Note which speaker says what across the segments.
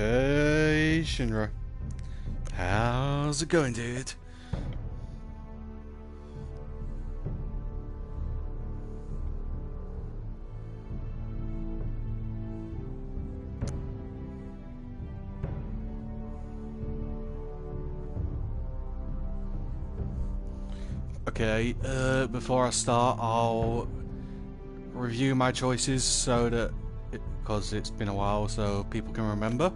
Speaker 1: Hey Shinra, how's it going, dude? Okay, before I start, I'll review my choices so that, because it's been a while, so people can remember.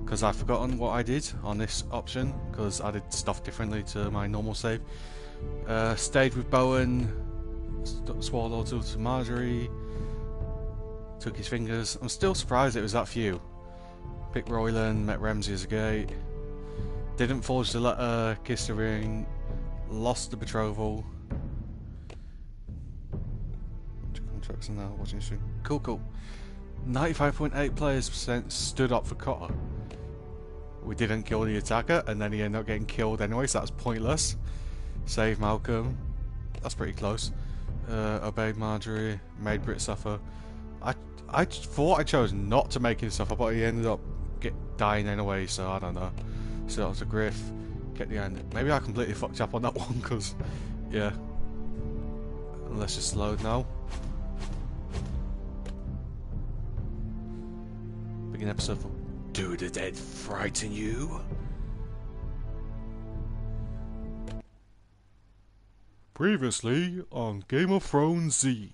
Speaker 1: Because I've forgotten what I did on this option, because I did stuff differently to my normal save. Stayed with Bowen, swore loyalty to Marjorie, took his fingers. I'm still surprised it was that few. Picked Royland, met Ramsey as a gate. Didn't forge the letter, kissed the ring, lost the betrothal. Contracts and now watching stream. Cool. 95.8 players stood up for Cotter. We didn't kill the attacker, and then he ended up getting killed anyway, so that's pointless. Save Malcolm. That's pretty close. Obeyed Marjorie. Made Brit suffer. I thought I chose not to make him suffer, but he ended up dying anyway, so I don't know. So that was a Griff. Get the end. Maybe I completely fucked up on that one, because, yeah. Let's just load now. Begin episode 4. Do the dead frighten you? Previously on Game of Thrones Z.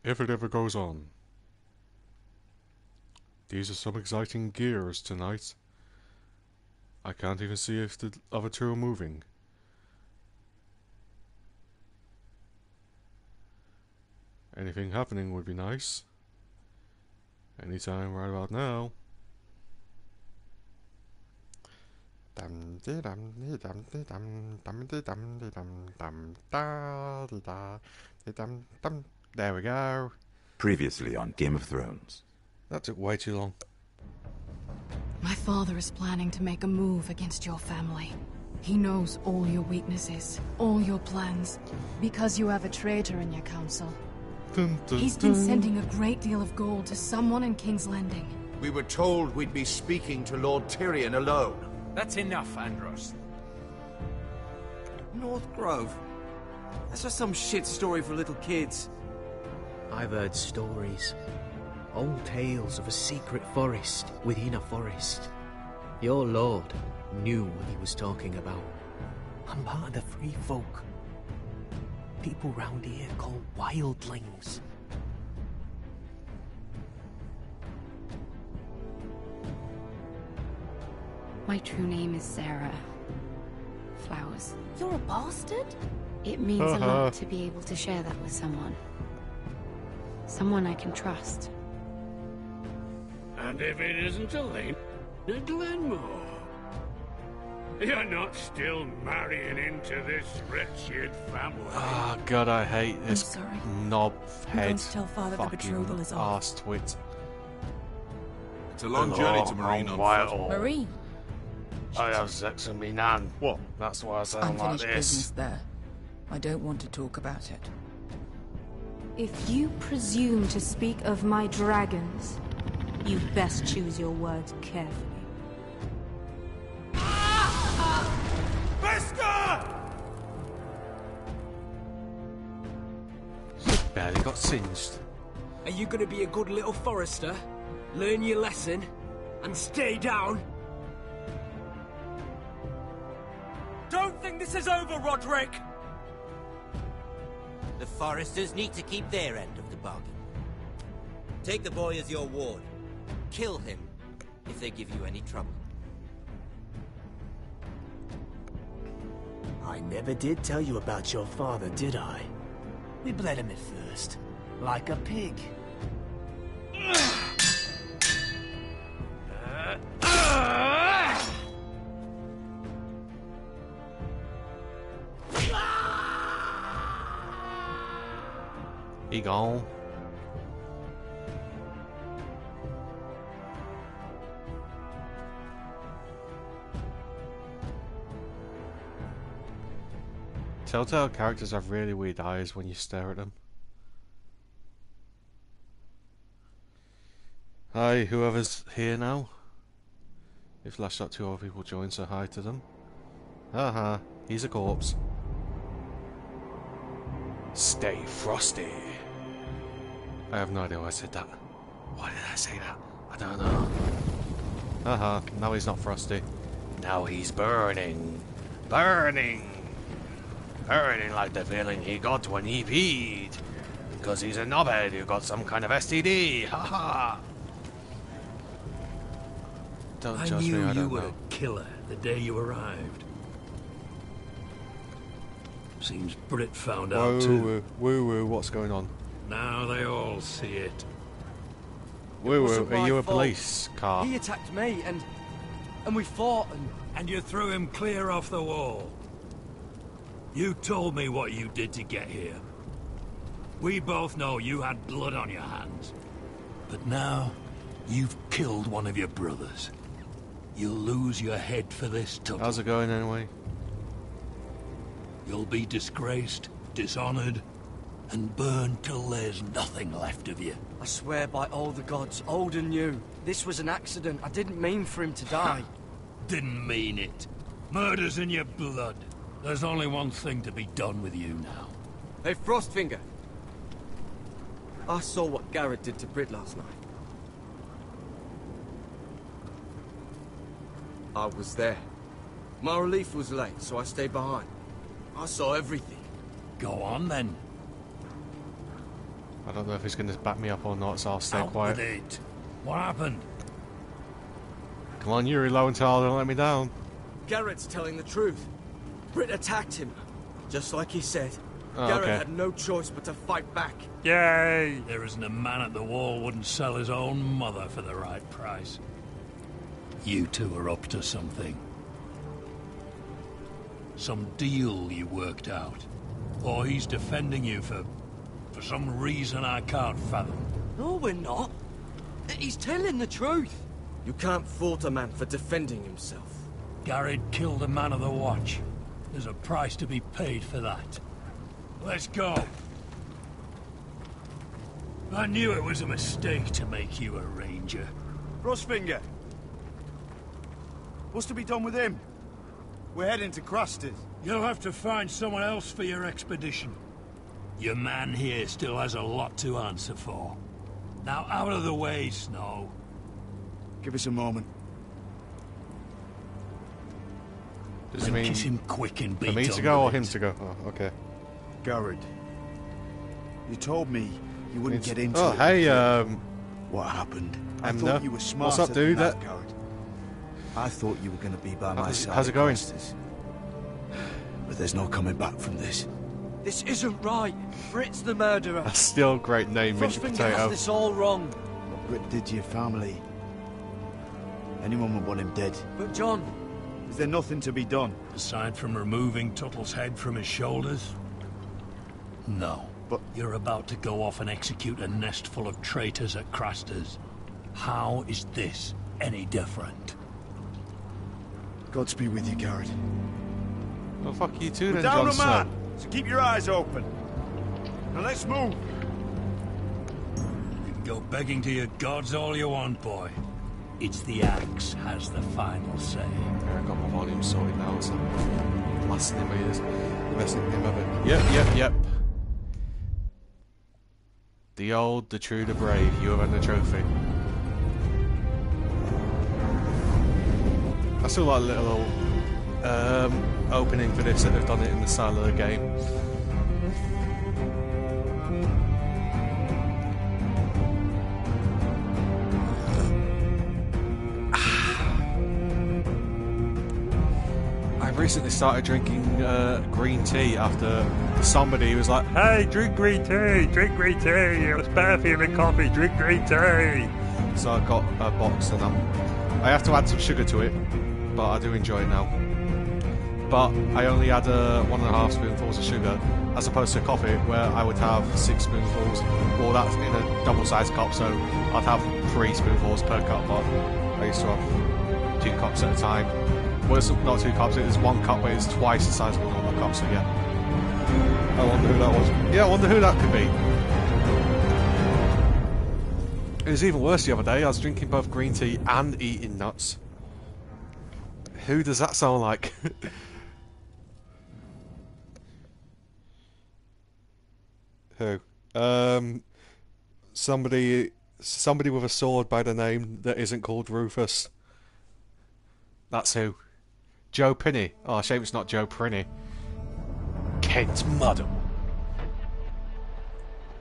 Speaker 1: If it ever goes on. These are some exciting gears tonight. I can't even see if the other two are moving. Anything happening would be nice. Anytime right about now. There we go.
Speaker 2: Previously on Game of Thrones.
Speaker 1: That took way too long.
Speaker 3: My father is planning to make a move against your family. He knows all your weaknesses, all your plans, because you have a traitor in your council. He's been sending a great deal of gold to someone in King's Landing.
Speaker 4: We were told we'd be speaking to Lord Tyrion alone.
Speaker 5: That's enough, Andros.
Speaker 6: North Grove? That's just some shit story for little kids.
Speaker 7: I've heard stories. Old tales of a secret forest within a forest. Your lord knew what he was talking about. I'm part of the free folk. People round here called wildlings.
Speaker 8: My true name is Sarah Flowers.
Speaker 3: You're a bastard?
Speaker 8: It means a lot to be able to share that with someone. Someone I can trust.
Speaker 9: And if it isn't Elaine, Glenmore. You're not still marrying into this wretched family.
Speaker 1: Oh god, I hate this knob head
Speaker 3: tell Father the
Speaker 1: fucking
Speaker 3: betrothal is off.
Speaker 1: arse twit.
Speaker 4: It's a long journey to Marine on foot.
Speaker 3: Marine?
Speaker 1: I have sex with me nan. What? That's why I sound like
Speaker 10: Unfinished business there. I don't want to talk about it.
Speaker 11: If you presume to speak of my dragons, you best choose your words carefully.
Speaker 1: Barely got singed.
Speaker 6: Are you gonna be a good little forester? Learn your lesson? And stay down? Don't think this is over, Roderick!
Speaker 12: The foresters need to keep their end of the bargain. Take the boy as your ward. Kill him if they give you any trouble.
Speaker 7: I never did tell you about your father, did I? We bled him at first, like a pig.
Speaker 1: He gone. Telltale characters have really weird eyes when you stare at them. Hi, whoever's here now. If Flashshot 2 other people join, so hi to them. Haha, he's a corpse. Stay frosty. I have no idea why I said that. Why did I say that? I don't know. Haha, now he's not frosty. Now he's burning. Burning! Burning like the feeling he got when he peed. Because he's a knobhead who got some kind of STD. Haha! Don't judge me, I
Speaker 9: knew you
Speaker 1: don't
Speaker 9: were
Speaker 1: know.
Speaker 9: a killer the day you arrived. Seems Brit found out too.
Speaker 1: Woo woo, what's going on?
Speaker 9: Now they all see it.
Speaker 1: Woo woo,
Speaker 6: wasn't
Speaker 1: are
Speaker 6: my
Speaker 1: you a
Speaker 6: fault.
Speaker 1: police car?
Speaker 6: He attacked me, and we fought,
Speaker 9: And you threw him clear off the wall. You told me what you did to get here. We both know you had blood on your hands. But now, you've killed one of your brothers. You'll lose your head for this, Tuttle.
Speaker 1: How's it going anyway?
Speaker 9: You'll be disgraced, dishonored, and burned till there's nothing left of you.
Speaker 6: I swear by all the gods, old and new, this was an accident. I didn't mean for him to die.
Speaker 9: Didn't mean it. Murder's in your blood. There's only one thing to be done with you now.
Speaker 6: Hey, Frostfinger. I saw what Garrett did to Brit last night. I was there. My relief was late, so I stayed behind. I saw everything.
Speaker 9: Go on, then.
Speaker 1: I don't know if he's going to back me up or not, so I'll stay
Speaker 9: Out
Speaker 1: quiet.
Speaker 9: with it. What happened?
Speaker 1: Come on, Yuri Lowenthal, don't let me down.
Speaker 6: Garrett's telling the truth. Brit attacked him, just like he said.
Speaker 1: Oh,
Speaker 6: Garrett
Speaker 1: okay.
Speaker 6: had no choice but to fight back.
Speaker 9: Yay! There isn't a man at the wall wouldn't sell his own mother for the right price. You two are up to something. Some deal you worked out. Or he's defending you for some reason I can't fathom.
Speaker 6: No, we're not. He's telling the truth. You can't fault a man for defending himself.
Speaker 9: Garrett killed a man of the watch. There's a price to be paid for that. Let's go. I knew it was a mistake to make you a ranger.
Speaker 13: Frostfinger. What's to be done with him? We're heading to Craster's.
Speaker 9: You'll have to find someone else for your expedition. Your man here still has a lot to answer for. Now out of the way, Snow.
Speaker 13: Give us a moment.
Speaker 1: Does it
Speaker 9: And
Speaker 1: mean
Speaker 9: kiss him quick and be
Speaker 1: for me
Speaker 9: done
Speaker 1: to go or
Speaker 9: with
Speaker 1: him
Speaker 9: it.
Speaker 1: to go? Oh, okay.
Speaker 13: Garrett. You told me you wouldn't get into
Speaker 1: Oh,
Speaker 13: it.
Speaker 1: hey,
Speaker 13: What happened? I
Speaker 1: Emna.
Speaker 13: thought you were smarter
Speaker 1: What's up, dude?
Speaker 13: than that, Garrett. I thought you were going to be by my side.
Speaker 1: how's it
Speaker 13: at
Speaker 1: going?
Speaker 13: Craster's. But there's no coming back from this.
Speaker 6: This isn't right. Brit's the murderer.
Speaker 1: That's still a great name, Minty
Speaker 6: Frostfinger
Speaker 1: Potato.
Speaker 6: has this all wrong.
Speaker 13: What Brit did to your family. Anyone would want him dead.
Speaker 6: But John...
Speaker 13: Is there nothing to be done?
Speaker 9: Aside from removing Tuttle's head from his shoulders? No.
Speaker 13: But
Speaker 9: you're about to go off and execute a nest full of traitors at Craster's. How is this any different?
Speaker 13: Godspeed with you, Garrett.
Speaker 1: Well, fuck you too
Speaker 13: We're
Speaker 1: then,
Speaker 13: down
Speaker 1: Jon
Speaker 13: a
Speaker 1: Snow.
Speaker 13: man, so keep your eyes open. Now let's move.
Speaker 9: You can go begging to your gods all you want, boy. It's the axe has the final say.
Speaker 1: There, I got my volume sorted now. It's blasting in my ears. The best nickname ever. Yep. The old, the true, the brave. You have earned the trophy. I still like a little opening for this that they've done it in the style of the game. I recently started drinking green tea after somebody was like, "Hey, drink green tea, drink green tea. It's better for you than coffee. Drink green tea." So I got a box, and I have to add some sugar to it, but I do enjoy it now. But I only add 1.5 spoonfuls of sugar, as opposed to coffee, where I would have 6 spoonfuls. Well, that's in a double-sized cup, so I'd have 3 spoonfuls per cup. But I used to have 2 cups at a time. Well, it's not 2 cups, it is 1 cup, but it's twice the size of a normal cup, so yeah. I wonder who that was. Yeah, I wonder who that could be. It was even worse the other day. I was drinking both green tea and eating nuts. Who does that sound like? Who? Somebody with a sword by the name that isn't called Rufus. That's who. Joe Pinney. Oh, shame it's not Joe Prinny. Kent Muddle.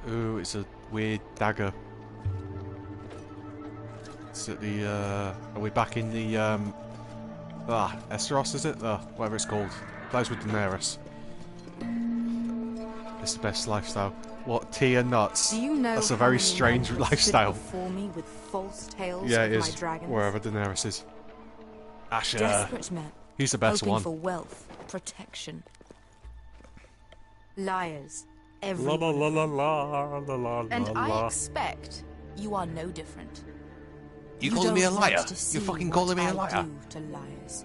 Speaker 1: Ooh, it's a weird dagger. It's at the, are we back in the, Esteros, is it? Whatever it's called. Place with Daenerys. It's the best lifestyle. What, tea and nuts?
Speaker 11: Do you know
Speaker 1: That's a very strange lifestyle.
Speaker 11: Before me with false tales
Speaker 1: Yeah, it
Speaker 11: of
Speaker 1: is.
Speaker 11: my dragons?
Speaker 1: Wherever Daenerys is. Asher.
Speaker 11: Desperate men.
Speaker 1: He's the best
Speaker 11: hoping
Speaker 1: one.
Speaker 11: for wealth, protection. Liars.
Speaker 1: La
Speaker 11: Everyone.
Speaker 1: la la la la la
Speaker 10: And
Speaker 1: la
Speaker 10: I
Speaker 1: la.
Speaker 10: expect you are no different.
Speaker 1: You calling me a
Speaker 10: don't want
Speaker 1: liar?
Speaker 10: to see
Speaker 1: You fucking
Speaker 10: what
Speaker 1: calling me a
Speaker 10: I
Speaker 1: liar?
Speaker 10: do to liars.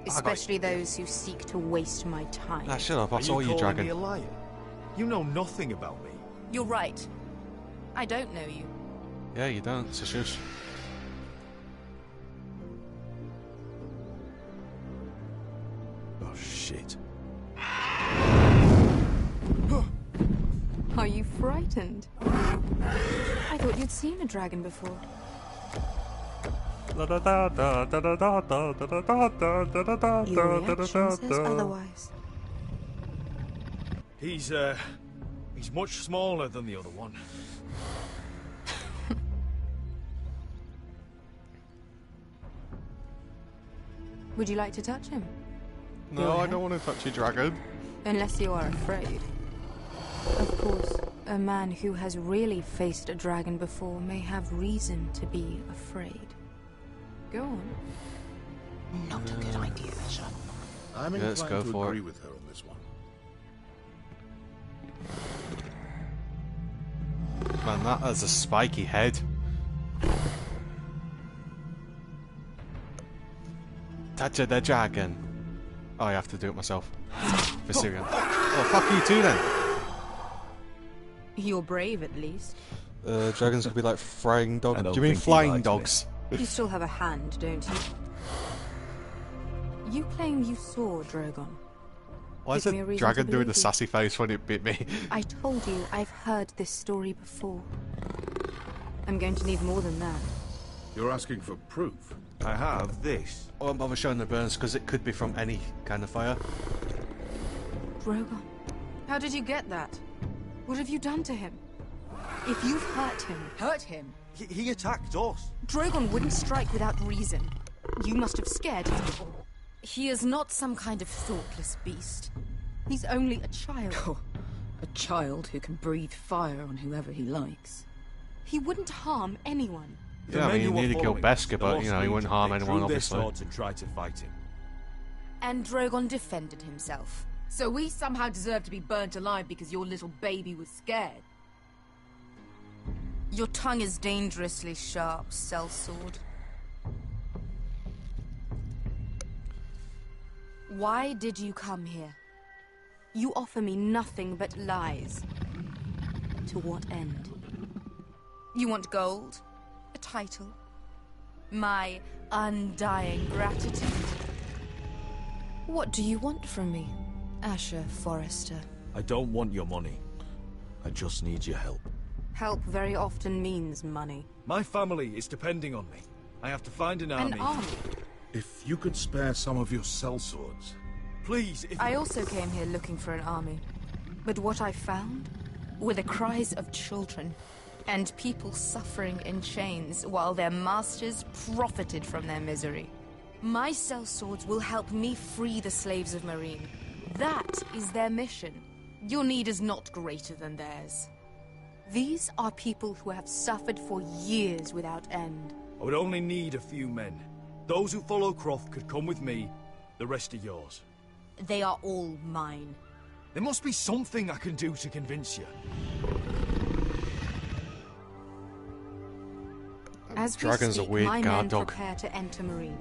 Speaker 11: Especially those who seek to waste my time.
Speaker 1: Ah, shut up, I
Speaker 13: Are
Speaker 1: saw you,
Speaker 13: calling
Speaker 1: dragon.
Speaker 13: me a liar? You know nothing about me.
Speaker 10: You're right. I don't know you.
Speaker 1: Yeah, you don't, so shush.
Speaker 13: Oh, shit.
Speaker 11: Are you frightened? I thought you'd seen a dragon before.
Speaker 1: La da da da da da da da da da da da da
Speaker 11: Your
Speaker 1: da
Speaker 11: reaction says otherwise.
Speaker 13: He's much smaller than the other one.
Speaker 11: Would you like to touch him?
Speaker 1: No, I don't want to touch your dragon.
Speaker 11: Unless you are afraid. Of course, a man who has really faced a dragon before may have reason to be afraid. Go on.
Speaker 14: Not a good idea, sir.
Speaker 4: I'm
Speaker 1: Yeah, let's
Speaker 4: inclined
Speaker 1: go
Speaker 4: to
Speaker 1: for
Speaker 4: agree
Speaker 1: it.
Speaker 4: with her on this one.
Speaker 1: Man, that has a spiky head. Touch of the dragon. Oh, I have to do it myself. Viserion. Oh, fuck you too then.
Speaker 11: You're brave, at least.
Speaker 1: Dragons could be like flying dogs.
Speaker 13: I
Speaker 1: Do
Speaker 13: don't
Speaker 1: you mean
Speaker 13: think he
Speaker 1: flying
Speaker 13: likes
Speaker 1: dogs?
Speaker 11: You still have a hand, don't you? You claim you saw Drogon.
Speaker 1: Why is
Speaker 11: Give me a
Speaker 1: a
Speaker 11: reason
Speaker 1: dragon
Speaker 11: to
Speaker 1: doing
Speaker 11: believe
Speaker 1: a
Speaker 11: you.
Speaker 1: sassy face when it bit me?
Speaker 11: I told you I've heard this story before. I'm going to need more than that.
Speaker 4: You're asking for proof.
Speaker 13: I have this.
Speaker 1: I won't bother showing the burns because it could be from any kind of fire.
Speaker 11: Drogon, how did you get that? What have you done to him? If you've hurt him...
Speaker 10: Hurt him?
Speaker 13: He attacked us.
Speaker 11: Drogon wouldn't strike without reason. You must have scared him.
Speaker 10: He is not some kind of thoughtless beast.
Speaker 11: He's only a child.
Speaker 10: Oh, a child who can breathe fire on whoever he likes.
Speaker 11: He wouldn't harm anyone.
Speaker 1: Yeah, I mean, he nearly killed Beskar, but, you know, he wouldn't harm anyone, obviously.
Speaker 13: And tried to fight him.
Speaker 10: And Drogon defended himself.
Speaker 15: So we somehow deserve to be burnt alive because your little baby was scared.
Speaker 10: Your tongue is dangerously sharp, sellsword. Why did you come here?
Speaker 11: You offer me nothing but lies. To what end?
Speaker 10: You want gold? A title? My undying gratitude? What do you want from me, Asher Forrester?
Speaker 13: I don't want your money. I just need your help.
Speaker 11: Help very often means money.
Speaker 13: My family is depending on me. I have to find an army.
Speaker 11: An army?
Speaker 4: If you could spare some of your sellswords.
Speaker 13: Please, if
Speaker 10: I also came here looking for an army. But what I found were the cries of children and people suffering in chains while their masters profited from their misery. My sellswords will help me free the slaves of Marine. That is their mission. Your need is not greater than theirs.
Speaker 11: These are people who have suffered for years without end.
Speaker 13: I would only need a few men. Those who follow Croft could come with me. The rest are yours.
Speaker 10: They are all mine.
Speaker 13: There must be something I can do to convince you.
Speaker 11: As we
Speaker 1: Dragon's a
Speaker 11: speak,
Speaker 1: weird
Speaker 11: my
Speaker 1: guard
Speaker 11: men
Speaker 1: dog.
Speaker 11: prepare to enter Marine.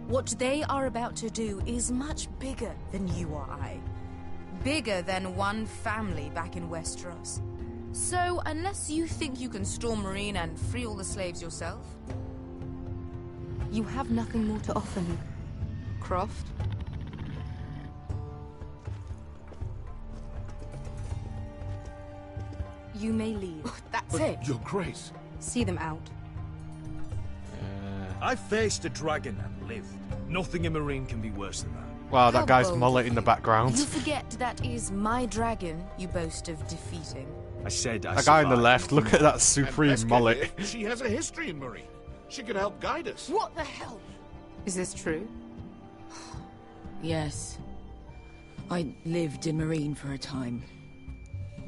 Speaker 10: What they are about to do is much bigger than you or I. bigger than one family back in Westeros. So, unless you think you can storm Marine and free all the slaves yourself, you have nothing more to offer me, Croft. You may leave.
Speaker 15: That's it.
Speaker 13: Your Grace.
Speaker 11: See them out.
Speaker 13: I faced a dragon and lived. Nothing in Marine can be worse than that.
Speaker 1: Wow, that
Speaker 10: How
Speaker 1: guy's
Speaker 10: bold
Speaker 1: mullet
Speaker 10: of
Speaker 1: in the
Speaker 10: you.
Speaker 1: background.
Speaker 10: You forget that is my dragon you boast of defeating.
Speaker 13: I said I
Speaker 1: That guy on the
Speaker 13: survived.
Speaker 1: left, look at that supreme
Speaker 4: And
Speaker 1: mullet.
Speaker 4: Beskar, she has a history in Marine. She could help guide us.
Speaker 15: What the hell?
Speaker 11: Is this true?
Speaker 14: Yes. I lived in Marine for a time.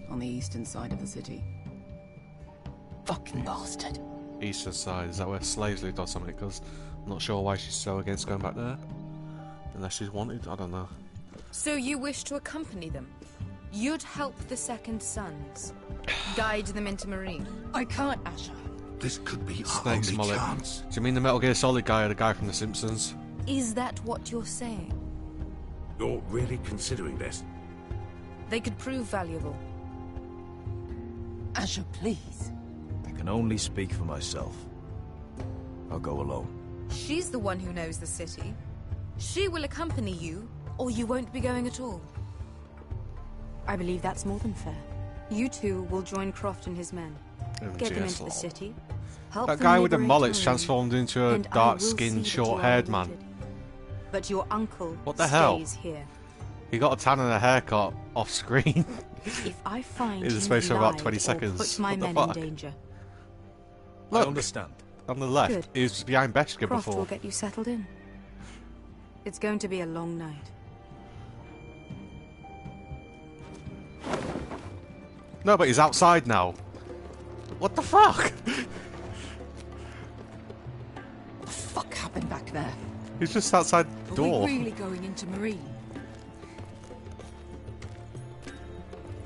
Speaker 14: On the eastern side of the city. Fucking bastard.
Speaker 1: Eastern side, is that where slaves lived or something? Because I'm not sure why she's so against going back there. Unless she's wanted, I don't know.
Speaker 10: So you wish to accompany them? You'd help the Second Sons. Guide them into Marine.
Speaker 14: I can't, Asher.
Speaker 4: This could be our
Speaker 1: Snake's
Speaker 4: only
Speaker 1: mullet.
Speaker 4: chance.
Speaker 1: Do you mean the Metal Gear Solid guy or the guy from The Simpsons?
Speaker 10: Is that what you're saying?
Speaker 4: You're really considering this?
Speaker 10: They could prove valuable.
Speaker 14: Asher, please.
Speaker 13: I can only speak for myself. I'll go alone.
Speaker 10: She's the one who knows the city. She will accompany you, or you won't be going at all.
Speaker 11: I believe that's more than fair. You two will join Croft and his men. Get them into the city. Help
Speaker 1: That
Speaker 11: them
Speaker 1: guy with the
Speaker 11: liberate
Speaker 1: mullet's
Speaker 11: Marine,
Speaker 1: transformed into a
Speaker 11: and I will
Speaker 1: dark-skinned,
Speaker 11: see that you are
Speaker 1: short-haired man.
Speaker 11: rewarded. But your uncle
Speaker 1: What the hell?
Speaker 11: stays here.
Speaker 1: He got a tan and a haircut off screen.
Speaker 11: If I find
Speaker 1: In the
Speaker 11: you
Speaker 1: space of about
Speaker 11: lied
Speaker 1: 20
Speaker 11: or
Speaker 1: seconds.
Speaker 11: put my
Speaker 1: What the
Speaker 11: men
Speaker 1: fuck?
Speaker 11: in danger,
Speaker 13: I
Speaker 1: Look,
Speaker 13: understand.
Speaker 1: on the left,
Speaker 11: Good.
Speaker 1: he was behind Beskar
Speaker 11: Croft
Speaker 1: before.
Speaker 11: will get you settled in. It's going to be a long night.
Speaker 1: No, but he's outside now. What the fuck?
Speaker 14: What the fuck happened back there?
Speaker 1: He's just outside the
Speaker 14: Are
Speaker 1: door.
Speaker 14: we really going into Marine?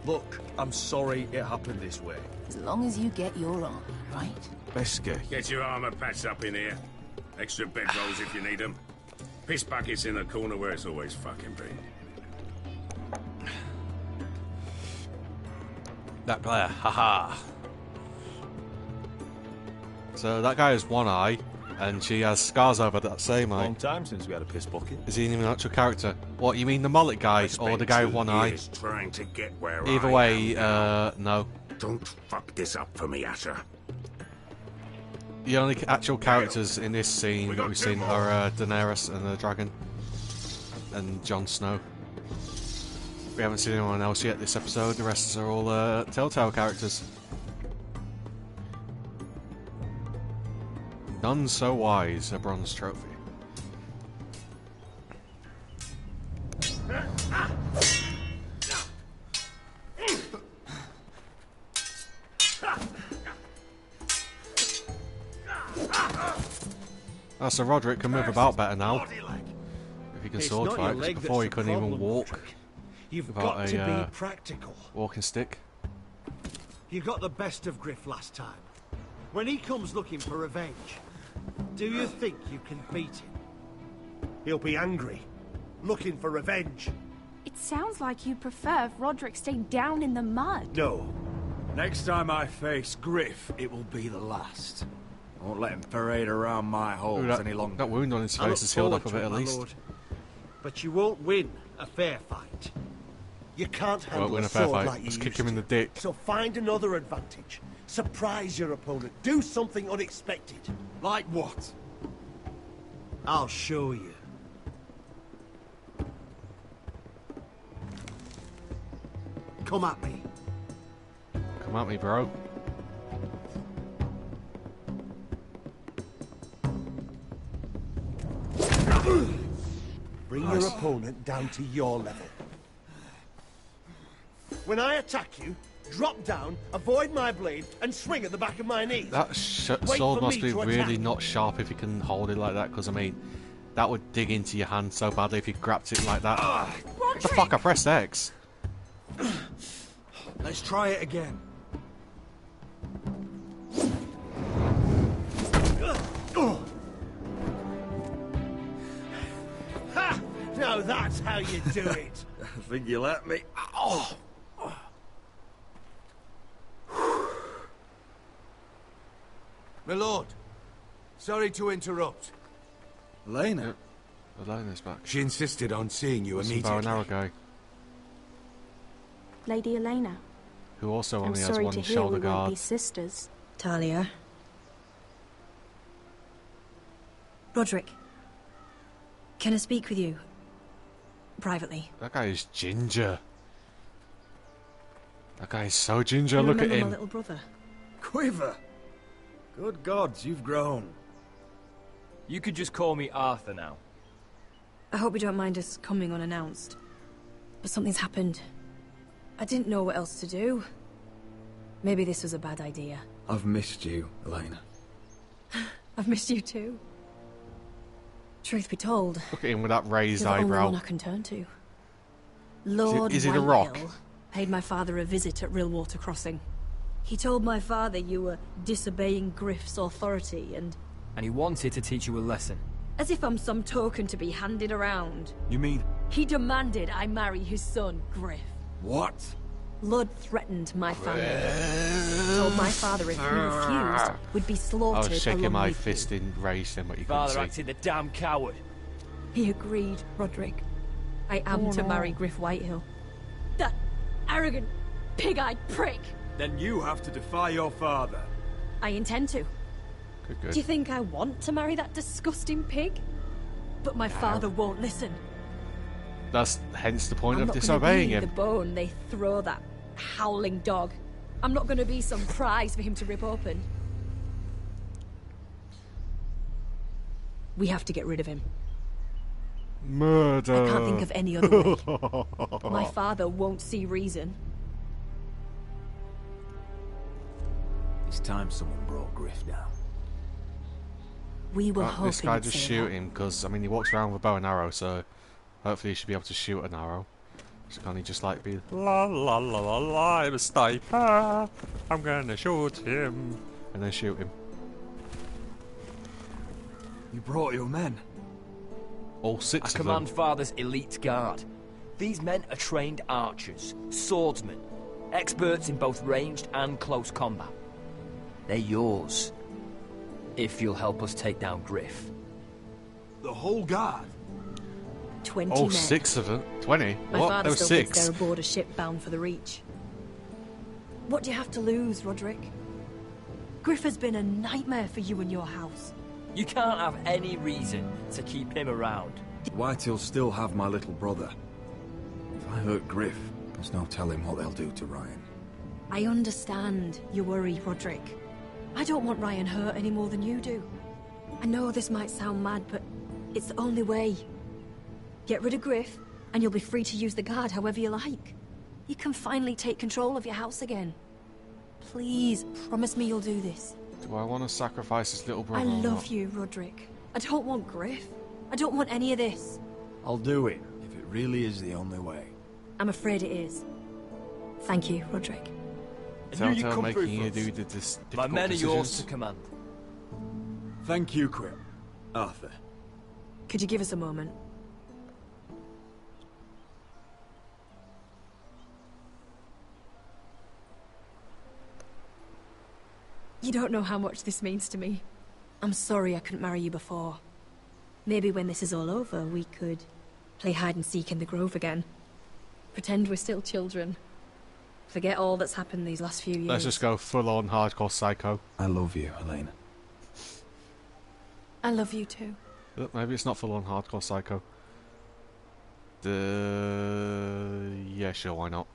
Speaker 13: Look, I'm sorry it happened this way.
Speaker 14: As long as you get your army, right?
Speaker 13: Beskar,
Speaker 16: Get your armor patched up in here. Extra bedrolls if you need them. Piss buckets in the corner where it's always fucking been.
Speaker 1: That glare, haha. So that guy has one eye, and she has scars over that same eye.
Speaker 13: long time since we had a piss bucket.
Speaker 1: Is he even an actual character? What, you mean the mullet guy, or the guy with one eye?
Speaker 16: Trying to get where
Speaker 1: Either
Speaker 16: I
Speaker 1: way,
Speaker 16: am.
Speaker 1: no.
Speaker 16: Don't fuck this up for me, Asher.
Speaker 1: The only actual characters in this scene that we've seen are Daenerys and the dragon, and Jon Snow. We haven't seen anyone else yet this episode, the rest are all Telltale characters. None so wise, a bronze trophy. Oh, so Roderick can move about better now. If he can sword fight, 'cause before he couldn't even walk
Speaker 17: You've
Speaker 1: without
Speaker 17: got to be
Speaker 1: a
Speaker 17: practical.
Speaker 1: walking stick.
Speaker 17: You got the best of Griff last time. When he comes looking for revenge, do you think you can beat him? He'll be angry, looking for revenge.
Speaker 18: It sounds like you prefer if Roderick stayed down in the mud.
Speaker 13: No. Next time I face Griff, it will be the last. I won't let him parade around my halls
Speaker 1: Ooh,
Speaker 13: any longer.
Speaker 1: that wound on his
Speaker 17: I look
Speaker 1: face is healed up a
Speaker 17: forward
Speaker 1: bit
Speaker 17: to
Speaker 1: at
Speaker 17: it, my
Speaker 1: least.
Speaker 17: lord. But you won't win a fair fight. You can't
Speaker 1: Won't
Speaker 17: handle
Speaker 1: win
Speaker 17: a
Speaker 1: a fair
Speaker 17: sword
Speaker 1: fight.
Speaker 17: like you
Speaker 1: Let's
Speaker 17: used
Speaker 1: kick him in
Speaker 17: to.
Speaker 1: the dick.
Speaker 17: So find another advantage. Surprise your opponent. Do something unexpected.
Speaker 13: Like what?
Speaker 17: I'll show you. Come at me.
Speaker 1: Come at me, bro.
Speaker 17: Bring your opponent down to your level. When I attack you, drop down, avoid my blade, and swing at the back of my knees.
Speaker 1: That
Speaker 17: Wait
Speaker 1: sword
Speaker 17: for
Speaker 1: must
Speaker 17: me
Speaker 1: be
Speaker 17: to
Speaker 1: really
Speaker 17: attack.
Speaker 1: not sharp if you can hold it like that, because I mean, that would dig into your hand so badly if you grabbed it like that. What the fuck, I pressed X.
Speaker 13: Let's try it again.
Speaker 17: Ha! Now that's how you do it.
Speaker 13: I think you let me.
Speaker 6: Oh! My lord, sorry to interrupt.
Speaker 13: Elena?
Speaker 1: Elena's back.
Speaker 4: She insisted on seeing you
Speaker 1: Bow
Speaker 4: immediately.
Speaker 1: and arrow guy,
Speaker 18: Lady Elena.
Speaker 1: who also
Speaker 18: I'm
Speaker 1: only has
Speaker 18: sorry
Speaker 1: one
Speaker 18: to hear
Speaker 1: shoulder
Speaker 18: we won't
Speaker 1: guard.
Speaker 18: be sisters.
Speaker 19: Talia. Roderick. Can I speak with you? Privately.
Speaker 1: That guy is ginger. That guy is so ginger.
Speaker 19: You
Speaker 1: Look at
Speaker 19: remember
Speaker 1: him.
Speaker 19: my little brother?
Speaker 13: Quiver! Good gods, you've grown.
Speaker 5: You could just call me Arthur now.
Speaker 19: I hope you don't mind us coming unannounced. But something's happened. I didn't know what else to do. Maybe this was a bad idea.
Speaker 13: I've missed you, Elena.
Speaker 19: I've missed you too. Truth be told,
Speaker 1: Look at him with that raised
Speaker 19: you're the only
Speaker 1: eyebrow.
Speaker 19: one I can turn to. Lord
Speaker 1: Is he the Rock?
Speaker 19: Whitehill paid my father a visit at Rillwater Crossing. He told my father you were disobeying Griff's authority and
Speaker 5: And he wanted to teach you a lesson.
Speaker 19: as if I'm some token to be handed around.
Speaker 5: You mean?
Speaker 19: He demanded I marry his son, Griff.
Speaker 13: What?
Speaker 19: Lord threatened my family. Told my father if he refused, would be
Speaker 1: I
Speaker 19: slaughtered
Speaker 1: was shaking
Speaker 19: along
Speaker 1: my
Speaker 19: with
Speaker 1: fist in rage then, but you couldn't
Speaker 5: Father
Speaker 1: see.
Speaker 5: acted the damn coward.
Speaker 19: He agreed, Roderick. I am to marry Griff Whitehill. That arrogant, pig-eyed prick!
Speaker 13: Then you have to defy your father.
Speaker 19: I intend to.
Speaker 1: Good.
Speaker 19: Do you think I want to marry that disgusting pig? But my father won't listen.
Speaker 1: That's hence the point
Speaker 19: I'm
Speaker 1: of
Speaker 19: not
Speaker 1: disobeying
Speaker 19: gonna be
Speaker 1: him.
Speaker 19: the bone they throw that howling dog. I'm not going to be some prize for him to rip open. We have to get rid of him.
Speaker 1: Murder.
Speaker 19: I can't think of any other way. My father won't see reason.
Speaker 13: It's time someone brought Griff down.
Speaker 19: We were hoping
Speaker 1: This guy
Speaker 19: you'd
Speaker 1: just
Speaker 19: say
Speaker 1: shoot
Speaker 19: that.
Speaker 1: him because I mean he walks around with a bow and arrow, so hopefully he should be able to shoot an arrow. So can't he just like be la la la la la? I'm a sniper. I'm gonna shoot him and then shoot him.
Speaker 13: You brought your men.
Speaker 1: All six
Speaker 5: I
Speaker 1: of
Speaker 5: command
Speaker 1: them.
Speaker 5: Father's elite guard. These men are trained archers, swordsmen, experts in both ranged and close combat. They're yours, if you'll help us take down Griff.
Speaker 4: The whole guard?
Speaker 19: 20
Speaker 1: Oh,
Speaker 19: men.
Speaker 1: 6 of them. 20.
Speaker 19: My
Speaker 1: What?
Speaker 19: father
Speaker 1: There were
Speaker 19: still thinks
Speaker 1: 6.
Speaker 19: they're aboard a ship bound for the Reach. What do you have to lose, Roderick? Griff has been a nightmare for you and your house.
Speaker 5: You can't have any reason to keep him around.
Speaker 13: Whitehill still have my little brother. If I hurt Griff, there's no telling what they'll do to Ryan.
Speaker 19: I understand your worry, Roderick. I don't want Ryan hurt any more than you do. I know this might sound mad, but it's the only way. Get rid of Griff, and you'll be free to use the guard however you like. You can finally take control of your house again. Please, promise me you'll do this.
Speaker 1: Do I want to sacrifice his little brother?
Speaker 19: I
Speaker 1: or
Speaker 19: love
Speaker 1: not?
Speaker 19: you, Roderick. I don't want Griff. I don't want any of this.
Speaker 13: I'll do it, if it really is the only way.
Speaker 19: I'm afraid it is. Thank you, Roderick.
Speaker 5: I knew you'd
Speaker 1: Telltale
Speaker 5: come through
Speaker 1: making
Speaker 5: for
Speaker 1: you
Speaker 5: us.
Speaker 1: do the
Speaker 5: My
Speaker 1: difficult
Speaker 5: men are yours
Speaker 1: decisions.
Speaker 5: to command.
Speaker 13: Thank you, Quip. Arthur.
Speaker 19: Could you give us a moment? You don't know how much this means to me. I'm sorry I couldn't marry you before. Maybe when this is all over, we could play hide and seek in the grove again. Pretend we're still children. Forget all that's happened these last few years.
Speaker 1: Let's just go full on hardcore psycho.
Speaker 13: I love you, Elena.
Speaker 19: I love you too.
Speaker 1: Maybe it's not full on hardcore psycho. Yeah, sure, why not?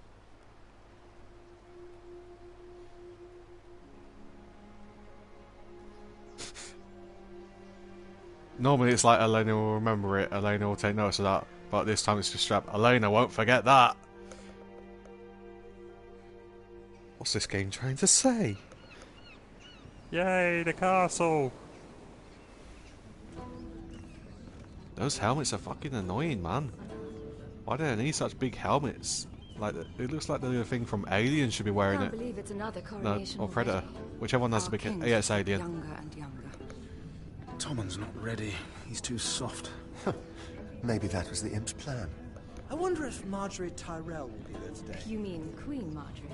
Speaker 1: Normally it's like Elena will remember it, Elena will take notice of that, but this time it's just strap. Elena won't forget that. What's this game trying to say? Yay, the castle! Those helmets are fucking annoying, man. Why do they need such big helmets? Like, it looks like the thing from Alien should be wearing
Speaker 20: Can't
Speaker 1: it.
Speaker 20: believe it's another
Speaker 1: No,
Speaker 20: coronation
Speaker 1: or Predator.
Speaker 20: already.
Speaker 1: Whichever one has the
Speaker 20: Our
Speaker 1: big...
Speaker 20: king
Speaker 1: Yeah, it's Alien.
Speaker 20: Younger and younger.
Speaker 21: Tommen's not ready. He's too soft. Maybe that was the imp's plan.
Speaker 6: I wonder if Marjorie Tyrell will be there today.
Speaker 14: You mean Queen Marjorie?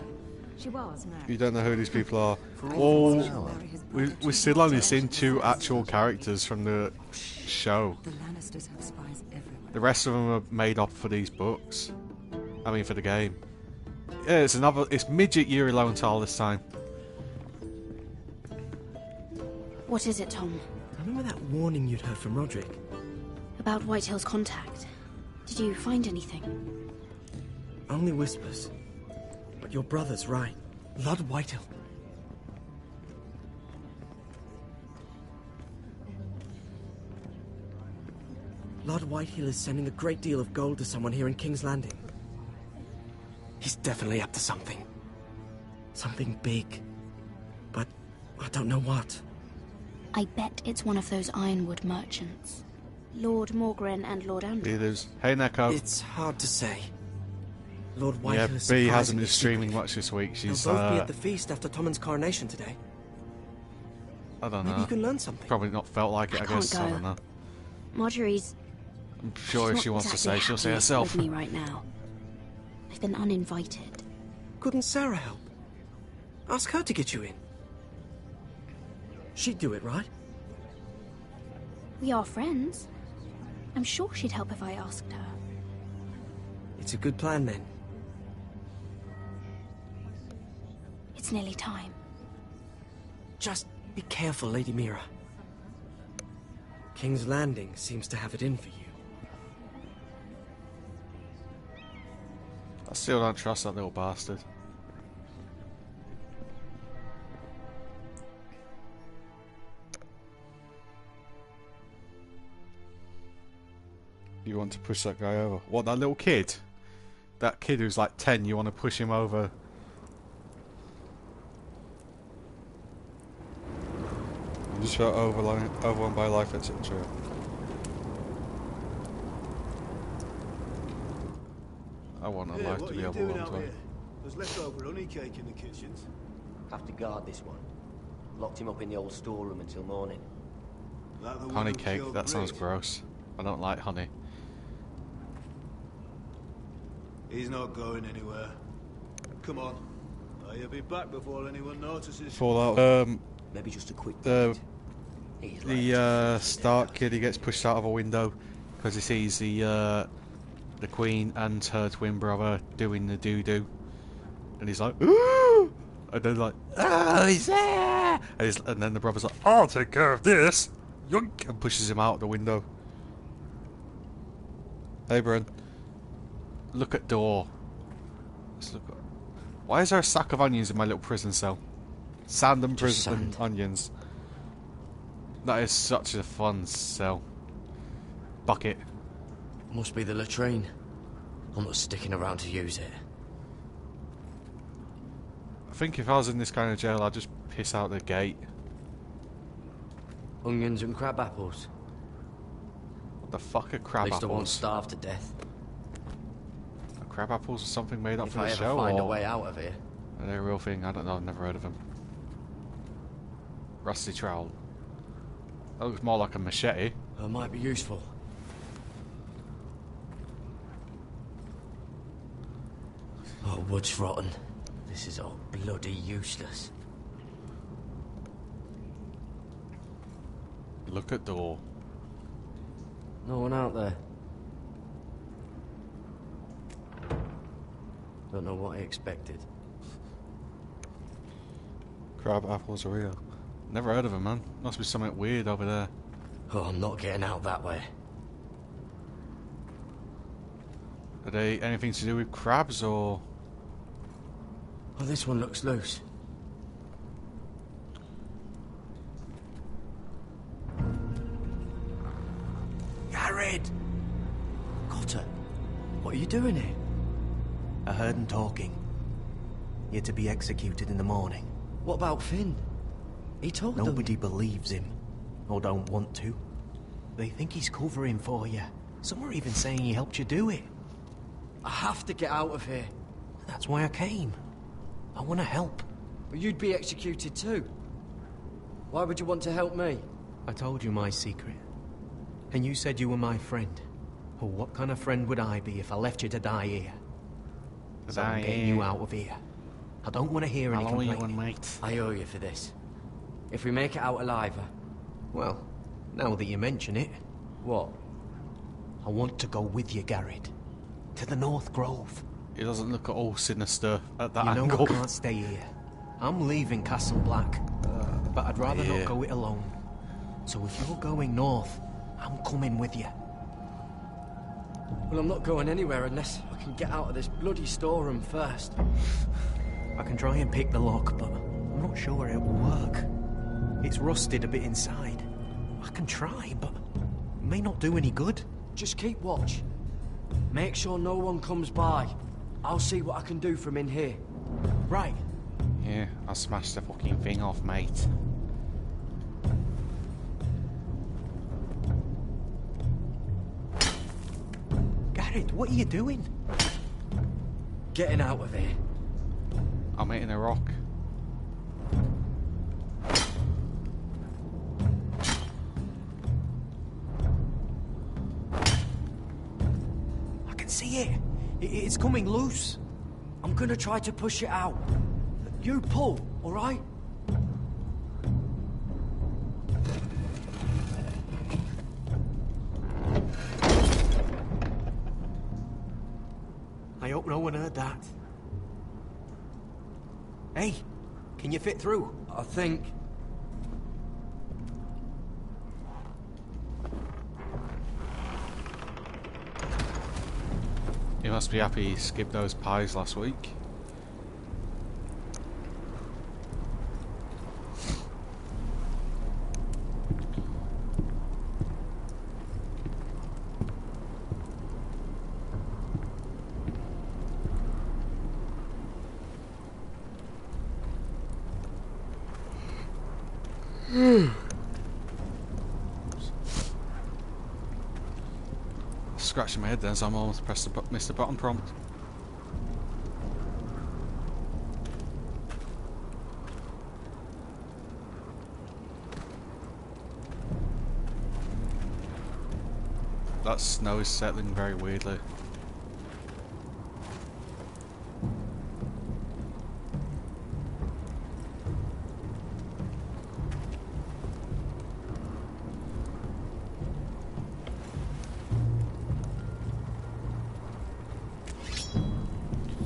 Speaker 14: She was married.
Speaker 1: You don't know who these people are. Well, we're still only seeing 2 actual characters from the show.
Speaker 14: The Lannisters have spies everywhere.
Speaker 1: The rest of them are made up for these books. I mean, for the game. Yeah, it's midget Yuri Lowenthal this time.
Speaker 8: What is it, Tom?
Speaker 6: Remember that warning you'd heard from Roderick?
Speaker 8: About Whitehill's contact. Did you find anything?
Speaker 6: Only whispers. But your brother's right. Lord Whitehill. Lord Whitehill is sending a great deal of gold to someone here in King's Landing. He's definitely up to something. Something big. But I don't know what.
Speaker 8: I bet it's one of those ironwood merchants. Lord Morgren and Lord Andrew.
Speaker 1: It is. Hey, Neko.
Speaker 6: It's hard to say. Lord Whitehill
Speaker 1: Yeah,
Speaker 6: is
Speaker 1: B hasn't been
Speaker 6: surprisingly
Speaker 1: streaming
Speaker 6: secretive.
Speaker 1: much this week. She's
Speaker 6: They'll both be at the feast after Tommen's coronation today.
Speaker 1: I don't know.
Speaker 6: Maybe you can learn something.
Speaker 1: Probably not felt like it, I guess.
Speaker 8: can't
Speaker 1: I
Speaker 8: go.
Speaker 1: don't know.
Speaker 8: Marjorie's...
Speaker 1: I'm sure if
Speaker 8: she's
Speaker 1: she
Speaker 8: not
Speaker 1: wants to
Speaker 8: exactly
Speaker 1: say, she'll say
Speaker 8: happy
Speaker 1: herself.
Speaker 8: with me right now. I've been uninvited.
Speaker 6: Couldn't Sarah help? Ask her to get you in. She'd do it, right?
Speaker 8: We are friends. I'm sure she'd help if I asked her.
Speaker 6: It's a good plan, then.
Speaker 8: It's nearly time.
Speaker 6: Just be careful, Lady Mira. King's Landing seems to have it in for you.
Speaker 1: I still don't trust that little bastard. You want to push that guy over? What, that little kid? That kid who's like 10, you want to push him over? You just felt overwhelmed by life, etc. I want a life to be overwhelmed by.
Speaker 17: There's leftover honey cake in the kitchens.
Speaker 12: Have to guard this one. Locked him up in the old storeroom until morning.
Speaker 17: Like the one
Speaker 1: Honey
Speaker 17: who
Speaker 1: cake,
Speaker 17: killed
Speaker 1: that sounds
Speaker 17: Bridge.
Speaker 1: gross. I don't like honey.
Speaker 17: He's not going anywhere. Come on. He'll be back before anyone notices.
Speaker 1: Fallout.
Speaker 12: Maybe just a quick.
Speaker 1: The Stark kid, he gets pushed out of a window because he sees the Queen and her twin brother doing the doo-doo, and he's like, ooh! And then like, oh, he's there! And then the brother's like, I'll take care of this, yoink, and pushes him out the window. Hey, Bren. Look at door. Let's look at... Why is there a sack of onions in my little prison cell? Sand and prison onions. That is such a fun cell. Bucket.
Speaker 6: Must be the latrine. I'm not sticking around to use it.
Speaker 1: I think if I was in this kind of jail, I'd just piss out the gate.
Speaker 6: Onions and crab apples.
Speaker 1: What the fuck are crab
Speaker 6: At least
Speaker 1: apples?
Speaker 6: I won't starve to death.
Speaker 1: Are crab apples or something made up
Speaker 6: If
Speaker 1: for
Speaker 6: I
Speaker 1: the
Speaker 6: ever
Speaker 1: show?
Speaker 6: find a
Speaker 1: or
Speaker 6: way out of here.
Speaker 1: Are they a real thing? I don't know, I've never heard of them. Rusty trowel. That looks more like a machete.
Speaker 6: That might be useful. Oh, wood's rotten. This is all bloody useless.
Speaker 1: Look at door.
Speaker 6: No one out there. Don't know what I expected.
Speaker 1: Crab apples are real. Never heard of them, man. Must be something weird over there.
Speaker 6: Oh, I'm not getting out that way.
Speaker 1: Are they anything to do with crabs or...
Speaker 6: Oh, this one looks loose. Jared! Cotter, what are you doing here?
Speaker 7: I heard him talking. You're to be executed in the morning.
Speaker 6: What about Finn? He told them...
Speaker 7: Nobody believes him. Or don't want to. They think he's covering for you. Some are even saying he helped you do it.
Speaker 6: I have to get out of here.
Speaker 7: That's why I came. I want to help.
Speaker 6: But you'd be executed too. Why would you want to help me?
Speaker 7: I told you my secret. And you said you were my friend. Well, what kind of friend would I be if I left you to die here? So I'm
Speaker 1: Die
Speaker 7: getting
Speaker 1: here.
Speaker 7: you out of here. I don't want to hear any
Speaker 1: I'll owe you
Speaker 7: complaining.
Speaker 1: one, mate.
Speaker 6: I owe you for this. If we make it out alive...
Speaker 7: Well, now that you mention it...
Speaker 6: What?
Speaker 7: I want to go with you, Garrett. To the North Grove.
Speaker 1: He doesn't look at all sinister at that
Speaker 7: You know
Speaker 1: angle.
Speaker 7: I can't stay here. I'm leaving Castle Black. But I'd rather
Speaker 1: Yeah.
Speaker 7: not go it alone. So if you're going north, I'm coming with you.
Speaker 6: Well, I'm not going anywhere unless I can get out of this bloody storeroom first.
Speaker 7: I can try and pick the lock, but I'm not sure it will work. It's rusted a bit inside. I can try, but it may not do any good.
Speaker 6: Just keep watch. Make sure no one comes by. I'll see what I can do from in here.
Speaker 7: Right.
Speaker 1: Yeah, I smashed the fucking thing off, mate.
Speaker 7: Garrett, what are you doing?
Speaker 6: Getting out of here.
Speaker 1: I'm hitting a rock.
Speaker 7: I can see it. It's coming loose.
Speaker 6: I'm gonna try to push it out. You pull, all right?
Speaker 7: I hope no one heard that. Hey, can you fit through?
Speaker 6: I think...
Speaker 1: He must be happy he skipped those pies last week. Scratching my head then, so I'm almost missed the button prompt. That snow is settling very weirdly.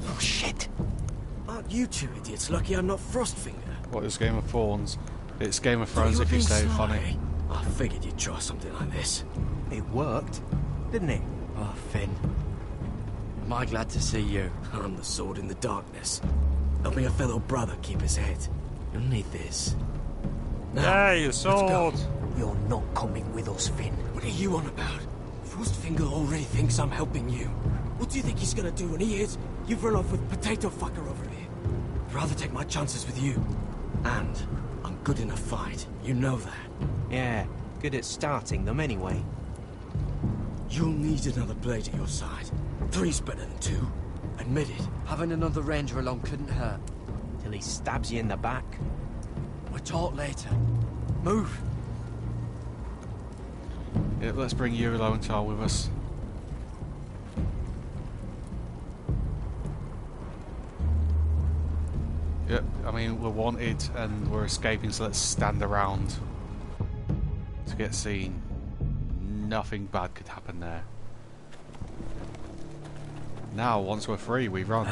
Speaker 6: Oh, shit! Aren't you two idiots lucky I'm not Frostfinger?
Speaker 1: What is Game of Thorns? It's Game of Thrones if you
Speaker 6: being
Speaker 1: say
Speaker 6: sly.
Speaker 1: funny.
Speaker 6: I figured you'd try something like this.
Speaker 7: It worked, didn't it?
Speaker 6: Oh, Finn. Am I glad to see you? I'm the sword in the darkness. Helping a fellow brother keep his head. You'll need this. Now,
Speaker 1: Yay, a
Speaker 6: let's
Speaker 1: sword!
Speaker 6: go.
Speaker 7: You're not coming with us, Finn.
Speaker 6: What are you on about? Frostfinger already thinks I'm helping you. What do you think he's gonna do when he hears you've run off with Potato Fucker over here? I'd rather take my chances with you. And I'm good in a fight. You know that.
Speaker 7: Yeah, good at starting them anyway.
Speaker 6: You'll need another blade at your side. 3's better than 2. Admit it. Having another ranger along couldn't hurt.
Speaker 7: Till he stabs you in the back.
Speaker 6: We'll talk later. Move.
Speaker 1: Yeah, let's bring Yurilo and Tar with us. Yep, I mean, we're wanted and we're escaping, so let's stand around to get seen. Nothing bad could happen there. Now, once we're free, we run.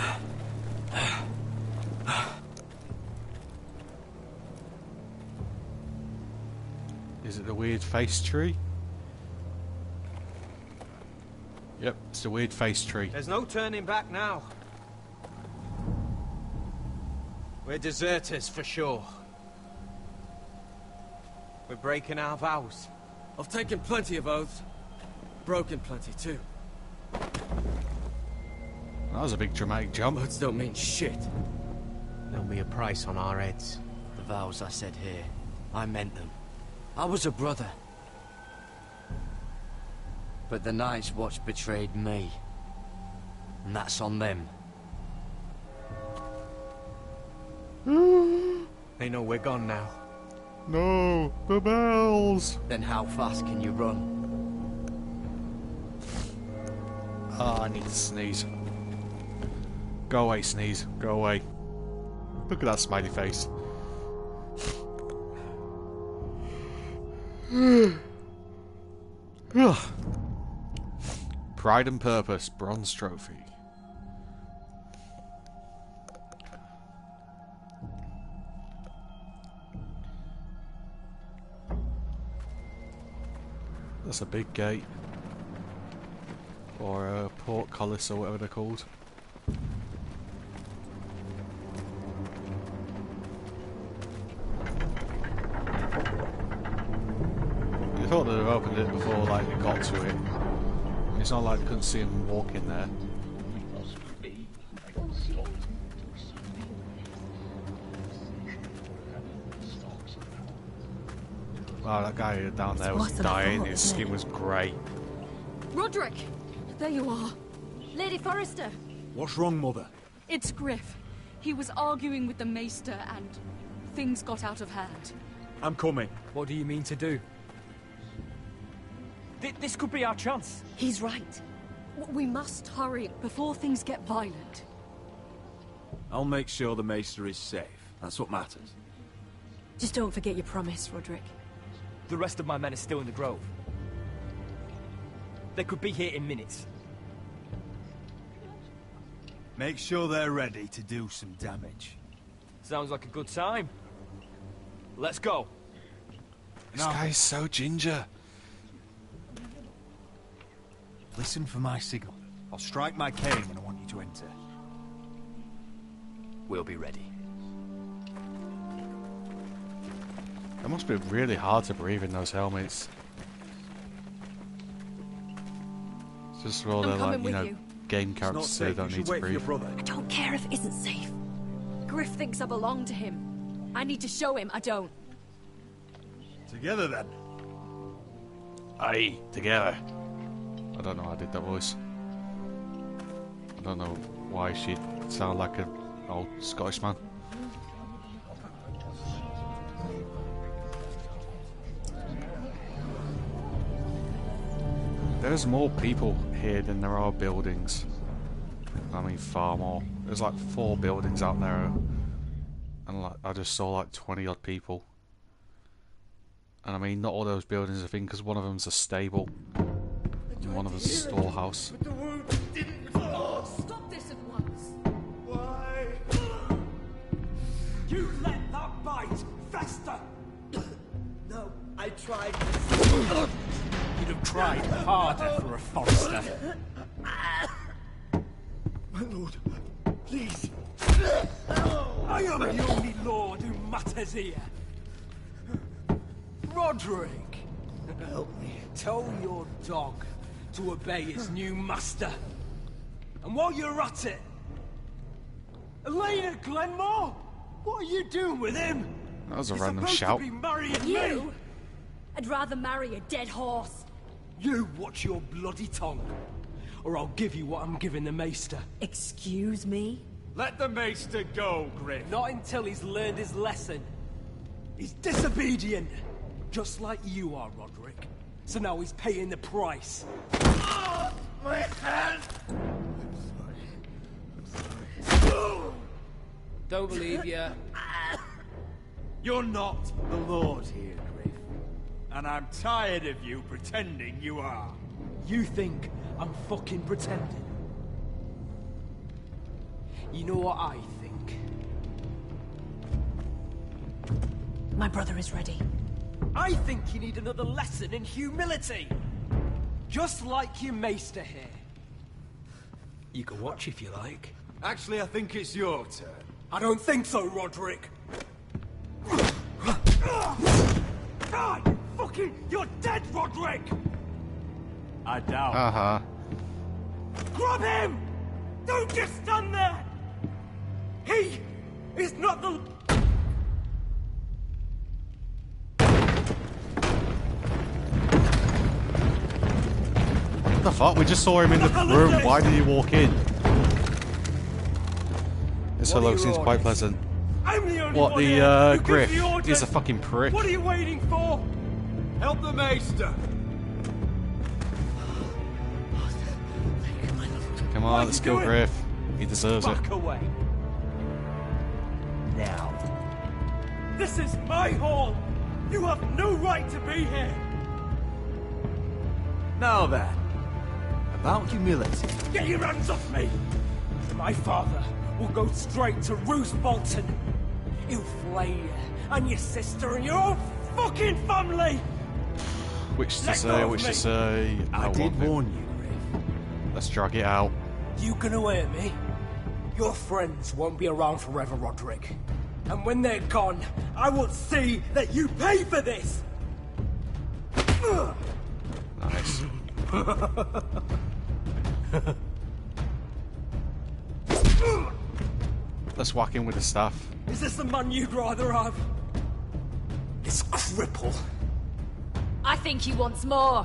Speaker 1: Is it the weird face tree? Yep, it's the weird face tree.
Speaker 7: There's no turning back now. We're deserters for sure. We're breaking our vows.
Speaker 6: I've taken plenty of oaths. Broken plenty too.
Speaker 1: That was a big dramatic jump.
Speaker 6: Words don't mean shit.
Speaker 7: There'll be a price on our heads.
Speaker 6: The vows I said here, I meant them. I was a brother. But the Night's Watch betrayed me. And that's on them.
Speaker 7: They know we're gone now.
Speaker 1: No, the bells!
Speaker 6: Then how fast can you run?
Speaker 1: Oh, I need to sneeze. Go away, sneeze. Go away. Look at that smiley face. Pride and Purpose, bronze trophy. That's a big gate. Or a portcullis or whatever they're called. I thought they'd have opened it before like they got to it. It's not like they couldn't see him walk in there. Wow, that guy down there was dying, his skin was grey.
Speaker 19: Roderick! There you are. Lady Forrester.
Speaker 13: What's wrong, Mother?
Speaker 20: It's Griff. He was arguing with the Maester and things got out of hand.
Speaker 13: I'm coming.
Speaker 5: What do you mean to do? This could be our chance.
Speaker 19: He's right. We must hurry before things get violent.
Speaker 13: I'll make sure the Maester is safe. That's what matters.
Speaker 19: Just don't forget your promise, Roderick.
Speaker 5: The rest of my men are still in the grove. They could be here in minutes.
Speaker 13: Make sure they're ready to do some damage.
Speaker 5: Sounds like a good time. Let's go.
Speaker 1: This guy's so ginger.
Speaker 13: Listen for my signal. I'll strike my cane when I want you to enter.
Speaker 5: We'll be ready.
Speaker 1: It must be really hard to breathe in those helmets. It's just all they're like, you know, game characters say they don't need to breathe.
Speaker 19: I don't care if it isn't safe. Griff thinks I belong to him. I need to show him I don't.
Speaker 13: Together then.
Speaker 1: Aye, together. I don't know how I did that voice. I don't know why she'd sound like an old Scottish man. There's more people here than there are buildings. I mean, far more. There's like 4 buildings out there, and like I just saw like 20 odd people. And I mean, not all those buildings are things, because one of them's a stable, and one of them's a storehouse.
Speaker 20: But the wound didn't stop this at once.
Speaker 9: Why? You let that bite fester.
Speaker 12: No, I tried.
Speaker 9: You'd have tried harder for a Forrester.
Speaker 17: My lord, please.
Speaker 9: I am the only lord who matters here. Roderick,
Speaker 17: help me.
Speaker 9: Tell your dog to obey its new master. And while you're at it, Elena Glenmore, what are you doing with him?
Speaker 1: That was a
Speaker 9: He's
Speaker 1: random
Speaker 9: supposed
Speaker 1: shout.
Speaker 9: to be marrying
Speaker 19: You?
Speaker 9: me.
Speaker 19: I'd rather marry a dead horse.
Speaker 9: You watch your bloody tongue, or I'll give you what I'm giving the Maester.
Speaker 19: Excuse me?
Speaker 9: Let the Maester go, Griff. Not until he's learned his lesson. He's disobedient, just like you are, Roderick. So now he's paying the price. My hand!
Speaker 7: Don't believe you.
Speaker 13: You're not the Lord here, Griff. And I'm tired of you pretending you are.
Speaker 9: You think I'm fucking pretending? You know what I think?
Speaker 19: My brother is ready.
Speaker 9: I think you need another lesson in humility. Just like your Maester here. You can watch if you like.
Speaker 13: Actually, I think it's your turn.
Speaker 9: I don't think so, Roderick. God, fucking, you're dead, Roderick!
Speaker 13: I doubt.
Speaker 1: Uh-huh.
Speaker 9: Grab him! Don't just stand there! He is not the...
Speaker 1: What the fuck? We just saw him in the room. Why did he walk in? This fellow seems quite pleasant.
Speaker 9: I'm the only
Speaker 1: What,
Speaker 9: one
Speaker 1: the
Speaker 9: here who gives
Speaker 1: Griff?
Speaker 9: the orders.
Speaker 1: He's a fucking prick.
Speaker 9: What are you waiting for?
Speaker 13: Help the Maester!
Speaker 1: Come on, let's kill Griff. He deserves it.
Speaker 13: Back away. Now. This is my hall! You have no right to be here! Now then, about humility. Get your hands off me! My father will go straight to Roose Bolton. He'll flay you, and your sister, and your whole fucking family!
Speaker 1: Which to say, which to say...
Speaker 13: I did warn you, Griff.
Speaker 1: Let's drag it out.
Speaker 13: You can hear me? Your friends won't be around forever, Roderick. And when they're gone, I will see that you pay for this!
Speaker 1: Nice. Let's whack him with the staff.
Speaker 13: Is this the man you'd rather have? This cripple.
Speaker 20: I think he wants more.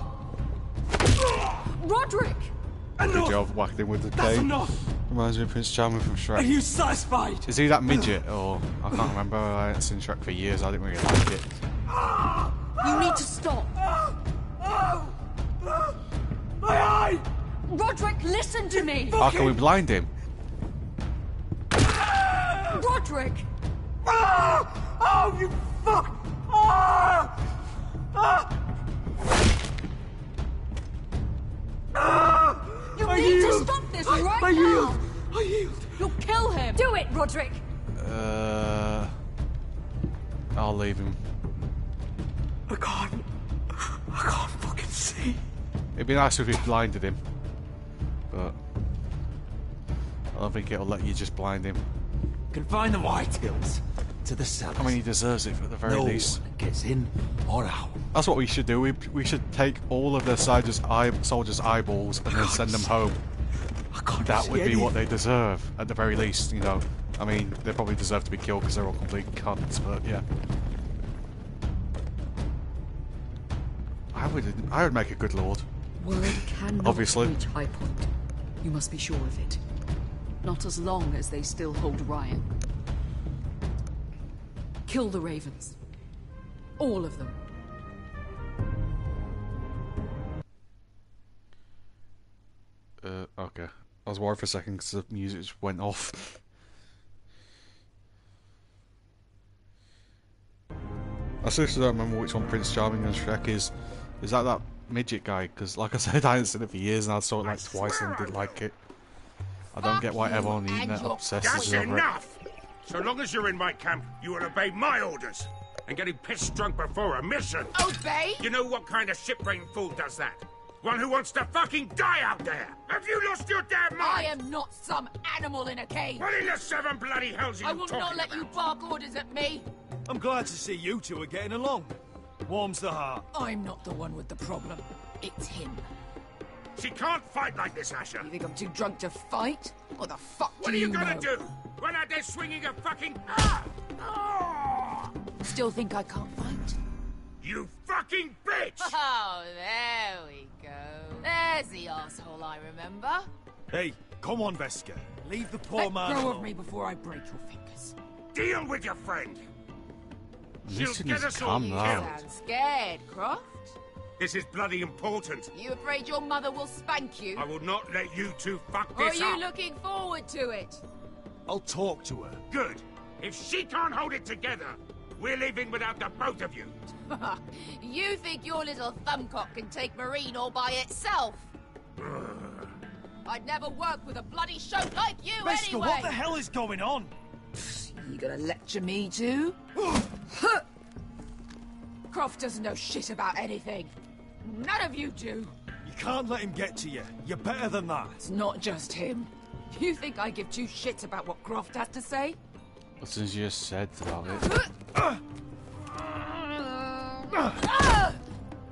Speaker 20: Roderick!
Speaker 1: Good job, whacked him with the
Speaker 13: That's
Speaker 1: cane.
Speaker 13: enough!
Speaker 1: Reminds me of Prince Charming from Shrek.
Speaker 13: Are you satisfied?
Speaker 1: Is he that midget? Or I can't remember. I haven't seen Shrek for years. I didn't really like it.
Speaker 20: You need to stop.
Speaker 13: My eye!
Speaker 20: Roderick, listen to me!
Speaker 1: How can we blind him?
Speaker 20: Roderick!
Speaker 13: Oh, you fuck!
Speaker 20: You need to stop this right
Speaker 13: I
Speaker 20: now!
Speaker 13: yield! I yield!
Speaker 20: You'll kill him! Do it, Roderick!
Speaker 1: I'll leave him.
Speaker 13: I can't fucking see.
Speaker 1: It'd be nice if we blinded him. But I don't think it'll let you just blind him.
Speaker 13: Confine the Whitehills to the cellars.
Speaker 1: I mean, he deserves it at the very least.
Speaker 13: No one gets in or out.
Speaker 1: That's what we should do. We should take all of the soldiers' eyeballs and then send them home. That would be what they deserve, at the very least, you know. I mean, they probably deserve to be killed because they're all complete cunts, but yeah. I would make a good lord.
Speaker 21: Word cannot
Speaker 1: Obviously.
Speaker 21: reach High Point. You must be sure of it.
Speaker 20: Not as long as they still hold Ryan.
Speaker 21: Kill the ravens. All of them.
Speaker 1: Okay. I was worried for a second because the music just went off. I seriously don't remember which one Prince Charming and Shrek is. Is that midget guy? Because, like I said, I hadn't seen it for years and I saw it like twice and didn't like it. I don't get why everyone on the internet obsesses
Speaker 16: That's
Speaker 1: over it.
Speaker 16: enough! So long as you're in my camp, you will obey my orders. And getting pissed drunk before a mission.
Speaker 10: Obey?
Speaker 16: You know what kind of ship-brain fool does that? One who wants to fucking die out there! Have you lost your damn mind?
Speaker 15: I am not some animal in a cage.
Speaker 16: What in the seven bloody hells are you
Speaker 15: I will
Speaker 16: talking
Speaker 15: not let you bark orders at me.
Speaker 17: I'm glad to see you two are getting along. Warms the heart.
Speaker 15: I'm not the one with the problem. It's him.
Speaker 16: She can't fight like this, Asher.
Speaker 15: You think I'm too drunk to fight? What the fuck
Speaker 16: What
Speaker 15: do
Speaker 16: are you
Speaker 15: you
Speaker 16: gonna
Speaker 15: know?
Speaker 16: do? Run out there swinging a fucking...
Speaker 15: Still think I can't fight?
Speaker 16: You fucking bitch!
Speaker 15: Oh, there we go. There's the asshole I remember.
Speaker 17: Hey, come on, Veska. Leave the poor
Speaker 15: Let
Speaker 17: man
Speaker 15: go
Speaker 17: alone.
Speaker 15: of me before I break your fingers.
Speaker 16: Deal with your friend. She'll
Speaker 1: Listen,
Speaker 16: get
Speaker 1: he's
Speaker 16: us all
Speaker 1: calm
Speaker 16: killed.
Speaker 1: now.
Speaker 15: Sound scared, Croft?
Speaker 16: This is bloody important.
Speaker 15: You afraid your mother will spank you?
Speaker 16: I will not let you two fuck
Speaker 15: Or are
Speaker 16: this
Speaker 15: you
Speaker 16: up.
Speaker 15: looking forward to it?
Speaker 17: I'll talk to her.
Speaker 16: Good. If she can't hold it together, we're leaving without the both of you.
Speaker 15: You think your little thumbcock can take Marine all by itself? I'd never work with a bloody shote like you
Speaker 17: Veska,
Speaker 15: anyway!
Speaker 17: what the hell is going on?
Speaker 15: You gonna lecture me too? Croft doesn't know shit about anything. None of you do.
Speaker 17: You can't let him get to you. You're better than that.
Speaker 15: It's not just him. You think I give two shits about what Croft has to say?
Speaker 1: As soon as you just said about it.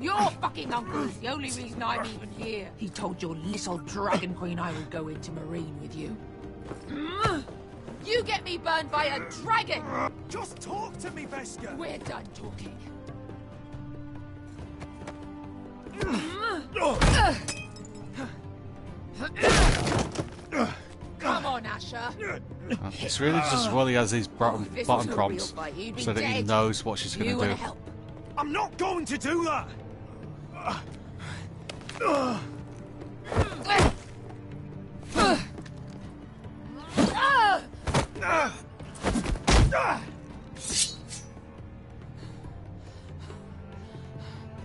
Speaker 15: Your fucking uncle's the only reason I'm even here. He told your little dragon queen I would go into Marine with you. You get me burned by a dragon!
Speaker 17: Just talk to me, Veska!
Speaker 15: We're done talking. Come on, Asher.
Speaker 1: It's really just as well he has these bottom
Speaker 15: If this
Speaker 1: bottom
Speaker 15: was a
Speaker 1: prompts
Speaker 15: real fight, you'd be
Speaker 1: so that he
Speaker 15: dead.
Speaker 1: knows what she's going
Speaker 15: You
Speaker 1: to
Speaker 15: wanna
Speaker 1: do.
Speaker 15: help?
Speaker 17: I'm not going to do that!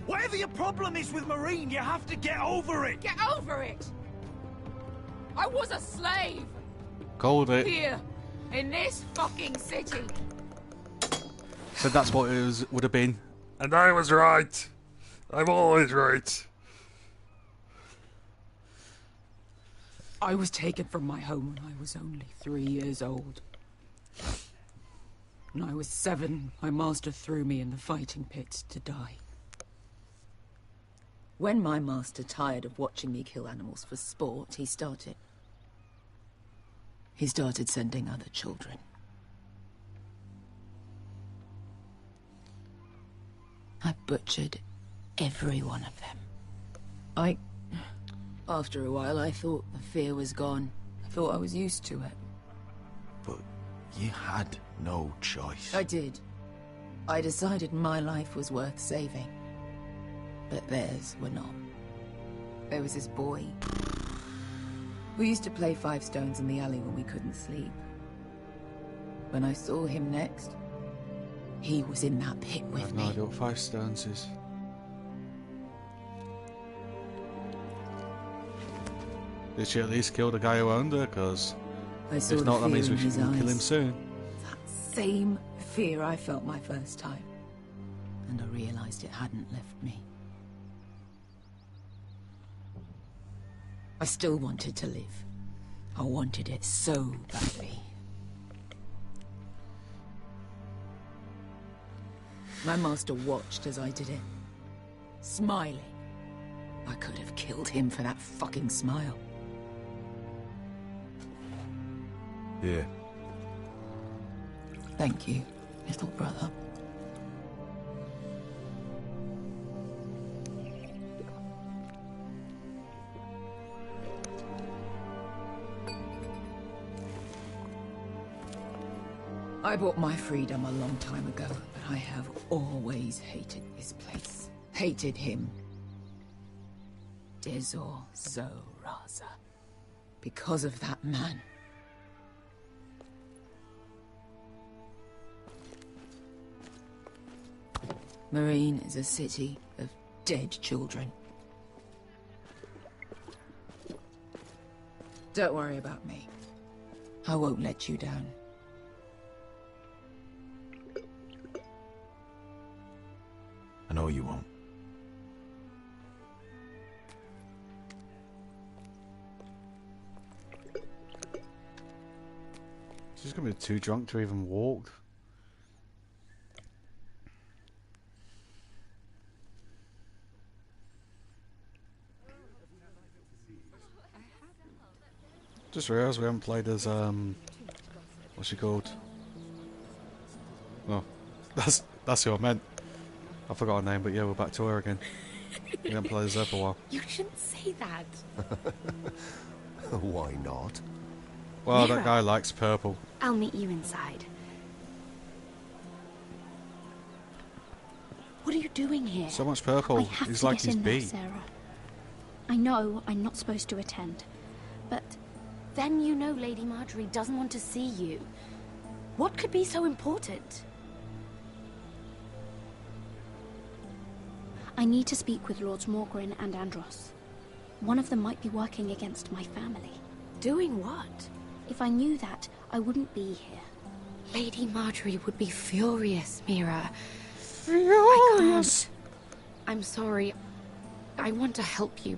Speaker 13: Whatever your problem is with Marine, you have to get over it!
Speaker 15: Get over it! I was a slave!
Speaker 1: Called it.
Speaker 15: Here, in this fucking city!
Speaker 1: Said that's what it would have been.
Speaker 2: And I was right. I'm always right.
Speaker 14: I was taken from my home when I was only 3 years old. When I was 7, my master threw me in the fighting pits to die.
Speaker 22: When my master tired of watching me kill animals for sport, he started sending other children. I butchered every one of them. After a while, I thought the fear was gone. I thought I was used to it.
Speaker 23: But you had no choice.
Speaker 22: I did. I decided my life was worth saving. But theirs were not. There was this boy. We used to play 5 stones in the alley when we couldn't sleep. When I saw him next, he was in that pit
Speaker 1: I
Speaker 22: with
Speaker 1: have
Speaker 22: me.
Speaker 1: no idea what 5 stones is. Did she at least kill the guy who owned her? Because
Speaker 22: I saw
Speaker 1: if
Speaker 22: the
Speaker 1: not, that
Speaker 22: fear
Speaker 1: means we
Speaker 22: in
Speaker 1: should
Speaker 22: his
Speaker 1: kill him
Speaker 22: eyes.
Speaker 1: soon.
Speaker 22: Same fear I felt my first time. And I realized it hadn't left me. I still wanted to live. I wanted it so badly. My master watched as I did it, smiling. I could have killed him for that fucking smile.
Speaker 23: Yeah.
Speaker 22: Thank you, little brother. I bought my freedom a long time ago, but I have always hated this place. Hated him. Dezor Zoraza. Because of that man. Marine is a city of dead children. Don't worry about me. I won't let you down.
Speaker 23: I know you won't.
Speaker 1: She's gonna be too drunk to even walk. Just realised we haven't played as what's she called? Oh, that's who I meant. I forgot her name, but yeah, we're back to her again. We haven't played as her for a while.
Speaker 8: You shouldn't say that.
Speaker 23: Why not?
Speaker 1: Well,
Speaker 8: Mira.
Speaker 1: that guy likes purple.
Speaker 8: I'll meet you inside. What are you doing here?
Speaker 1: So much purple.
Speaker 24: I have
Speaker 1: He's
Speaker 24: to
Speaker 1: like
Speaker 24: get
Speaker 1: his
Speaker 24: in there,
Speaker 1: bee.
Speaker 24: Sarah. I know I'm not supposed to attend, but
Speaker 8: Then you know Lady Marjorie doesn't want to see you. What could be so important?
Speaker 24: I need to speak with Lords Morgrin and Andros. One of them might be working against my family.
Speaker 8: Doing what?
Speaker 24: If I knew that, I wouldn't be here.
Speaker 8: Lady Marjorie would be furious, Mira.
Speaker 24: Furious!
Speaker 8: I can't. I'm sorry. I want to help you.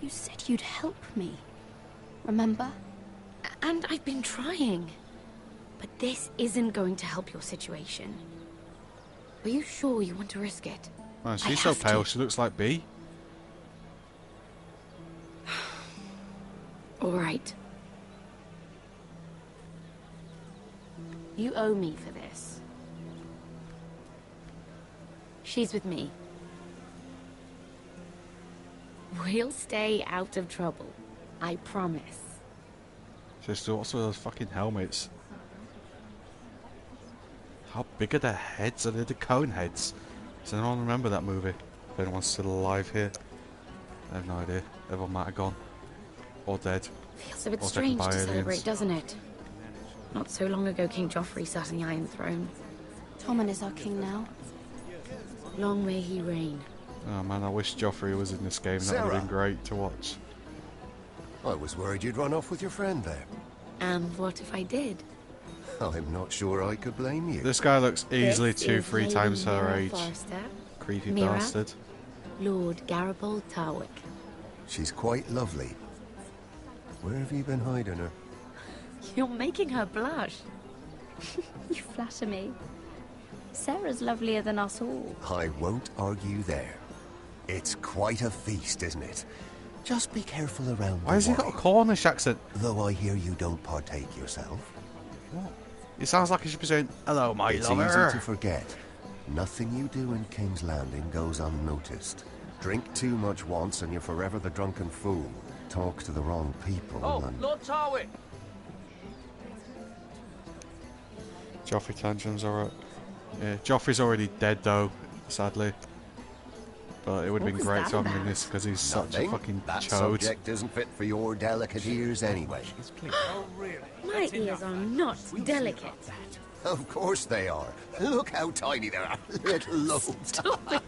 Speaker 24: You said you'd help me. Remember?
Speaker 8: And I've been trying. But this isn't going to help your situation. Are you sure you want to risk it?
Speaker 1: Man, she's so pale, she looks like Bee.
Speaker 8: All right. You owe me for this. She's with me. We'll stay out of trouble. I promise.
Speaker 1: She's also those fucking helmets. How big are their heads? Are they the cone heads? Does anyone remember that movie? If anyone's still alive here. I have no idea. Everyone might have gone. Or dead.
Speaker 8: Feels a bit
Speaker 1: Or taken
Speaker 8: strange
Speaker 1: by
Speaker 8: to
Speaker 1: aliens.
Speaker 8: celebrate, doesn't it? Not so long ago, King Joffrey sat on the Iron Throne.
Speaker 24: Tommen is our king now.
Speaker 8: Long may he reign.
Speaker 1: Oh man, I wish Joffrey was in this game. That would have
Speaker 3: Sarah.
Speaker 1: been great to watch.
Speaker 3: I was worried you'd run off with your friend there.
Speaker 8: And what if I did?
Speaker 3: I'm not sure I could blame you.
Speaker 1: This guy looks easily
Speaker 8: This
Speaker 1: 2-3
Speaker 8: is
Speaker 1: times
Speaker 8: Lady
Speaker 1: her
Speaker 8: Mira
Speaker 1: age.
Speaker 8: Forrester.
Speaker 1: Creepy
Speaker 8: Mira,
Speaker 1: bastard.
Speaker 8: Lord Garibaldi Tarwick.
Speaker 3: She's quite lovely. Where have you been hiding her?
Speaker 8: You're making her blush. You flatter me. Sarah's lovelier than us all.
Speaker 3: I won't argue there. It's quite a feast, isn't it? Just be careful around
Speaker 1: Why has he got a Cornish accent?
Speaker 3: Though I hear you don't partake yourself.
Speaker 1: What? It sounds like he should be saying, "Hello, my
Speaker 3: It's
Speaker 1: lover."
Speaker 3: easy to forget. Nothing you do in King's Landing goes unnoticed. Drink too much once and you're forever the drunken fool. Talk to the wrong people and...
Speaker 13: Lord Tarwick!
Speaker 1: Joffrey tantrums, alright. Yeah, Joffrey's already dead though, sadly. But it would have been great to have him in this because he's such a
Speaker 3: Nothing.
Speaker 1: fucking
Speaker 3: That
Speaker 1: chode.
Speaker 3: subject isn't fit for your delicate ears anyway.
Speaker 13: Oh, really?
Speaker 8: My ears are not delicate.
Speaker 3: Of course they are. Look how tiny they are. Little loaves.
Speaker 8: Stop it.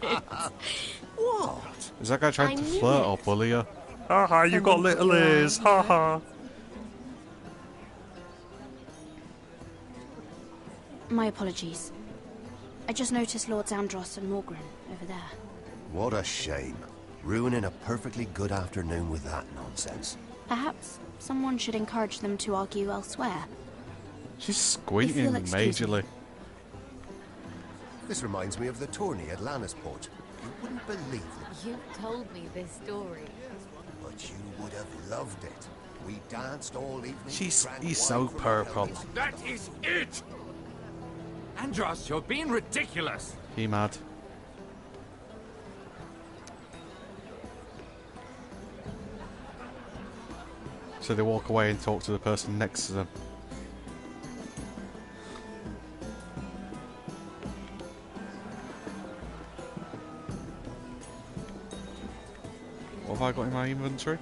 Speaker 3: What?
Speaker 1: Is that guy trying
Speaker 8: I
Speaker 1: to
Speaker 8: knew
Speaker 1: flirt
Speaker 8: it.
Speaker 1: or bully her?
Speaker 2: Haha, you got little ears. Haha.
Speaker 24: My apologies. I just noticed Lords Andros and Morgren over there.
Speaker 3: What a shame. Ruining a perfectly good afternoon with that nonsense.
Speaker 24: Perhaps someone should encourage them to argue elsewhere.
Speaker 1: She's squinting
Speaker 24: If you'll excuse me.
Speaker 1: majorly.
Speaker 3: This reminds me of the tourney at Lannisport. You wouldn't believe it,
Speaker 8: You told me this story.
Speaker 3: but you would have loved it. We danced all evening.
Speaker 1: He's
Speaker 3: drank
Speaker 1: so
Speaker 3: wine from
Speaker 1: purple.
Speaker 3: bellies.
Speaker 13: That is it! Andros, you're being ridiculous!
Speaker 1: He mad. So they walk away and talk to the person next to them. What have I got in my inventory?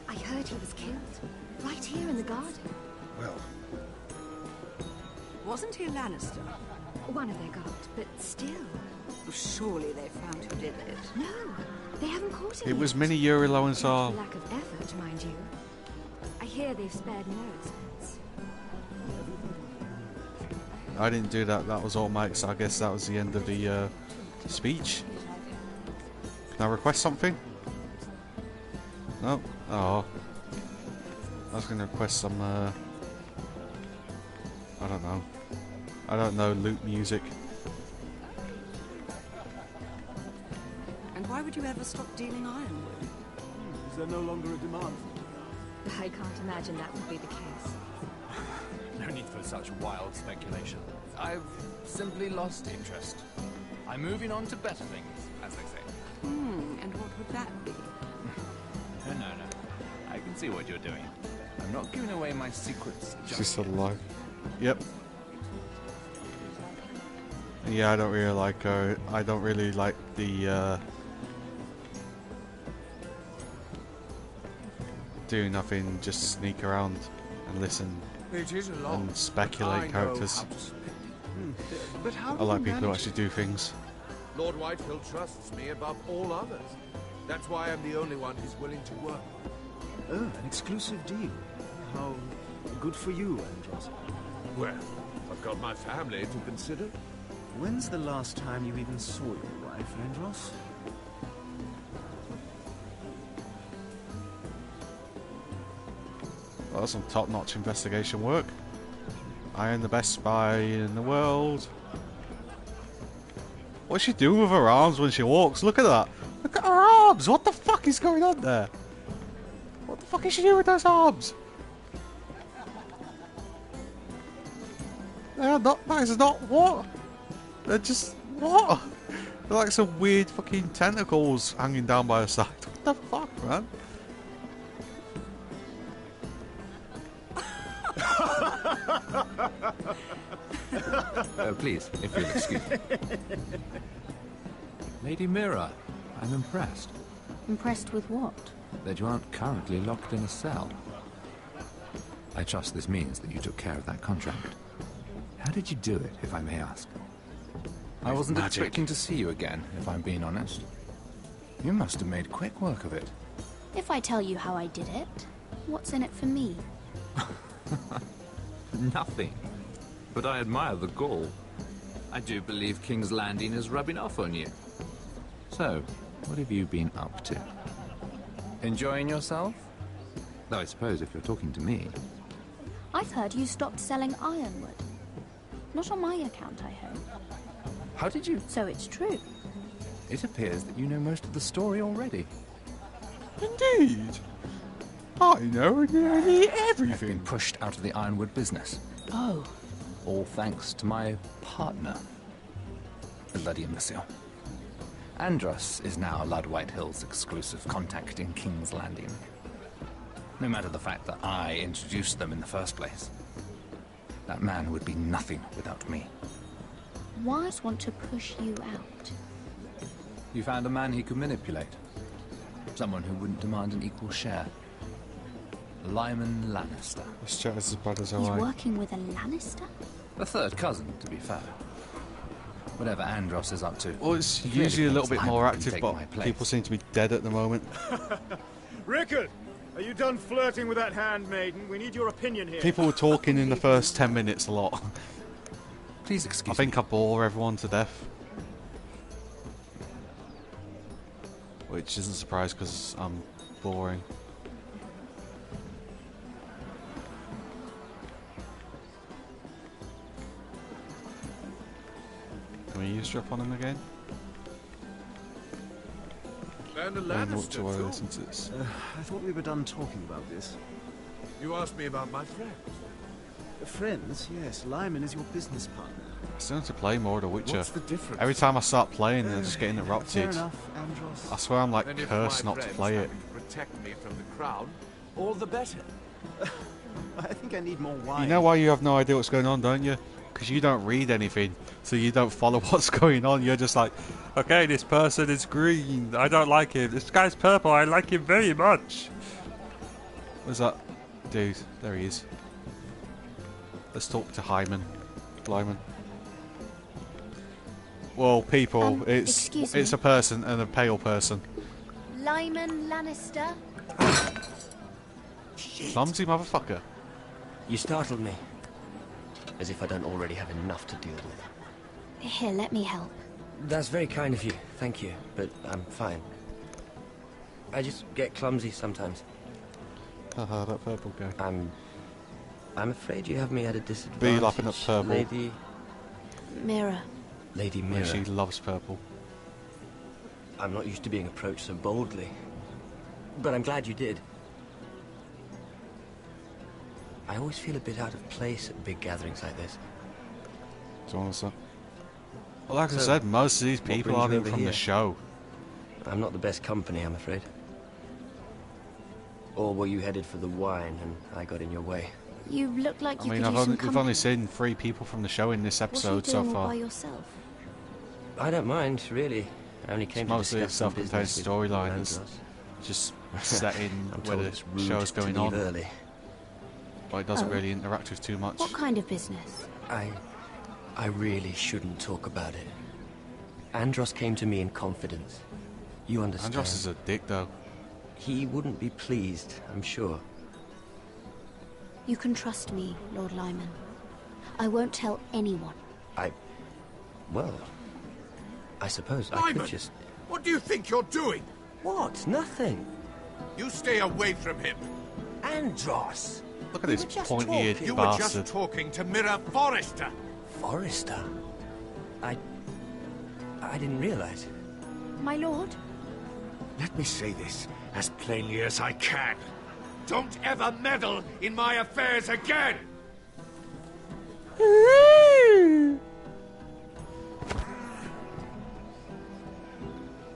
Speaker 19: I heard he was killed. Right here in the garden.
Speaker 3: Well,
Speaker 4: Wasn't he a Lannister?
Speaker 19: One of their guard, but still.
Speaker 4: Surely they found who did it.
Speaker 19: No, they haven't caught him
Speaker 1: It was
Speaker 19: yet.
Speaker 1: Mini Yuri Lowenthal.
Speaker 19: Lack of effort, mind you. I hear they've spared no expense.
Speaker 1: I didn't do that. That was automatic, so I guess that was the end of the speech. Can I request something? No? Oh. I was going to request some, I don't know. I don't know, loot music.
Speaker 4: And why would you ever stop dealing ironwood?
Speaker 13: Is there no longer a demand?
Speaker 19: I can't imagine that would be the case.
Speaker 11: No need for such wild speculation. I've simply lost interest. I'm moving on to better things, as they say.
Speaker 4: And what would that be?
Speaker 11: No. I can see what you're doing. I'm not giving away my secrets just
Speaker 1: She's still alive. Yep. Yeah, I don't really like her. I don't really like the, do nothing, just sneak around and listen
Speaker 13: It is a lot.
Speaker 1: and speculate
Speaker 13: I know
Speaker 1: characters.
Speaker 13: how to spend it. But how
Speaker 1: I
Speaker 13: do
Speaker 1: like
Speaker 13: you
Speaker 1: people who
Speaker 13: manage
Speaker 1: actually do things.
Speaker 13: Lord Whitehill trusts me above all others. That's why I'm the only one he's willing to work with.
Speaker 18: Oh, an exclusive deal. How good for you, Andros.
Speaker 13: Well, I've got my family to consider.
Speaker 18: When's the last time you even saw your wife, Andros?
Speaker 1: Well, that's some top-notch investigation work. I am the best spy in the world. What's she doing with her arms when she walks? Look at that. Look at her arms. What the fuck is going on there? What the fuck is she doing with those arms? They're not, that is not what? They're just, what? They're like some weird fucking tentacles hanging down by her side. What the fuck, man?
Speaker 11: Please, if you'll excuse me. Lady Mira, I'm impressed
Speaker 24: Impressed with what?
Speaker 11: that you aren't currently locked in a cell. I trust this means that you took care of that contract. How did you do it, if I may ask? I wasn't expecting to see you again, if I'm being honest. You must have made quick work of it.
Speaker 24: If I tell you how I did it, what's in it for me?
Speaker 11: Nothing. But I admire the gall. I do believe King's Landing is rubbing off on you. So, what have you been up to? Enjoying yourself? Though I suppose if you're talking to me...
Speaker 24: I've heard you stopped selling ironwood. Not on my account, I hope.
Speaker 11: How did you...
Speaker 24: So it's true.
Speaker 11: It appears that you know most of the story already.
Speaker 1: Indeed. I know nearly everything.
Speaker 11: I've been pushed out of the ironwood business.
Speaker 24: Oh.
Speaker 11: All thanks to my partner. Bloody imbecile. Andros is now Lud Whitehill's exclusive contact in King's Landing. No matter the fact that I introduced them in the first place. That man would be nothing without me.
Speaker 24: Why want to push you out?
Speaker 11: You found a man he could manipulate. Someone who wouldn't demand an equal share. Lyman Lannister.
Speaker 1: This chat is as bad as I
Speaker 24: He's
Speaker 1: like.
Speaker 24: working with a Lannister?
Speaker 11: A third cousin, to be fair. Whatever Andros is up to.
Speaker 1: Well, it's
Speaker 11: he clearly
Speaker 1: usually a little
Speaker 11: thinks
Speaker 1: bit
Speaker 11: I
Speaker 1: more
Speaker 11: wouldn't
Speaker 1: active,
Speaker 11: take
Speaker 1: but
Speaker 11: my place.
Speaker 1: people seem to be dead at the moment.
Speaker 18: Rickard, are you done flirting with that handmaiden? We need your opinion here.
Speaker 1: People were talking in the first 10 minutes a lot.
Speaker 11: Please excuse me.
Speaker 1: I think I bore everyone to death. Which isn't a surprise because I'm boring. Can we eavesdrop on him again?
Speaker 2: And a
Speaker 1: What
Speaker 2: Lannister,
Speaker 1: do I
Speaker 2: too.
Speaker 1: listen to this?
Speaker 18: I thought we were done talking about this.
Speaker 2: You asked me about my friends.
Speaker 18: Friends, yes. Lyman is your business partner.
Speaker 1: I still need to play more of The Witcher.
Speaker 18: What's the difference?
Speaker 1: Every time I start playing, I just get
Speaker 18: Fair
Speaker 1: interrupted.
Speaker 18: enough, Andros.
Speaker 1: I swear I'm like
Speaker 2: And if
Speaker 1: cursed
Speaker 2: my
Speaker 1: not to
Speaker 2: friends
Speaker 1: play it.
Speaker 2: happen to protect me from the crown, all the better.
Speaker 18: I think I need more wine.
Speaker 1: You know why you have no idea what's going on, don't you? Because you don't read anything, so you don't follow what's going on. You're just like, okay, this person is green. I don't like him. This guy's purple. I like him very much. Where's that dude? There he is. Let's talk to Lyman. Well, people,
Speaker 24: excuse me.
Speaker 1: it's a person and a pale person.
Speaker 24: Lyman Lannister?
Speaker 1: Clumsy motherfucker.
Speaker 5: You startled me. As if I don't already have enough to deal with.
Speaker 24: Here, let me help.
Speaker 5: That's very kind of you, thank you, but I'm fine. I just get clumsy sometimes.
Speaker 1: Haha, that purple guy.
Speaker 5: I'm afraid you have me at a disadvantage.
Speaker 1: Be lapping up purple.
Speaker 5: Lady
Speaker 24: Mirror.
Speaker 5: Mirror.
Speaker 1: She loves purple.
Speaker 5: I'm not used to being approached so boldly. But I'm glad you did. I always feel a bit out of place at big gatherings like this.
Speaker 1: Do you want to say? Well, like I
Speaker 5: So,
Speaker 1: said, most of these
Speaker 5: what
Speaker 1: people
Speaker 5: brings
Speaker 1: aren't
Speaker 5: you
Speaker 1: even
Speaker 5: over
Speaker 1: from the
Speaker 5: here?
Speaker 1: show.
Speaker 5: I'm not the best company, I'm afraid. Or were you headed for the wine and I got in your way?
Speaker 24: You look like
Speaker 1: I
Speaker 24: you
Speaker 1: mean,
Speaker 24: could use some
Speaker 1: we've
Speaker 24: company.
Speaker 1: only seen 3 people from the show in this
Speaker 24: What are you
Speaker 1: episode so
Speaker 24: doing all
Speaker 1: far.
Speaker 24: by yourself?
Speaker 5: I don't mind, really. I only
Speaker 1: It's
Speaker 5: came to
Speaker 1: mostly a
Speaker 5: discuss some
Speaker 1: self-contained
Speaker 5: business with
Speaker 1: storyline.
Speaker 5: Andros.
Speaker 1: It's just set in
Speaker 5: I'm
Speaker 1: where
Speaker 5: told
Speaker 1: the
Speaker 5: it's rude
Speaker 1: show's
Speaker 5: to
Speaker 1: going
Speaker 5: leave
Speaker 1: on.
Speaker 5: early.
Speaker 1: But it doesn't
Speaker 24: Oh.
Speaker 1: really interact with too much.
Speaker 24: What kind of business?
Speaker 5: I really shouldn't talk about it. Andros came to me in confidence. You understand?
Speaker 1: Andros is a dick, though.
Speaker 5: He wouldn't be pleased, I'm sure.
Speaker 24: You can trust me, Lord Lyman. I won't tell anyone.
Speaker 5: Well, I suppose I
Speaker 2: Lyman,
Speaker 5: could just...
Speaker 2: what do you think you're doing?
Speaker 5: What? Nothing.
Speaker 2: You stay away from him.
Speaker 5: Andros!
Speaker 1: Look at this pointy-eared
Speaker 2: You were
Speaker 1: bastard.
Speaker 2: just talking to Mirror Forrester.
Speaker 5: Forrester? I didn't realize.
Speaker 24: My lord?
Speaker 2: Let me say this as plainly as I can. Don't ever meddle in my affairs again!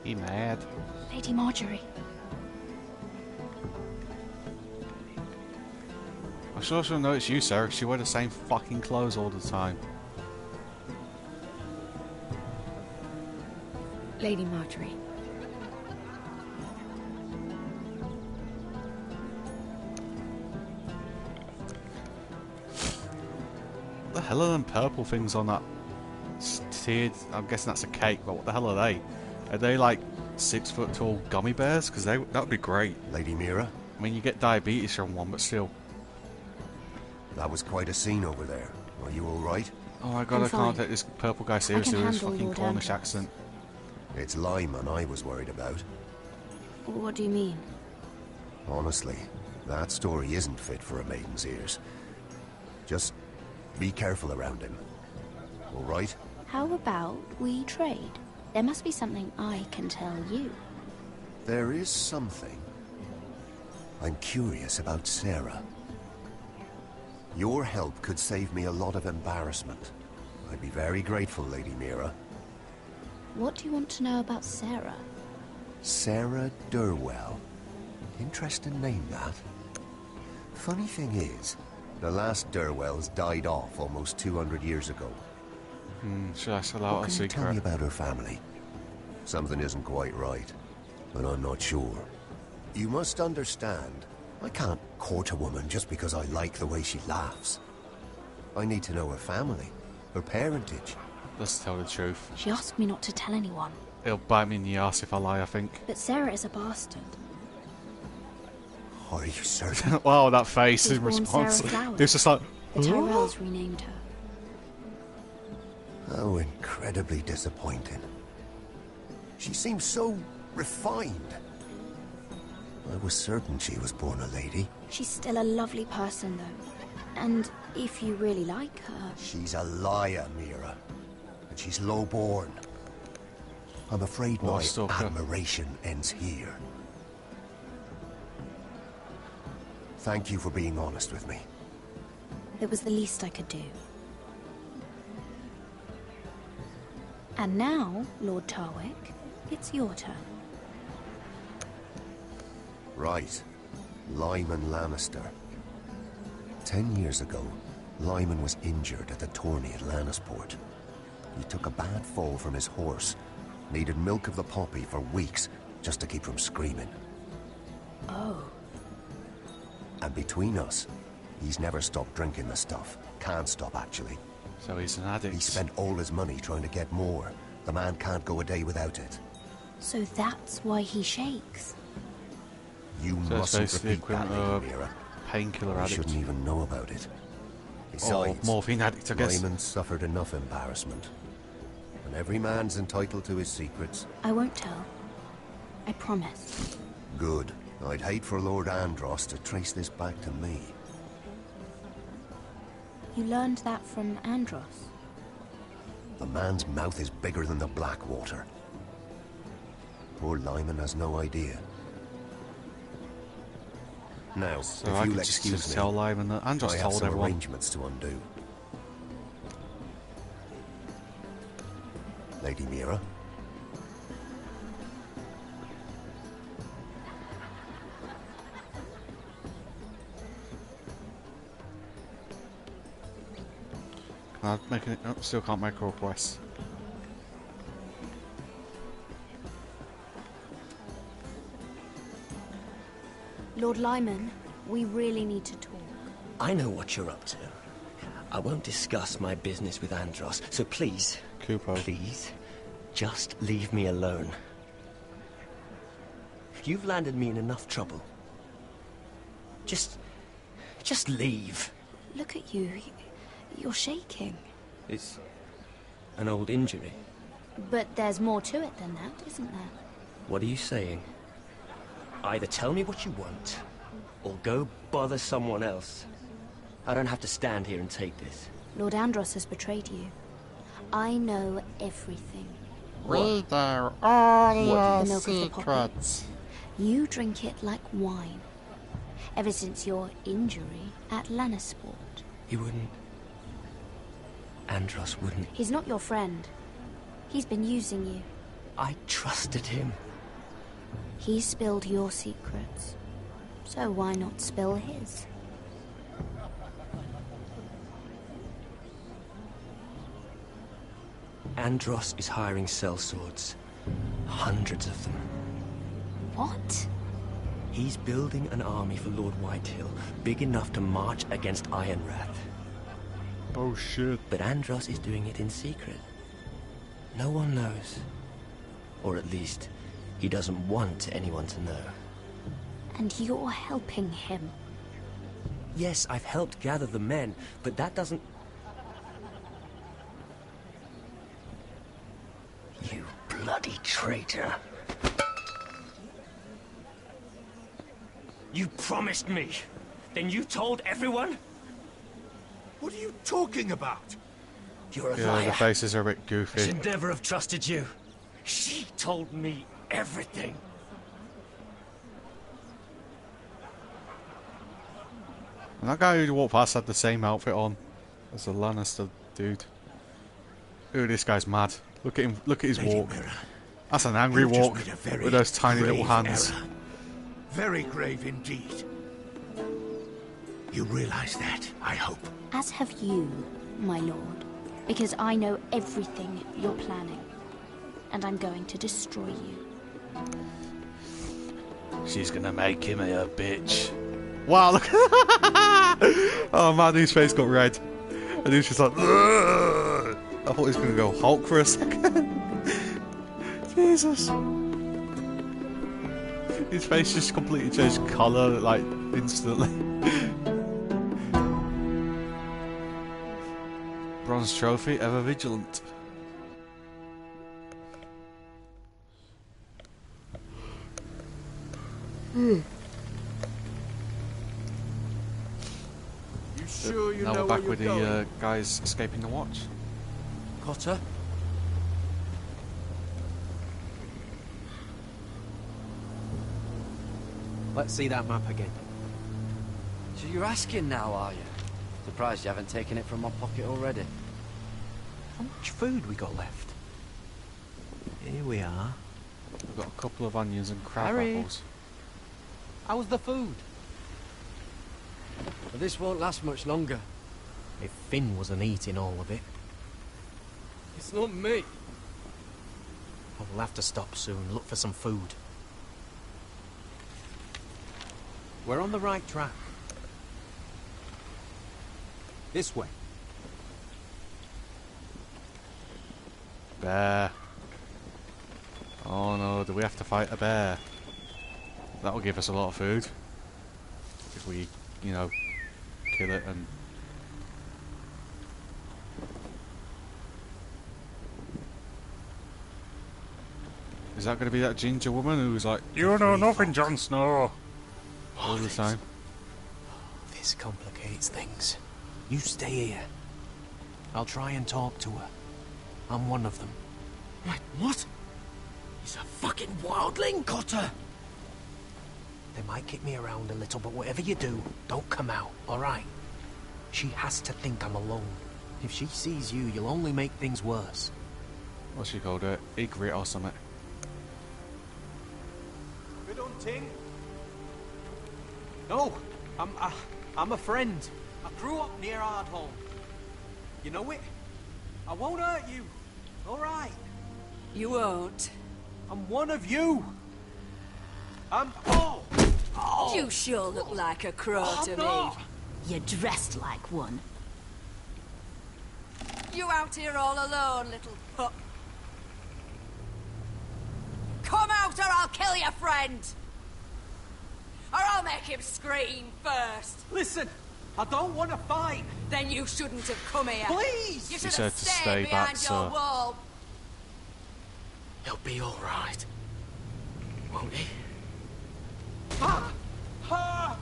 Speaker 1: He mad.
Speaker 24: Lady Marjorie.
Speaker 1: I sure she'll notice you, Sarah, 'cause she wear the same fucking clothes all the time.
Speaker 8: Lady Marjorie.
Speaker 1: What the hell are them purple things on that tiered. I'm guessing that's a cake, but what the hell are they? Are they like 6 foot tall gummy bears? Because that would be great.
Speaker 3: Lady Mira?
Speaker 1: I mean, you get diabetes from one, but still.
Speaker 3: That was quite a scene over there. Are you alright?
Speaker 1: Oh my god, I can't take this purple guy seriously with his fucking
Speaker 24: Lord
Speaker 1: Cornish
Speaker 24: Andros.
Speaker 1: accent.
Speaker 3: It's Lyman I was worried about.
Speaker 24: What do you mean?
Speaker 3: Honestly, that story isn't fit for a maiden's ears. Just be careful around him. Alright?
Speaker 24: How about we trade? There must be something I can tell you.
Speaker 3: There is something. I'm curious about Sarah. Your help could save me a lot of embarrassment. I'd be very grateful, Lady Mira.
Speaker 24: What do you want to know about Sarah?
Speaker 3: Sarah Durwell. Interesting name, that. Funny thing is, the last Durwells died off almost 200 years ago.
Speaker 1: Should I sell out
Speaker 3: What
Speaker 1: a
Speaker 3: can you tell me
Speaker 1: secret?
Speaker 3: about her family? Something isn't quite right, but I'm not sure. You must understand, I can't court a woman just because I like the way she laughs. I need to know her family, her parentage.
Speaker 1: Let's tell the truth.
Speaker 24: She asked me not to tell anyone.
Speaker 1: It'll bite me in the ass if I lie, I think.
Speaker 24: But Sarah is a bastard.
Speaker 3: Are you certain?
Speaker 1: Wow, that face
Speaker 24: She
Speaker 1: in
Speaker 24: was born
Speaker 1: response.
Speaker 24: Sarah Flowers.
Speaker 1: It was just like,
Speaker 24: The Tyrells renamed her.
Speaker 3: How incredibly disappointing. She seems so refined. I was certain she was born a lady.
Speaker 24: She's still a lovely person, though. And if you really like her...
Speaker 3: She's a liar, Mira. And she's low-born. I'm afraid my admiration ends here. Thank you for being honest with me.
Speaker 24: It was the least I could do. And now, Lord Tarwick, it's your turn.
Speaker 3: Right. Lyman Lannister. 10 years ago, Lyman was injured at the tourney at Lannisport. He took a bad fall from his horse. Needed milk of the poppy for weeks just to keep from screaming.
Speaker 24: Oh.
Speaker 3: And between us, he's never stopped drinking the stuff. Can't stop, actually.
Speaker 1: So he's an addict.
Speaker 3: He spent all his money trying to get more. The man can't go a day without it.
Speaker 24: So that's why he shakes.
Speaker 3: You
Speaker 1: So it's
Speaker 3: mustn't
Speaker 1: basically
Speaker 3: repeat that,
Speaker 1: equivalent
Speaker 3: Lady
Speaker 1: of
Speaker 3: Mira.
Speaker 1: painkiller
Speaker 3: You
Speaker 1: addict.
Speaker 3: shouldn't even know about it. Besides,
Speaker 1: morphine addict, I guess.
Speaker 3: Lyman suffered enough embarrassment. And every man's entitled to his secrets.
Speaker 24: I won't tell. I promise.
Speaker 3: Good. I'd hate for Lord Andros to trace this back to me.
Speaker 24: You learned that from Andros.
Speaker 3: The man's mouth is bigger than the Blackwater. Poor Lyman has no idea. Now,
Speaker 1: So
Speaker 3: if
Speaker 1: I
Speaker 3: you'll
Speaker 1: could just
Speaker 3: excuse me,
Speaker 1: tell Lyman that Andros
Speaker 3: I have
Speaker 1: told
Speaker 3: some
Speaker 1: everyone.
Speaker 3: arrangements to undo. Lady Mira?
Speaker 1: I'm making it. Oh, still can't make a request.
Speaker 24: Lord Lyman, we really need to talk.
Speaker 5: I know what you're up to. I won't discuss my business with Andros, so please, please, just leave me alone. You've landed me in enough trouble. Just leave.
Speaker 24: Look at you. You're shaking.
Speaker 5: It's an old injury.
Speaker 24: But there's more to it than that, isn't there?
Speaker 5: What are you saying? Either tell me what you want, or go bother someone else. I don't have to stand here and take this.
Speaker 24: Lord Andros has betrayed you. I know everything.
Speaker 1: We know all your
Speaker 24: The milk of the poppy.
Speaker 1: secrets.
Speaker 24: You drink it like wine. Ever since your injury at Lannisport.
Speaker 5: He wouldn't. Andros wouldn't.
Speaker 24: He's not your friend. He's been using you.
Speaker 5: I trusted him.
Speaker 24: He spilled your secrets. So why not spill his?
Speaker 5: Andros is hiring sellswords. Hundreds of them.
Speaker 24: What?
Speaker 5: He's building an army for Lord Whitehill, big enough to march against Ironrath.
Speaker 1: Oh shit.
Speaker 5: But Andros is doing it in secret. No one knows. Or at least, he doesn't want anyone to know.
Speaker 24: And you're helping him.
Speaker 5: Yes, I've helped gather the men, but that doesn't... You bloody traitor. You promised me. Then you told everyone?
Speaker 2: What are you talking about?
Speaker 5: You're a
Speaker 1: Yeah,
Speaker 5: liar.
Speaker 1: the faces are a bit
Speaker 5: I
Speaker 1: goofy.
Speaker 5: should never have trusted you. She told me everything.
Speaker 1: And that guy who walked past had the same outfit on as the Lannister dude. Ooh, this guy's mad. Look at him. Look at his walk. That's an angry
Speaker 2: You just
Speaker 1: walk
Speaker 2: made a very
Speaker 1: with those tiny little
Speaker 2: grave
Speaker 1: hands.
Speaker 2: error. Very grave indeed. You realize that, I hope.
Speaker 24: As have you, my lord. Because I know everything you're planning. And I'm going to destroy you.
Speaker 1: She's gonna make him her bitch. Wow, look. Oh man, his face got red. And he was just like, "Ugh." I thought he was gonna go Hulk for a second. Jesus. His face just completely changed colour, like, instantly. Bronze trophy, ever vigilant.
Speaker 18: You sure you
Speaker 1: Now
Speaker 18: know
Speaker 1: we're
Speaker 18: where
Speaker 1: back
Speaker 18: you're
Speaker 1: with
Speaker 18: going?
Speaker 1: the guys escaping the watch.
Speaker 5: Cotter?
Speaker 6: Let's see that map again.
Speaker 7: So you're asking now, are you? Surprised you haven't taken it from my pocket already.
Speaker 6: How much food we got left? Here we are.
Speaker 1: We've got a couple of onions and crab
Speaker 6: Harry.
Speaker 1: apples.
Speaker 6: How's the food?
Speaker 7: But this won't last much longer.
Speaker 6: If Finn wasn't eating all of it.
Speaker 7: It's not me.
Speaker 6: I will have to stop soon, look for some food. We're on the right track. This way.
Speaker 1: Bear. Oh no, do we have to fight a bear? That'll give us a lot of food. If we, you know, kill it and... Is that going to be that ginger woman who's like, "You know nothing, Jon Snow," all the time?
Speaker 6: This complicates things. You stay here. I'll try and talk to her. I'm one of them.
Speaker 5: Wait, what? He's a fucking wildling, Cotter!
Speaker 6: They might kick me around a little, but whatever you do, don't come out, alright? She has to think I'm alone. If she sees you, you'll only make things worse.
Speaker 1: What's she called? Egret or something?
Speaker 6: Good hunting. No, I'm a friend. I grew up near Ardhall. You know it? I won't hurt you. All right.
Speaker 21: You won't.
Speaker 6: I'm one of you. I'm... Oh!
Speaker 21: You sure look like a crow to me.
Speaker 24: You're dressed like one.
Speaker 10: You out here all alone, little pup. Come out or I'll kill your friend! Or I'll make him scream first!
Speaker 6: Listen, I don't want to fight.
Speaker 10: Then you shouldn't have come here.
Speaker 6: Please!
Speaker 10: You
Speaker 1: She
Speaker 10: should
Speaker 1: said
Speaker 10: have
Speaker 1: to
Speaker 10: stayed
Speaker 1: stay
Speaker 10: behind
Speaker 1: back,
Speaker 10: your
Speaker 1: sir.
Speaker 10: wall.
Speaker 5: He'll be alright. Won't he?
Speaker 1: Well,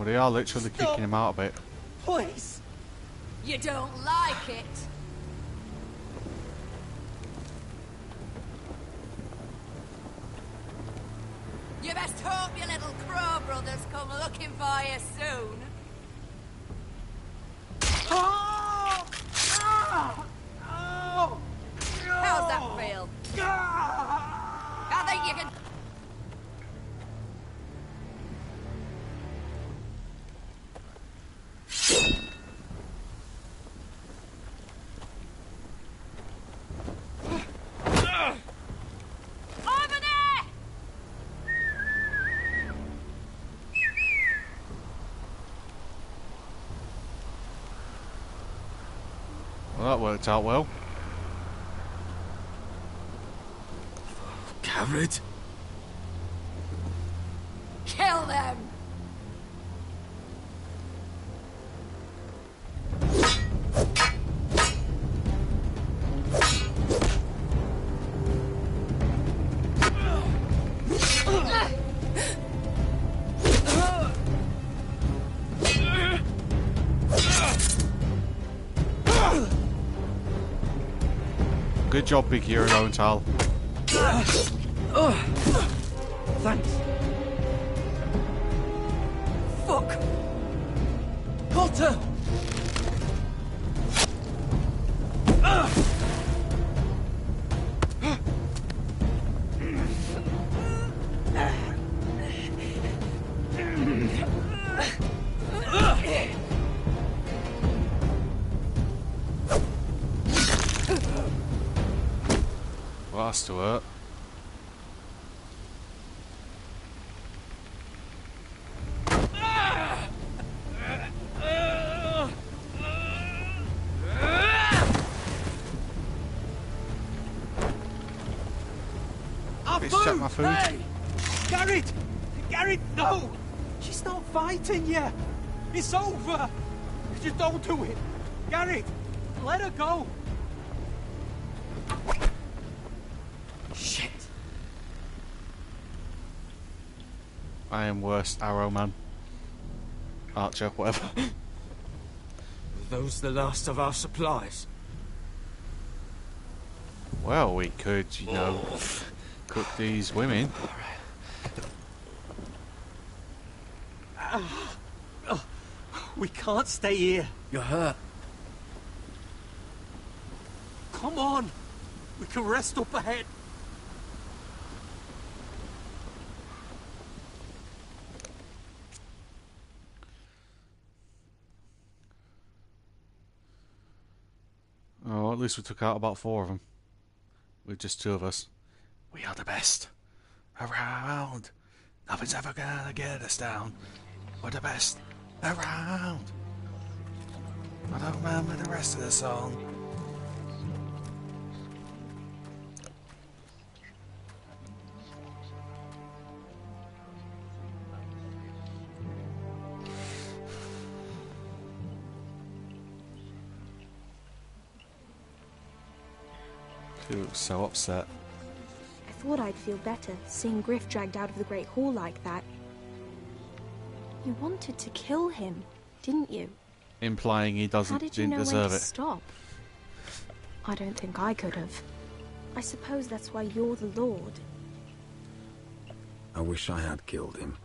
Speaker 1: they are literally kicking him out a bit.
Speaker 6: Please!
Speaker 10: You don't like it. You best hope your little crow brothers come looking for you soon. How's that feel? I think you can... Over there!
Speaker 1: Well, that worked out well.
Speaker 2: Garrett?
Speaker 21: Kill them!
Speaker 1: Good job, Big Hero Lowenthal.
Speaker 13: Thanks.
Speaker 21: Fuck!
Speaker 13: Potter!
Speaker 1: Well, that's to hurt. Bitch, check my food.
Speaker 13: Hey! Garrett! Garrett, no! She's not fighting yet! It's over! Just don't do it! Garrett! Let her go!
Speaker 21: Shit!
Speaker 1: I am worst arrow man. Archer, whatever.
Speaker 13: Are those the last of our supplies?
Speaker 1: Well, we could, you know, cook these women.
Speaker 13: We can't stay here.
Speaker 7: You're hurt.
Speaker 13: Come on! We can rest up ahead.
Speaker 1: Oh, at least we took out about 4 of them. With just 2 of us. We are the best around. Nothing's ever gonna get us down. We're the best around. I don't remember the rest of the song. He looks so upset.
Speaker 8: I thought I'd feel better seeing Griff dragged out of the Great Hall like that. You wanted to kill him, didn't you?
Speaker 1: Implying he
Speaker 8: How did you
Speaker 1: didn't
Speaker 8: know
Speaker 1: deserve
Speaker 8: when to
Speaker 1: it.
Speaker 8: stop? I don't think I could have. I suppose that's why you're the Lord.
Speaker 23: I wish I had killed him.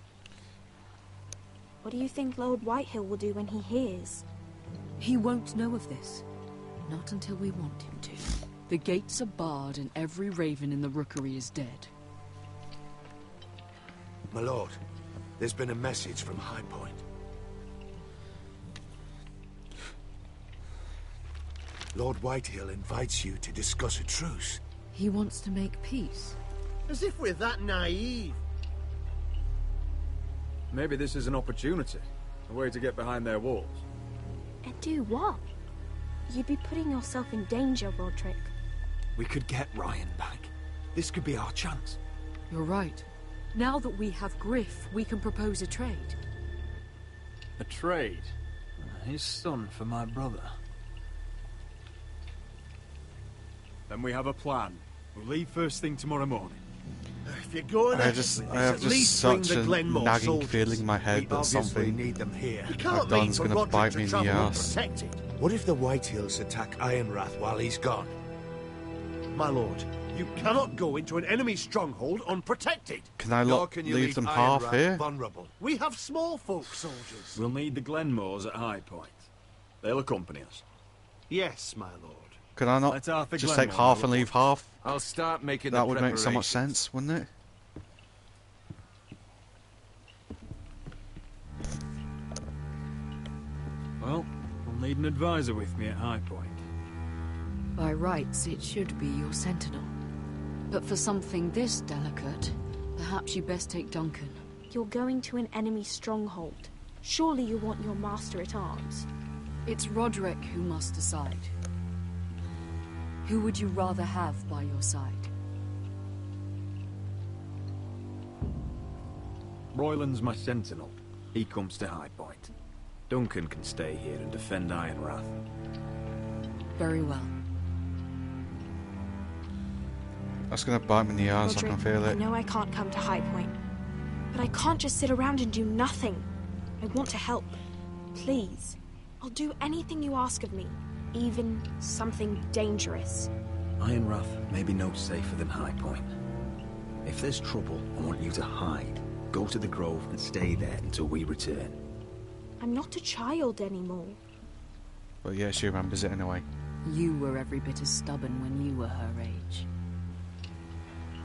Speaker 8: What do you think Lord Whitehill will do when he hears?
Speaker 9: He won't know of this. Not until we want him to. The gates are barred and every raven in the rookery is dead.
Speaker 2: My lord, there's been a message from High Point. Lord Whitehill invites you to discuss a truce.
Speaker 9: He wants to make peace.
Speaker 17: As if we're that naive.
Speaker 18: Maybe this is an opportunity. A way to get behind their walls.
Speaker 8: And do what? You'd be putting yourself in danger, Roderick.
Speaker 13: We could get Ryan back. This could be our chance.
Speaker 9: You're right. Now that we have Griff, we can propose a trade.
Speaker 18: A trade? His son for my brother. Then we have a plan. We'll leave first thing tomorrow morning.
Speaker 17: If you're going
Speaker 1: I
Speaker 17: ahead
Speaker 1: just
Speaker 17: with
Speaker 1: I
Speaker 17: this,
Speaker 1: have
Speaker 17: at
Speaker 1: just
Speaker 17: least bring
Speaker 1: such
Speaker 17: the
Speaker 1: a
Speaker 17: Glenmore
Speaker 1: nagging
Speaker 17: soldiers.
Speaker 1: feeling in my head
Speaker 2: We
Speaker 1: that
Speaker 2: obviously
Speaker 1: something
Speaker 2: need them here.
Speaker 17: We can't
Speaker 1: I've done
Speaker 17: wait
Speaker 1: is
Speaker 17: for
Speaker 1: gonna
Speaker 17: Roderick
Speaker 1: bite
Speaker 17: to
Speaker 1: me in the
Speaker 17: travel
Speaker 1: arse.
Speaker 17: unprotected.
Speaker 2: What if the Whitehills attack Ironrath while he's gone?
Speaker 17: My lord, you cannot go into an enemy stronghold unprotected.
Speaker 1: Can I
Speaker 2: Nor
Speaker 1: not
Speaker 2: can you
Speaker 1: leave them half
Speaker 2: Ironrath
Speaker 1: here?
Speaker 2: vulnerable.
Speaker 17: We have small folk soldiers.
Speaker 18: We'll need the Glenmores at High Point. They'll accompany us.
Speaker 17: Yes, my lord.
Speaker 1: Can I not
Speaker 18: Let Arthur
Speaker 1: just take
Speaker 18: Glenmore
Speaker 1: half
Speaker 18: know
Speaker 1: and
Speaker 18: what
Speaker 1: leave half?
Speaker 2: I'll start making
Speaker 1: That
Speaker 2: the
Speaker 1: would make so much
Speaker 2: preparations.
Speaker 1: sense, wouldn't it?
Speaker 18: Well, we'll need an advisor with me at High Point.
Speaker 9: By rights, it should be your sentinel. But for something this delicate, perhaps you best take Duncan.
Speaker 8: You're going to an enemy stronghold. Surely you want your master at arms.
Speaker 9: It's Roderick who must decide. Who would you rather have by your side?
Speaker 18: Royland's my sentinel. He comes to High Point. Duncan can stay here and defend Ironrath.
Speaker 9: Very well.
Speaker 1: That's gonna bite me in the ass, I
Speaker 12: Roderick,
Speaker 1: can feel
Speaker 12: I
Speaker 1: it.
Speaker 12: know I can't come to High Point, but I can't just sit around and do nothing. I want to help. Please. I'll do anything you ask of me, even something dangerous.
Speaker 18: Ironrath may be no safer than High Point. If there's trouble, I want you to hide. Go to the Grove and stay there until we return.
Speaker 12: I'm not a child anymore.
Speaker 1: But yeah, she remembers it anyway.
Speaker 9: You were every bit as stubborn when you were her age.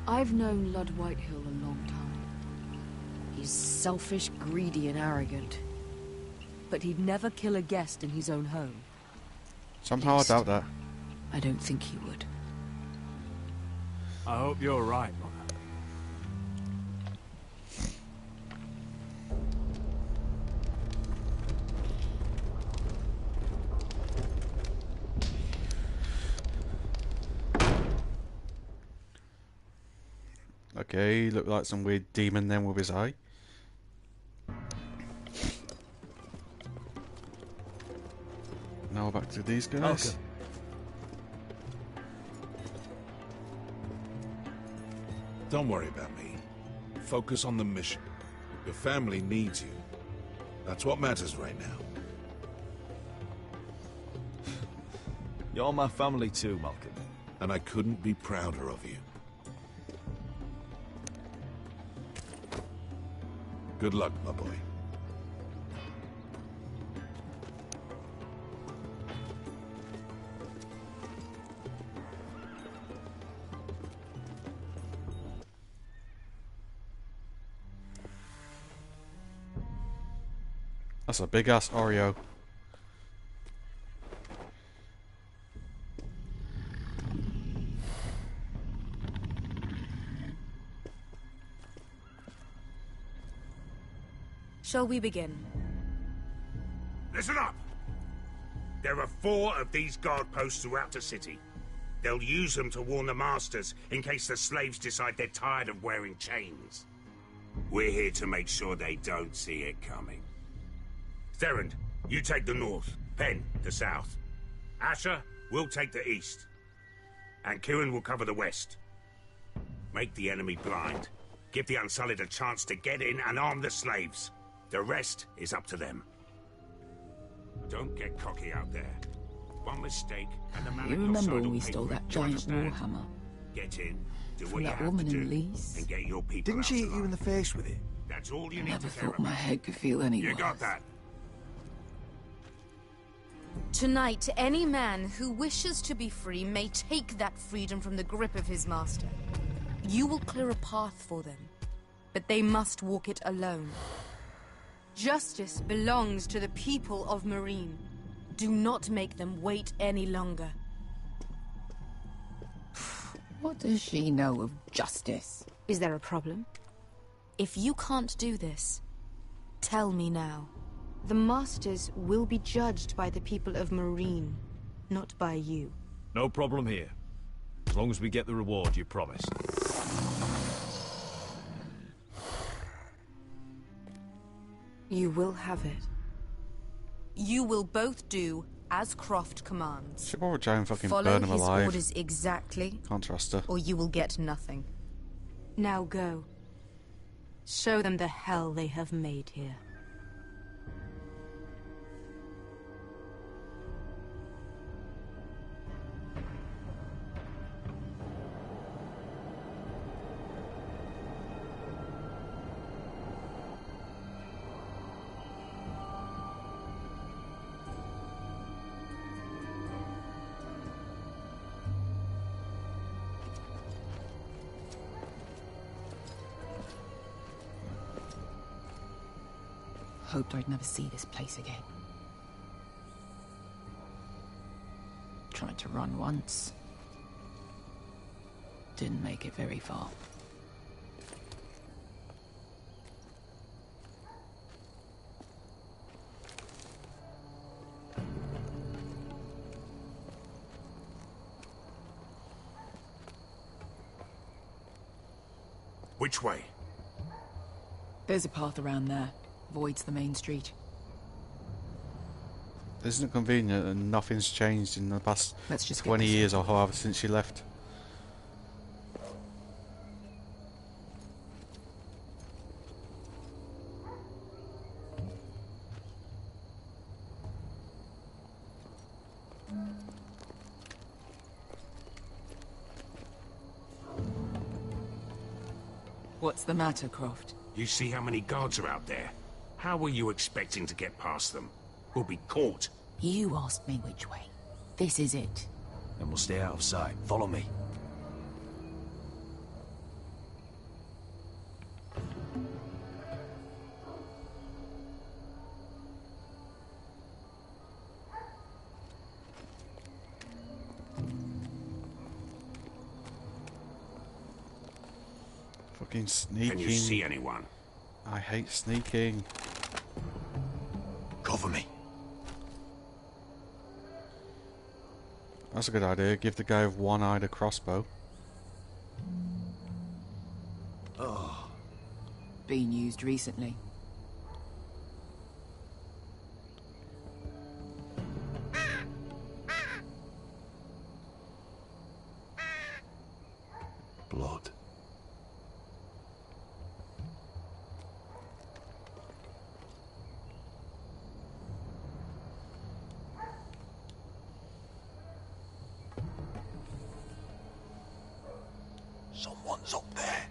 Speaker 9: I've known Lud Whitehill a long time. He's selfish, greedy, and arrogant. But he'd never kill a guest in his own home.
Speaker 1: Somehow I doubt that.
Speaker 9: I don't think he would.
Speaker 18: I hope you're right, Mother.
Speaker 1: Okay, looked like some weird demon then with his eye. Now back to these guys.
Speaker 23: Okay. Don't worry about me. Focus on the mission. Your family needs you. That's what matters right now. You're my family too, Malcolm. And I couldn't be prouder of you. Good luck, my boy.
Speaker 1: That's a big ass Oreo.
Speaker 10: Shall we begin?
Speaker 2: Listen up! There are 4 of these guard posts throughout the city. They'll use them to warn the masters in case the slaves decide they're tired of wearing chains. We're here to make sure they don't see it coming. Therend, you take the north. Penn, the south. Asher, we'll take the east. And Kieran will cover the west. Make the enemy blind. Give the Unsullied a chance to get in and arm the slaves. The rest is up to them. Don't get cocky out there. One mistake and the man
Speaker 14: You
Speaker 2: at your
Speaker 14: remember
Speaker 2: side
Speaker 14: when
Speaker 2: will
Speaker 14: we
Speaker 2: pay
Speaker 14: stole
Speaker 2: for it.
Speaker 14: that
Speaker 2: Do you
Speaker 14: giant
Speaker 2: understand?
Speaker 14: warhammer?
Speaker 2: Get in, do
Speaker 14: From
Speaker 2: what you
Speaker 14: that
Speaker 2: have
Speaker 14: woman
Speaker 2: to
Speaker 14: in
Speaker 2: do,
Speaker 14: Leeds?
Speaker 2: and get your people
Speaker 18: Didn't
Speaker 2: out
Speaker 18: she hit
Speaker 2: alive.
Speaker 18: you in the face with it?
Speaker 2: That's all you
Speaker 14: I
Speaker 2: need
Speaker 14: never
Speaker 2: to care
Speaker 14: thought my
Speaker 2: about.
Speaker 14: head could feel any
Speaker 2: You
Speaker 14: worse.
Speaker 2: got that?
Speaker 10: Tonight, any man who wishes to be free may take that freedom from the grip of his master. You will clear a path for them, but they must walk it alone. Justice belongs to the people of Marine. Do not make them wait any longer.
Speaker 22: What does she know of justice?
Speaker 10: Is there a problem? If you can't do this, tell me now. The Masters will be judged by the people of Marine, not by you.
Speaker 18: No problem here. As long as we get the reward you promised.
Speaker 10: You will have it. You will both do as Croft commands.
Speaker 1: Should probably try and fucking
Speaker 10: Follow
Speaker 1: burn him
Speaker 10: his
Speaker 1: alive.
Speaker 10: orders exactly,
Speaker 1: Can't trust her.
Speaker 10: or you will get nothing. Now go. Show them the hell they have made here.
Speaker 22: Hoped I'd never see this place again. Tried to run once. Didn't make it very far.
Speaker 2: Which way?
Speaker 22: There's a path around there. Avoids the main street.
Speaker 1: Isn't it convenient that nothing's changed in the past
Speaker 22: Let's just
Speaker 1: 20 years or however since she left?
Speaker 22: What's the matter, Croft?
Speaker 2: You see how many guards are out there? How were you expecting to get past them? We'll be caught.
Speaker 22: You asked me which way. This is it.
Speaker 18: Then we'll stay out of sight. Follow me.
Speaker 1: Fucking sneaking.
Speaker 2: Can you see anyone?
Speaker 1: I hate sneaking.
Speaker 18: Cover me.
Speaker 1: That's a good idea. Give the guy with one eye a crossbow.
Speaker 22: Oh. Been used recently.
Speaker 18: Blood. Someone's up there.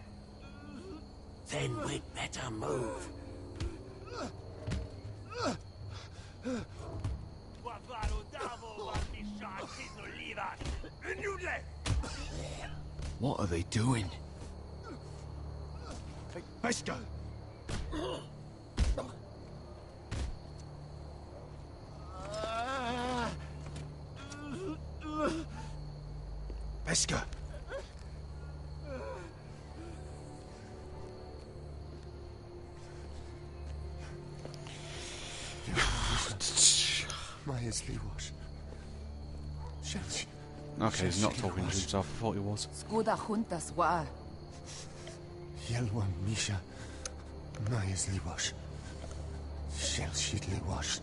Speaker 2: Then we'd better move.
Speaker 18: What are they doing?
Speaker 17: Hey, Pesca!
Speaker 18: Pesca!
Speaker 1: Okay, he's not talking to himself. I thought he was.
Speaker 22: Skuda juntas wa.
Speaker 3: Yelwan Misha. Mayas Liwash. Shell shit Liwash.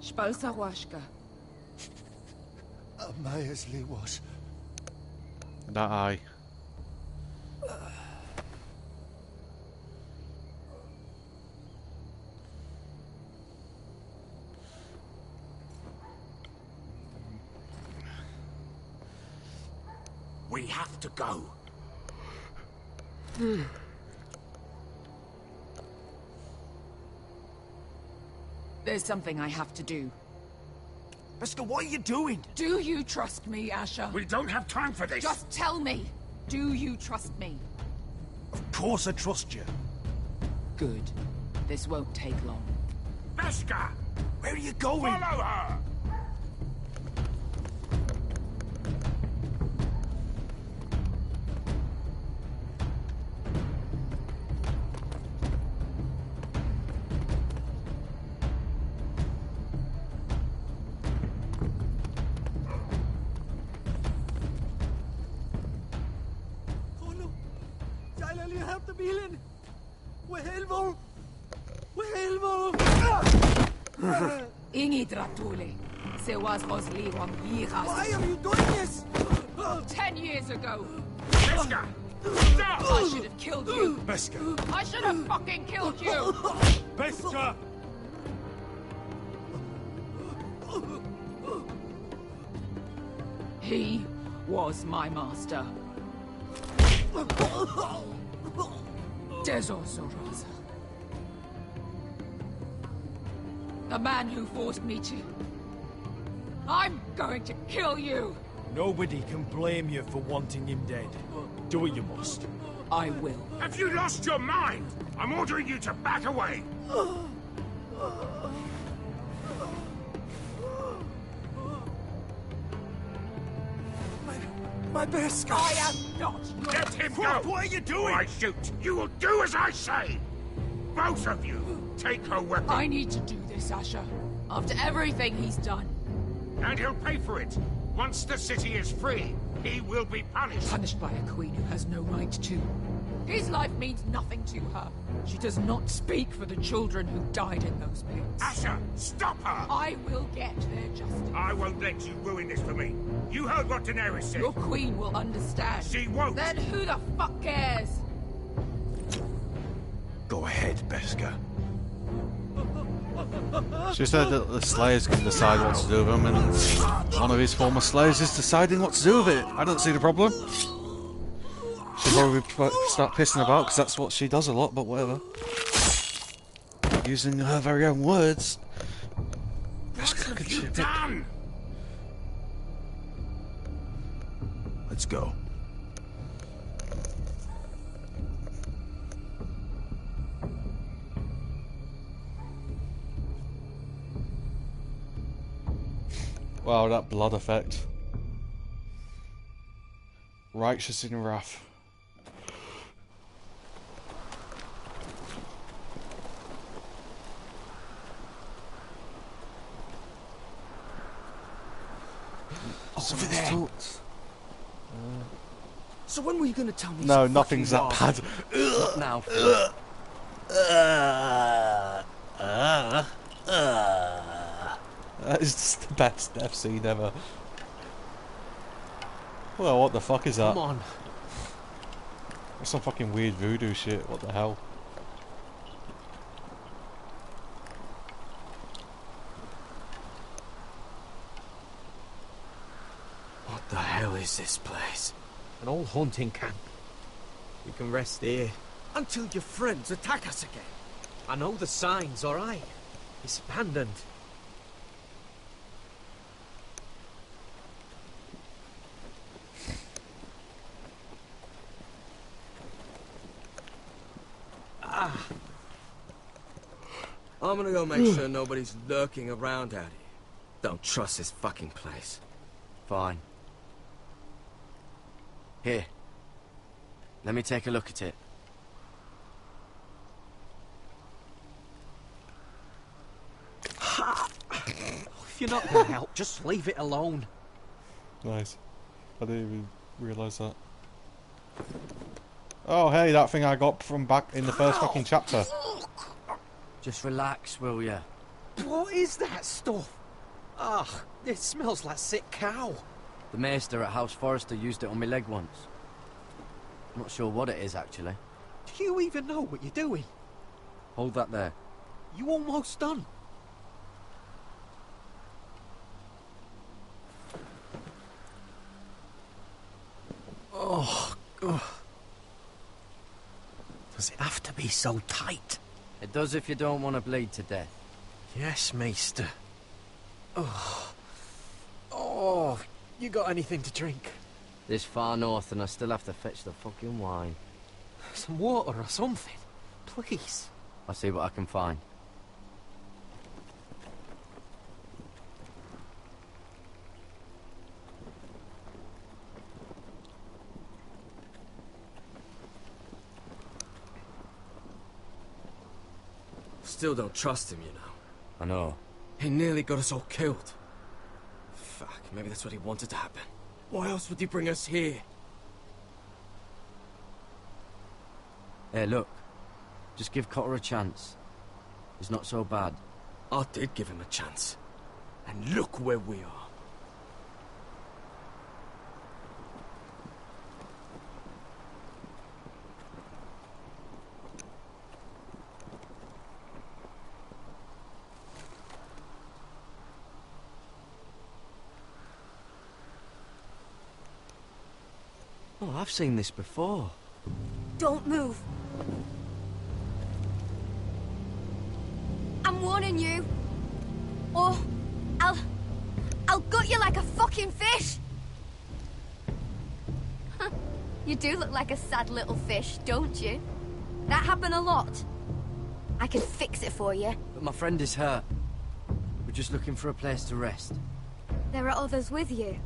Speaker 22: Spalsa washka.
Speaker 3: Mayas Liwash.
Speaker 1: That eye.
Speaker 2: We have to go.
Speaker 22: There's something I have to do.
Speaker 17: Pesca, what are you doing?
Speaker 22: Do you trust me, Asher?
Speaker 2: We don't have time for this.
Speaker 22: Just tell me. Do you trust me?
Speaker 17: Of course I trust you.
Speaker 22: Good. This won't take long.
Speaker 2: Pesca!
Speaker 17: Where are you going?
Speaker 2: Follow her!
Speaker 22: Ingidratule. Se was Rosliwam Yiras.
Speaker 17: Why are you doing this?
Speaker 22: 10 years ago.
Speaker 2: Pesca! Stop!
Speaker 22: I should have killed you.
Speaker 17: Pesca!
Speaker 22: I should have fucking killed you.
Speaker 17: Pesca!
Speaker 22: He was my master. Desosorosa. The man who forced me to... I'm going to kill you!
Speaker 13: Nobody can blame you for wanting him dead. Do what you must.
Speaker 22: I will.
Speaker 2: Have you lost your mind? I'm ordering you to back away!
Speaker 17: My best
Speaker 22: I am not your...
Speaker 2: Let him go!
Speaker 17: What are you doing?
Speaker 2: Or I shoot! You will do as I say! Both of you! Take her weapon!
Speaker 22: I need to do this, Asher. After everything he's done.
Speaker 2: And he'll pay for it! Once the city is free, he will be punished.
Speaker 6: Punished by a queen who has no right to. His life means nothing to her. She does not speak for the children who died in those pits.
Speaker 2: Asher, stop her!
Speaker 6: I will get their justice.
Speaker 2: I won't let you ruin this for me. You heard what Daenerys said.
Speaker 6: Your queen will understand.
Speaker 2: She won't.
Speaker 6: Then who the fuck cares?
Speaker 18: Go ahead, Beskar.
Speaker 1: She said that the Slayers can decide what to do with him, and one of his former Slayers is deciding what to do with it. I don't see the problem. She'll probably start pissing about, because that's what she does a lot, but whatever. Using her very own words.
Speaker 2: What have you done?
Speaker 18: Let's go.
Speaker 1: Wow, that blood effect. Righteous in wrath.
Speaker 6: Over there. So when were you going to tell me?
Speaker 1: No, nothing's that bad.
Speaker 7: Not now.
Speaker 1: That is just the best death scene ever. Well, what the fuck is that?
Speaker 6: Come on.
Speaker 1: That's some fucking weird voodoo shit. What the hell?
Speaker 6: What the hell is this place? An old hunting camp. We can rest here. Until your friends attack us again. I know the signs, alright? It's abandoned.
Speaker 5: I'm gonna go make sure nobody's lurking around out here. Don't trust this fucking place.
Speaker 7: Fine. Here. Let me take a look at it.
Speaker 6: If you're not gonna help, just leave it alone.
Speaker 1: Nice. I didn't even realise that. Oh, hey, that thing I got from back in the first fucking chapter.
Speaker 7: Just relax, will ya?
Speaker 6: What is that stuff? Ugh, it smells like sick cow.
Speaker 7: The maester at House Forrester used it on my leg once. I'm not sure what it is, actually.
Speaker 6: Do you even know what you're doing?
Speaker 7: Hold that there.
Speaker 6: You almost done. Oh, ugh. Does it have to be so tight?
Speaker 7: It does if you don't want to bleed to death.
Speaker 6: Yes, Maester. Oh. Oh, you got anything to drink?
Speaker 7: This far north and I still have to fetch the fucking wine.
Speaker 6: Some water or something, please.
Speaker 7: I'll see what I can find.
Speaker 5: Still don't trust him, you know.
Speaker 7: I know.
Speaker 5: He nearly got us all killed. Fuck, maybe that's what he wanted to happen. Why else would he bring us here?
Speaker 7: Hey, look. Just give Cotter a chance. He's not so bad.
Speaker 5: I did give him a chance. And look where we are.
Speaker 7: Oh, I've seen this before.
Speaker 21: Don't move. I'm warning you. Or I'll gut you like a fucking fish. You do look like a sad little fish, don't you? That happen a lot. I can fix it for you.
Speaker 7: But my friend is hurt. We're just looking for a place to rest.
Speaker 21: There are others with you.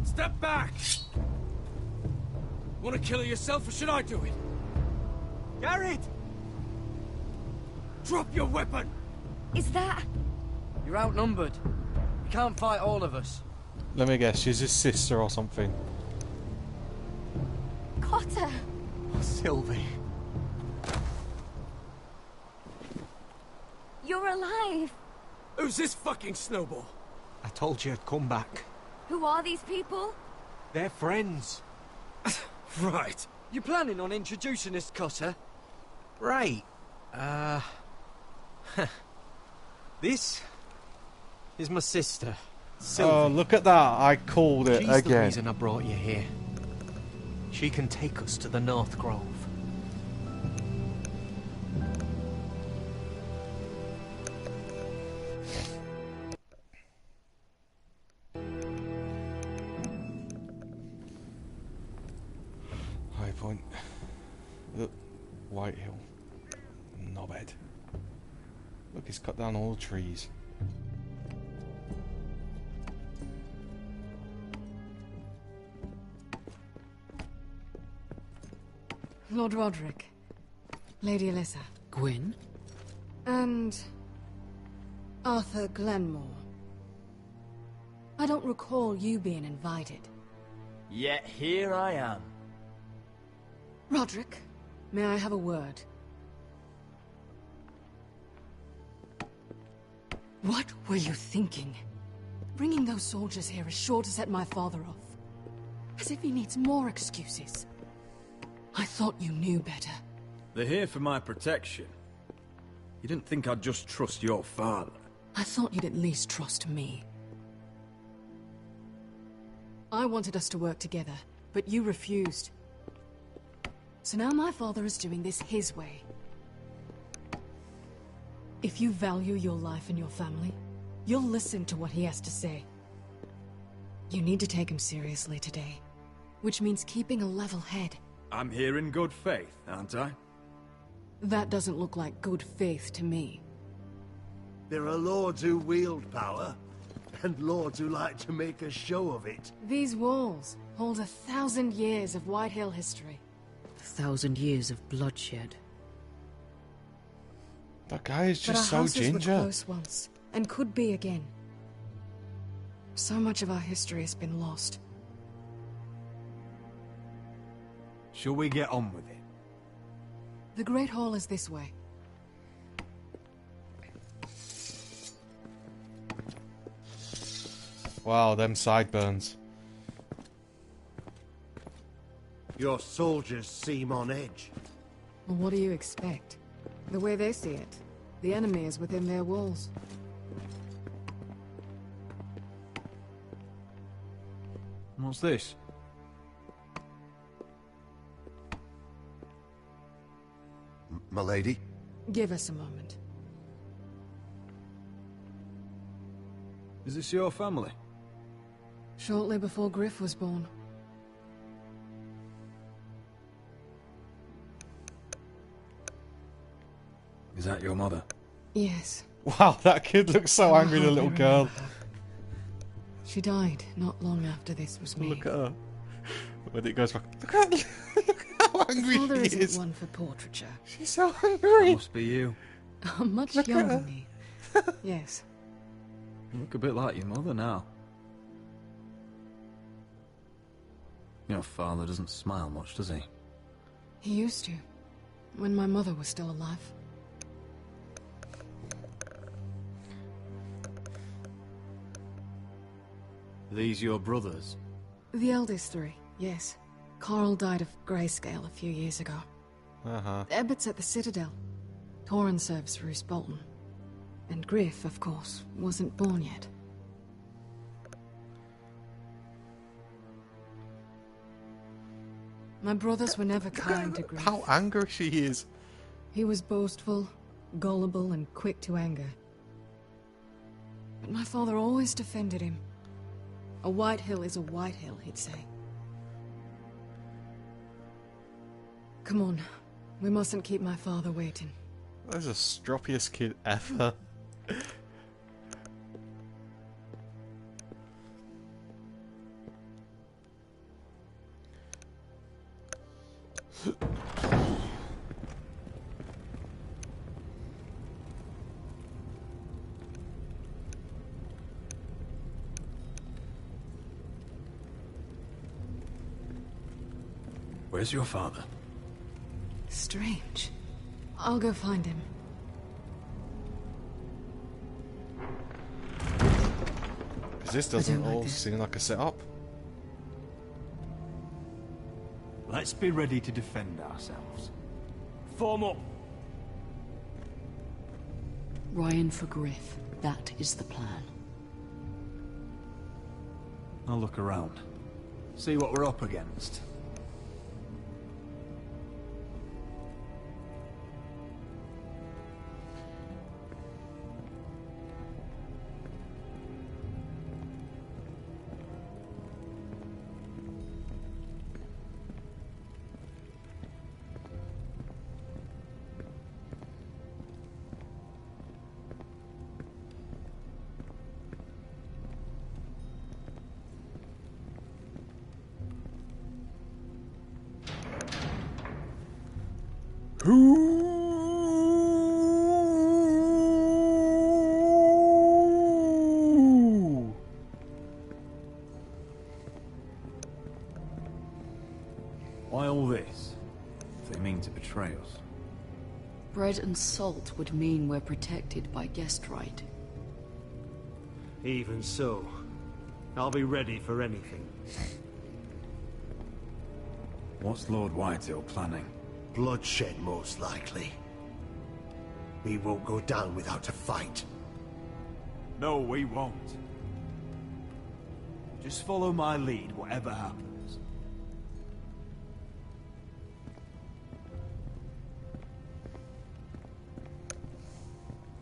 Speaker 5: Step back! Want to kill her yourself, or should I do it?
Speaker 6: Garrett!
Speaker 5: Drop your weapon!
Speaker 21: Is that...
Speaker 7: You're outnumbered. You can't fight all of us.
Speaker 1: Let me guess, she's his sister or something.
Speaker 21: Cotter!
Speaker 6: Sylvie.
Speaker 21: You're alive!
Speaker 6: Who's this fucking snowball? I told you I'd come back.
Speaker 21: Who are these people?
Speaker 6: They're friends. Right. You planning on introducing us, Cotter? Right. This is my sister, Sylvie.
Speaker 1: Oh, look at that. I called it
Speaker 6: She's
Speaker 1: again.
Speaker 6: the reason I brought you here. She can take us to the North Grove.
Speaker 1: High Point. Look, White Hill. Knobhead. Look, he's cut down all the trees.
Speaker 9: Lord Roderick. Lady Alyssa.
Speaker 4: Gwyn?
Speaker 9: And... Arthur Glenmore. I don't recall you being invited.
Speaker 15: Yet here I am.
Speaker 9: Roderick, may I have a word? What were you thinking? Bringing those soldiers here is sure to set my father off. As if he needs more excuses. I thought you knew better.
Speaker 18: They're here for my protection. You didn't think I'd just trust your father?
Speaker 9: I thought you'd at least trust me. I wanted us to work together, but you refused. So now my father is doing this his way. If you value your life and your family, you'll listen to what he has to say. You need to take him seriously today, which means keeping a level head.
Speaker 18: I'm here in good faith, aren't I?
Speaker 9: That doesn't look like good faith to me.
Speaker 17: There are lords who wield power, and lords who like to make a show of it.
Speaker 9: These walls hold 1,000 years of White Hill history.
Speaker 4: 1,000 years of bloodshed.
Speaker 1: That guy is
Speaker 9: But
Speaker 1: just
Speaker 9: our
Speaker 1: so
Speaker 9: houses
Speaker 1: ginger.
Speaker 9: were close once, and could be again. So much of our history has been lost.
Speaker 18: Shall we get on with it?
Speaker 9: The Great Hall is this way.
Speaker 1: Wow, them sideburns.
Speaker 17: Your soldiers seem on edge.
Speaker 9: Well, what do you expect? The way they see it, the enemy is within their walls.
Speaker 18: What's this?
Speaker 3: Milady?
Speaker 9: Give us a moment.
Speaker 18: Is this your family?
Speaker 9: Shortly before Griff was born.
Speaker 18: Is that your mother?
Speaker 9: Yes.
Speaker 1: Wow, that kid looks so angry, the little girl.
Speaker 9: She died not long after this was made.
Speaker 1: Look at her. When it goes back, look at how angry
Speaker 9: Father
Speaker 1: she
Speaker 9: isn't
Speaker 1: is.
Speaker 9: one for portraiture.
Speaker 1: She's so hungry.
Speaker 18: Must be you.
Speaker 9: Much
Speaker 1: Look at
Speaker 9: younger
Speaker 1: her.
Speaker 9: than me. Yes.
Speaker 18: You look a bit like your mother now. Your father doesn't smile much, does he?
Speaker 9: He used to, when my mother was still alive.
Speaker 18: These your brothers?
Speaker 9: The eldest three, yes. Carl died of grayscale a few years ago.
Speaker 1: Uh-huh.
Speaker 9: Ebbett's at the Citadel. Torrin serves Roose Bolton. And Griff, of course, wasn't born yet. My brothers were never kind to Griff.
Speaker 1: How angry she is.
Speaker 9: He was boastful, gullible, and quick to anger. But my father always defended him. A White Hill is a White Hill, he'd say. Come on. We mustn't keep my father waiting.
Speaker 1: That's the stroppiest kid ever.
Speaker 18: Where's your father?
Speaker 9: Strange. I'll go find him.
Speaker 1: Because this doesn't all seem like a setup.
Speaker 13: Let's be ready to defend ourselves. Form up.
Speaker 9: Ryan for Griff. That is the plan.
Speaker 18: I'll look around. See what we're up against. Why all this? If they mean to betray us.
Speaker 9: Bread and salt would mean we're protected by guest right.
Speaker 17: Even so, I'll be ready for anything.
Speaker 18: What's Lord Whitehill planning?
Speaker 3: Bloodshed, most likely. We won't go down without a fight.
Speaker 13: No, we won't. Just follow my lead, whatever happens.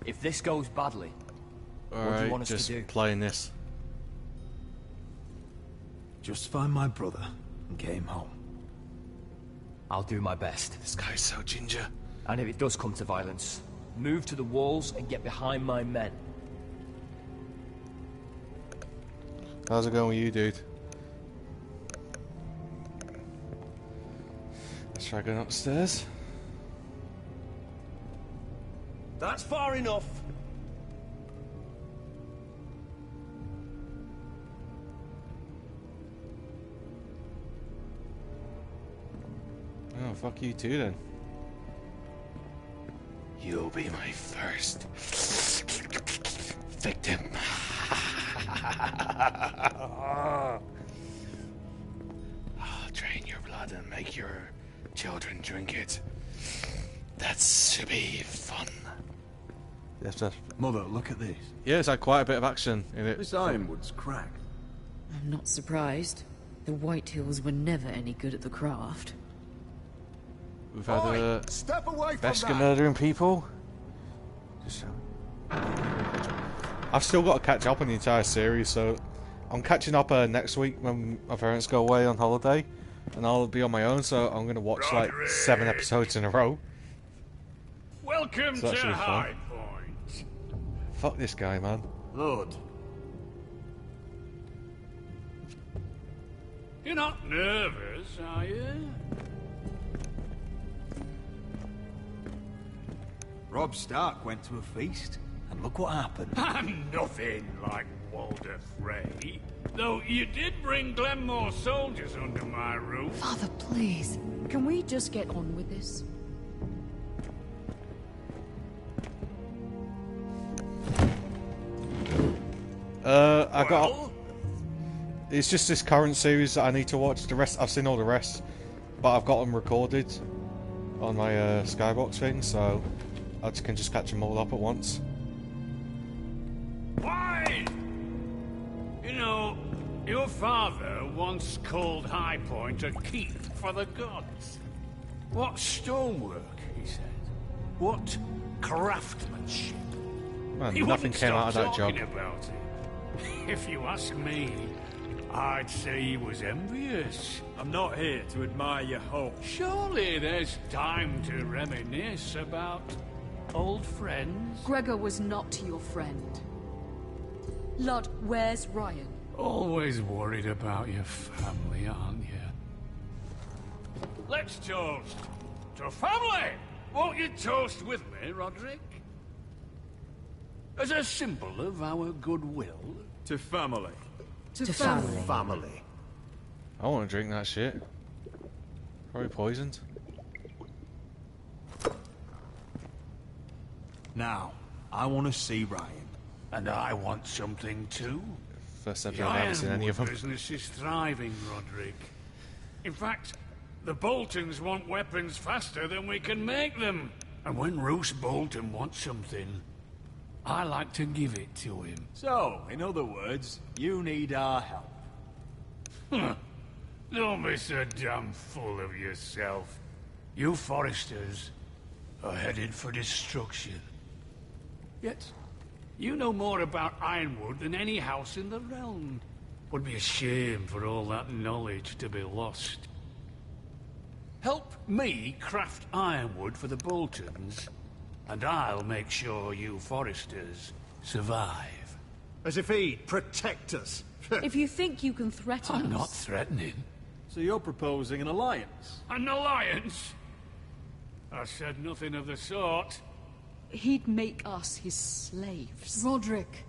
Speaker 5: If this goes badly, what do you
Speaker 1: Alright,
Speaker 5: want us
Speaker 1: just
Speaker 5: to do?
Speaker 1: playing this.
Speaker 18: Just find my brother and get him home.
Speaker 5: I'll do my best.
Speaker 1: This guy's so ginger.
Speaker 5: And if it does come to violence, move to the walls and get behind my men.
Speaker 1: How's it going with you, dude? Let's try going upstairs.
Speaker 13: That's far enough.
Speaker 1: Oh, fuck you too then. You'll be my first victim. I'll drain your blood and make your children drink it. That should be fun.
Speaker 18: Mother, look at this.
Speaker 1: Yeah, it's had quite a bit of action in it.
Speaker 18: This ironwood's cracked.
Speaker 9: I'm not surprised. The Whitehills were never any good at the craft.
Speaker 1: We've had
Speaker 3: Step away from
Speaker 1: Beskar
Speaker 3: that.
Speaker 1: murdering people. I've still got to catch up on the entire series, so I'm catching up next week when my parents go away on holiday, and I'll be on my own. So I'm going to watch like 7 episodes in a row.
Speaker 2: Welcome
Speaker 1: So that
Speaker 2: to
Speaker 1: should be fun.
Speaker 2: High Point.
Speaker 1: Fuck this guy, man.
Speaker 13: Lord.
Speaker 2: You're not nervous, are you?
Speaker 13: Robb Stark went to a feast, and look what happened.
Speaker 2: I'm nothing like Walder Frey. Though you did bring Glenmore soldiers under my roof.
Speaker 9: Father, please. Can we just get on with this?
Speaker 1: I got. It's just this current series that I need to watch. The rest, I've seen all the rest, but I've got them recorded on my Skybox thing, so I can just catch them all up at once.
Speaker 2: Why? You know, your father once called High Point a keep for the gods. What stonework, he said. What craftsmanship.
Speaker 1: Man,
Speaker 2: He
Speaker 1: nothing
Speaker 2: wouldn't
Speaker 1: came out of
Speaker 2: stop
Speaker 1: that job.
Speaker 2: talking about it. If you ask me, I'd say he was envious.
Speaker 13: I'm not here to admire your home.
Speaker 2: Surely there's time to reminisce about old friends.
Speaker 9: Gregor was not your friend. Lud, where's Ryan?
Speaker 2: Always worried about your family, aren't you? Let's toast to family! Won't you toast with me, Roderick? As a symbol of our goodwill.
Speaker 13: To family.
Speaker 9: To family.
Speaker 3: Family.
Speaker 1: I want to drink that shit. Probably poisoned.
Speaker 11: Now, I want to see Ryan.
Speaker 16: And I want something too.
Speaker 1: First
Speaker 16: The
Speaker 1: episode I haven't seen any of them.
Speaker 16: business is thriving, Roderick. In fact, the Boltons want weapons faster than we can make them. And when Roose Bolton wants something, I like to give it to him.
Speaker 11: So, in other words, you need our help.
Speaker 16: Huh. Don't be so damn full of yourself. You Foresters are headed for destruction. Yet, you know more about Ironwood than any house in the realm. Would be a shame for all that knowledge to be lost. Help me craft ironwood for the Boltons, and I'll make sure you Foresters survive.
Speaker 17: As if he'd protect us.
Speaker 9: If you think you can threaten us...
Speaker 16: I'm not threatening.
Speaker 11: So you're proposing an alliance?
Speaker 16: An alliance? I said nothing of the sort.
Speaker 9: He'd make us his slaves.
Speaker 22: Roderick,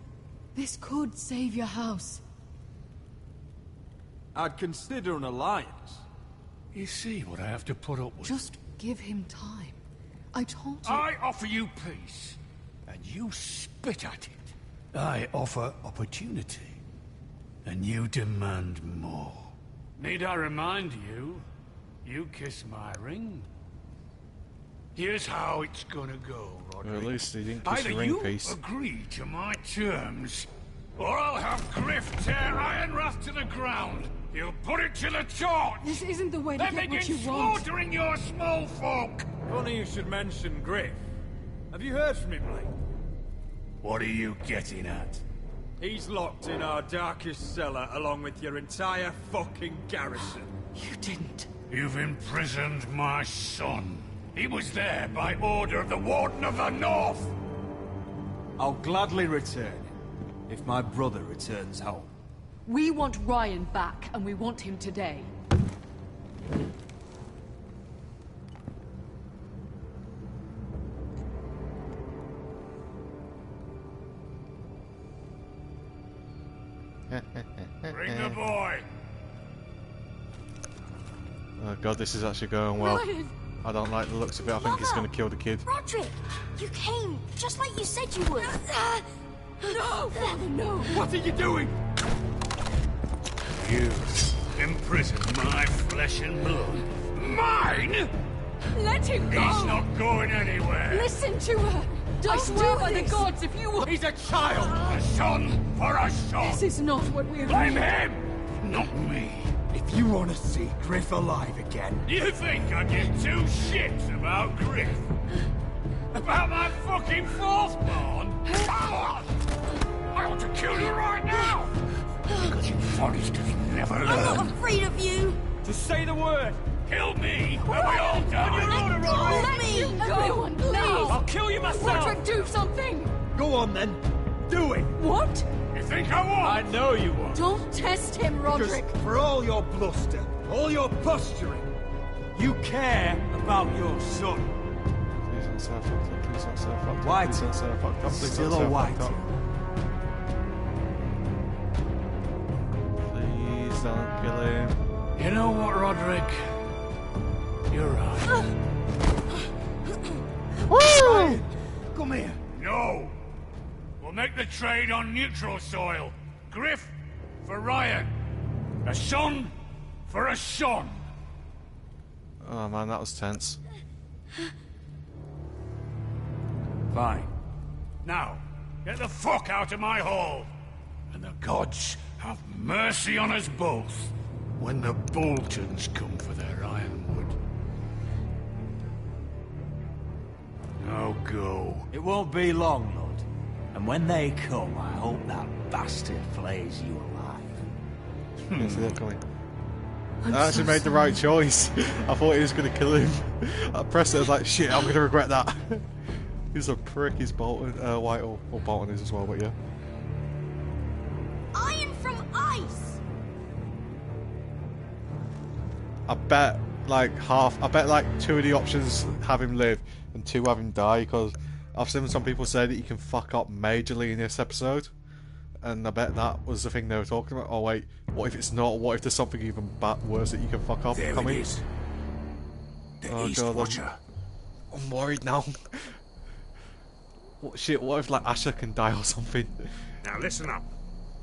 Speaker 22: this could save your house.
Speaker 11: I'd consider an alliance.
Speaker 16: You see what I have to put up with?
Speaker 22: Just give him time. I told you...
Speaker 16: I offer you peace, and you spit at it. I offer opportunity, and you demand more. Need I remind you, you kiss my ring? Here's how it's gonna go, Roderick.
Speaker 1: Or at least he didn't kiss
Speaker 16: Either
Speaker 1: the ring
Speaker 16: you
Speaker 1: piece.
Speaker 16: agree to my terms, or I'll have Griff tear Ironwrath to the ground. He'll put it to the torch.
Speaker 9: This isn't the way to
Speaker 16: Then
Speaker 9: get what
Speaker 16: begin
Speaker 9: you want.
Speaker 16: slaughtering your small folk.
Speaker 11: Funny you should mention Griff. Have you heard from him lately?
Speaker 16: What are you getting at?
Speaker 11: He's locked in our darkest cellar along with your entire fucking garrison.
Speaker 9: You didn't.
Speaker 16: You've imprisoned my son. He was there by order of the Warden of the North.
Speaker 11: I'll gladly return him, if my brother returns home.
Speaker 9: We want Ryan back, and we want him today.
Speaker 16: Bring the boy.
Speaker 1: Oh god, this is actually going well.
Speaker 24: Ryan!
Speaker 1: I don't like the looks of it. I think he's going to kill the kid.
Speaker 24: Roderick! You came, just like you said you would.
Speaker 9: No! Father, no!
Speaker 11: What are you doing?
Speaker 16: You imprisoned my flesh and blood. Mine?
Speaker 9: Let him go!
Speaker 16: He's not going anywhere.
Speaker 9: Listen to her! I swear by the gods, if you will...
Speaker 11: He's a child!
Speaker 16: A son for a son.
Speaker 9: This is not what we
Speaker 16: Blame
Speaker 9: agreed.
Speaker 16: him, not me.
Speaker 11: If you want to see Griff alive again...
Speaker 16: You think I give two shits about Griff? About my fucking fourth born? I want to kill you right now! Because you Foresters never learn.
Speaker 24: I'm not afraid of you.
Speaker 11: Just say the word!
Speaker 16: Kill me, and we all die!
Speaker 24: Let me go.
Speaker 9: Everyone, please!
Speaker 11: I'll kill you myself!
Speaker 9: Roderick, do something!
Speaker 11: Go on then! Do it!
Speaker 9: What?
Speaker 16: You think I won't?
Speaker 11: I know you won't!
Speaker 9: Don't test him, Roderick!
Speaker 11: Because for all your bluster, all your posturing, you care about your son.
Speaker 1: Please don't say I fucked up. Please don't say I fucked up.
Speaker 11: White.
Speaker 1: Please don't say I fucked up. Please
Speaker 11: Still
Speaker 1: don't say
Speaker 11: a
Speaker 1: I
Speaker 11: white.
Speaker 1: fucked up. Please don't kill him.
Speaker 16: You know what, Roderick? You're right.
Speaker 11: Ryan, come here.
Speaker 16: No! We'll make the trade on neutral soil. Griff for Ryan. A son for a son.
Speaker 1: Oh man, that was tense.
Speaker 16: Fine. Now, get the fuck out of my hall. And the gods have mercy on us both when the Boltons come for their ironwood. Now go.
Speaker 11: It won't be long, Lord. And when they come, I hope that bastard flays you alive.
Speaker 1: Yes, they're coming. I actually made the right choice. I thought he was going to kill him. I pressed it, I was like, shit, I'm going to regret that. He's a prick, he's Bolton, White or Bolton is as well, but yeah.
Speaker 24: Iron from ice.
Speaker 1: I bet like two of the options have him live and two have him die, because I've seen some people say that you can fuck up majorly in this episode, and I bet that was the thing they were talking about. Oh wait, what if it's not? What if there's something even worse that you can fuck up
Speaker 16: There
Speaker 1: coming?
Speaker 16: it is.
Speaker 2: The East
Speaker 1: God,
Speaker 2: Watcher.
Speaker 1: I'm worried now. What shit? What if like Asher can die or something?
Speaker 2: Now listen up.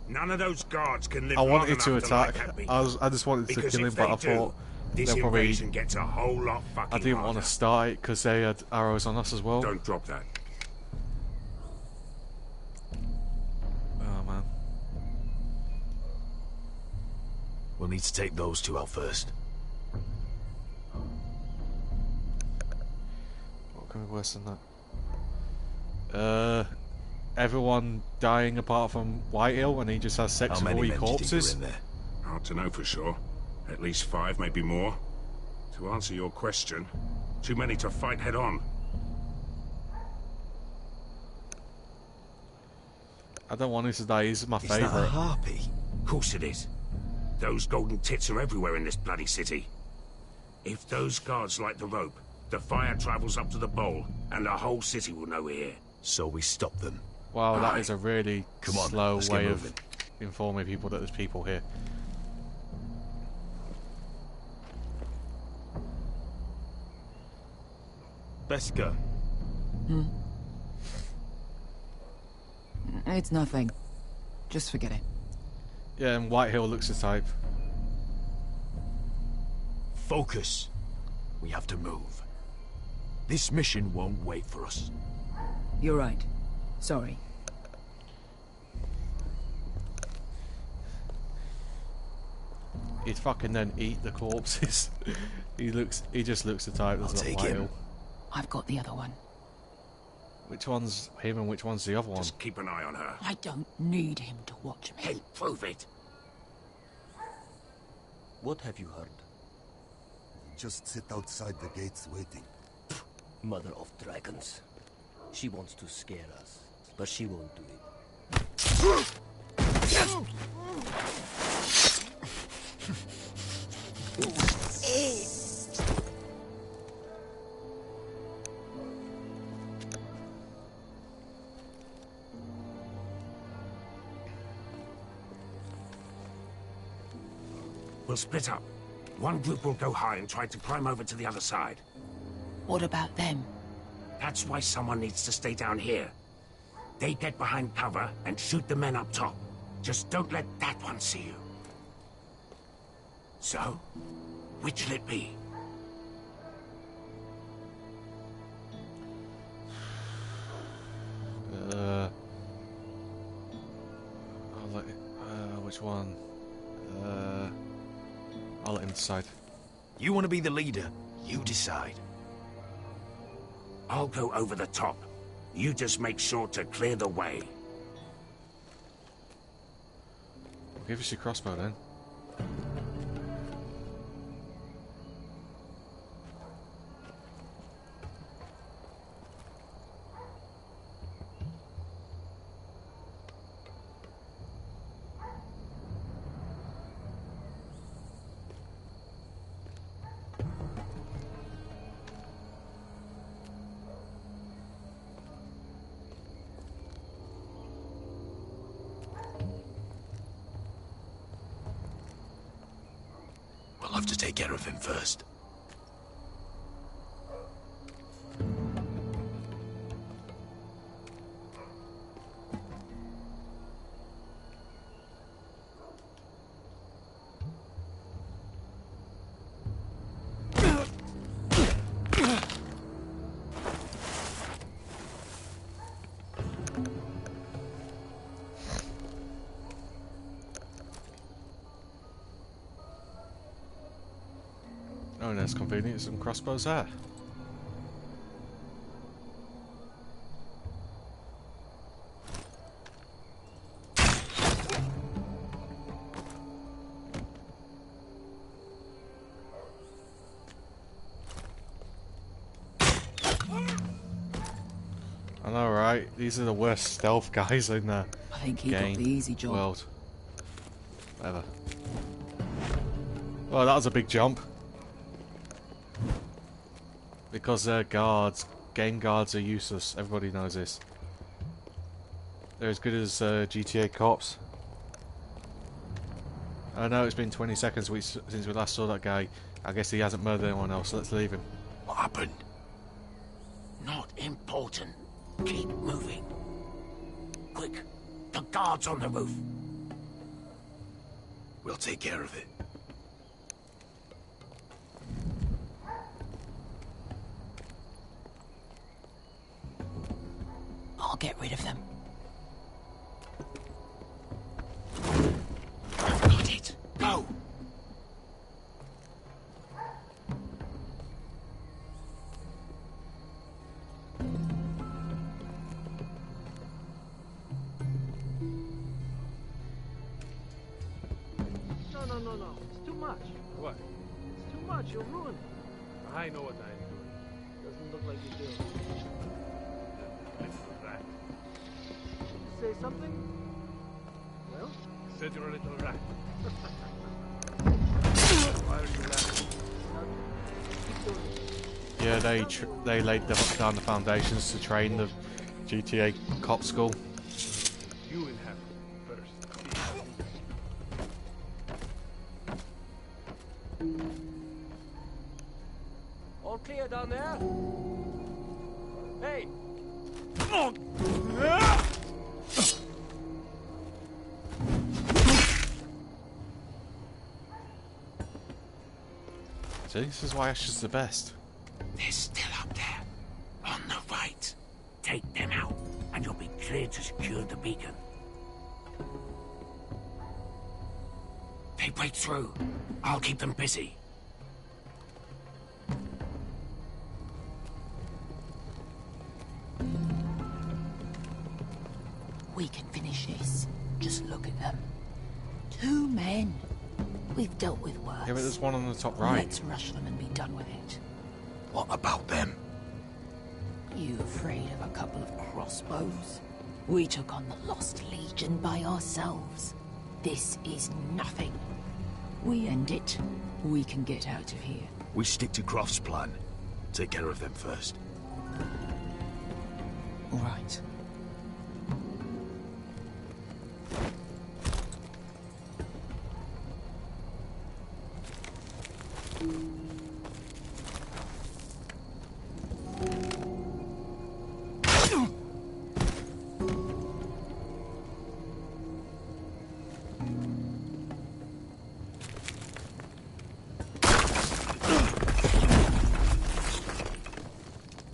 Speaker 2: None of those guards can live
Speaker 1: I
Speaker 2: long
Speaker 1: wanted
Speaker 2: enough
Speaker 1: to attack.
Speaker 2: lie happy.
Speaker 1: I just wanted to
Speaker 2: Because
Speaker 1: kill him,
Speaker 2: if
Speaker 1: but
Speaker 2: they
Speaker 1: I
Speaker 2: do,
Speaker 1: thought
Speaker 2: this
Speaker 1: they'll probably.
Speaker 2: invasion gets a whole lot fucking
Speaker 1: I didn't
Speaker 2: harder.
Speaker 1: want to start it because they had arrows on us as well.
Speaker 2: Don't drop that.
Speaker 1: Oh man.
Speaker 8: We'll need to take those two out first.
Speaker 1: What could be worse than that? Everyone dying apart from Whitehill, and he just has sex with all your corpses.
Speaker 2: Hard to know for sure. At least 5, maybe more. To answer your question, too many to fight head on.
Speaker 1: I don't want him to die. He's my
Speaker 2: Is that a
Speaker 1: favourite.
Speaker 2: harpy? Of course it is. Those golden tits are everywhere in this bloody city. If those guards light the rope, the fire travels up to the bowl, and the whole city will know we're here.
Speaker 8: So we stop them.
Speaker 1: Wow, that is a really
Speaker 8: Come on,
Speaker 1: slow
Speaker 8: let's get
Speaker 1: way of
Speaker 8: moving.
Speaker 1: informing people that there's people here.
Speaker 8: Best go.
Speaker 22: It's nothing. Just forget it.
Speaker 1: Yeah, and Whitehill looks the type.
Speaker 8: Focus. We have to move. This mission won't wait for us.
Speaker 22: You're right. Sorry.
Speaker 1: He'd fucking then eat the corpses. He just looks the type that's not Whitehill.
Speaker 22: I've got the other one.
Speaker 1: Which one's him and which one's the other one?
Speaker 2: Just keep an eye on her.
Speaker 22: I don't need him to watch me.
Speaker 2: Hey, prove it.
Speaker 5: What have you heard?
Speaker 3: Just sit outside the gates waiting.
Speaker 5: Mother of dragons. She wants to scare us, but she won't do it.
Speaker 2: We'll split up. One group will go high and try to climb over to the other side.
Speaker 22: What about them?
Speaker 2: That's why someone needs to stay down here. They get behind cover and shoot the men up top. Just don't let that one see you. So, which'll it be?
Speaker 1: Which one? I'll let him decide.
Speaker 8: You want to be the leader? You decide.
Speaker 2: I'll go over the top. You just make sure to clear the way.
Speaker 1: Give us your crossbow then.
Speaker 8: We'll have to take care of him first.
Speaker 1: Oh, that's convenient. Some crossbows there. I know, right? These are the worst stealth guys in the
Speaker 22: I think he got the easy job.
Speaker 1: world. Whatever. Well, that was a big jump. Because they're guards. Game guards are useless. Everybody knows this. They're as good as GTA cops. I know it's been 20 seconds since we last saw that guy. I guess he hasn't murdered anyone else, so let's leave him.
Speaker 8: What happened?
Speaker 12: Not important. Keep moving. Quick, the guards on the roof.
Speaker 8: We'll take care of it.
Speaker 22: I'll get rid of them.
Speaker 12: Got it. Go!
Speaker 6: No. It's too much. What? It's too much. You'll ruin it. I know what I'm doing. Doesn't look like you do. Little rat. Say something? Well? I said you're a little rat. Why are you laughing? Keep doing it.
Speaker 1: Yeah, they laid down the foundations to train the GTA cop school.
Speaker 6: You inhabit first. All clear down there? Hey!
Speaker 1: See, this is why Ash is the best.
Speaker 12: They're still up there. On the right. Take them out, and you'll be clear to secure the beacon. They break through. I'll keep them busy.
Speaker 22: We can finish this. Just look at them. 2 men. We've dealt with worse.
Speaker 1: Yeah, but there's one on the top right.
Speaker 22: Let's rush them and be done with it.
Speaker 8: What about them?
Speaker 22: You afraid of a couple of crossbows? We took on the Lost Legion by ourselves. This is nothing. We end it. We can get out of here.
Speaker 8: We stick to Croft's plan. Take care of them first.
Speaker 22: All right.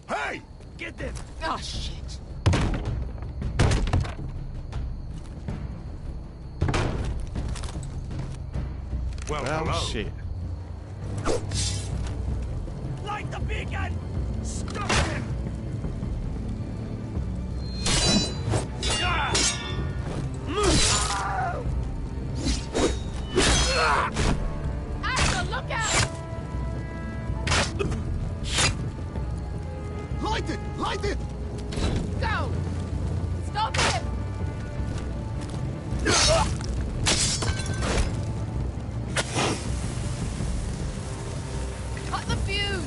Speaker 8: Hey! Get them!
Speaker 22: Oh, shit.
Speaker 2: Well,
Speaker 1: Well,
Speaker 2: hello.
Speaker 1: shit.
Speaker 13: Light the beacon! Stop him!
Speaker 10: Axel, look out!
Speaker 3: Light it! Light it!
Speaker 10: Go! Stop him! Cut the fuse!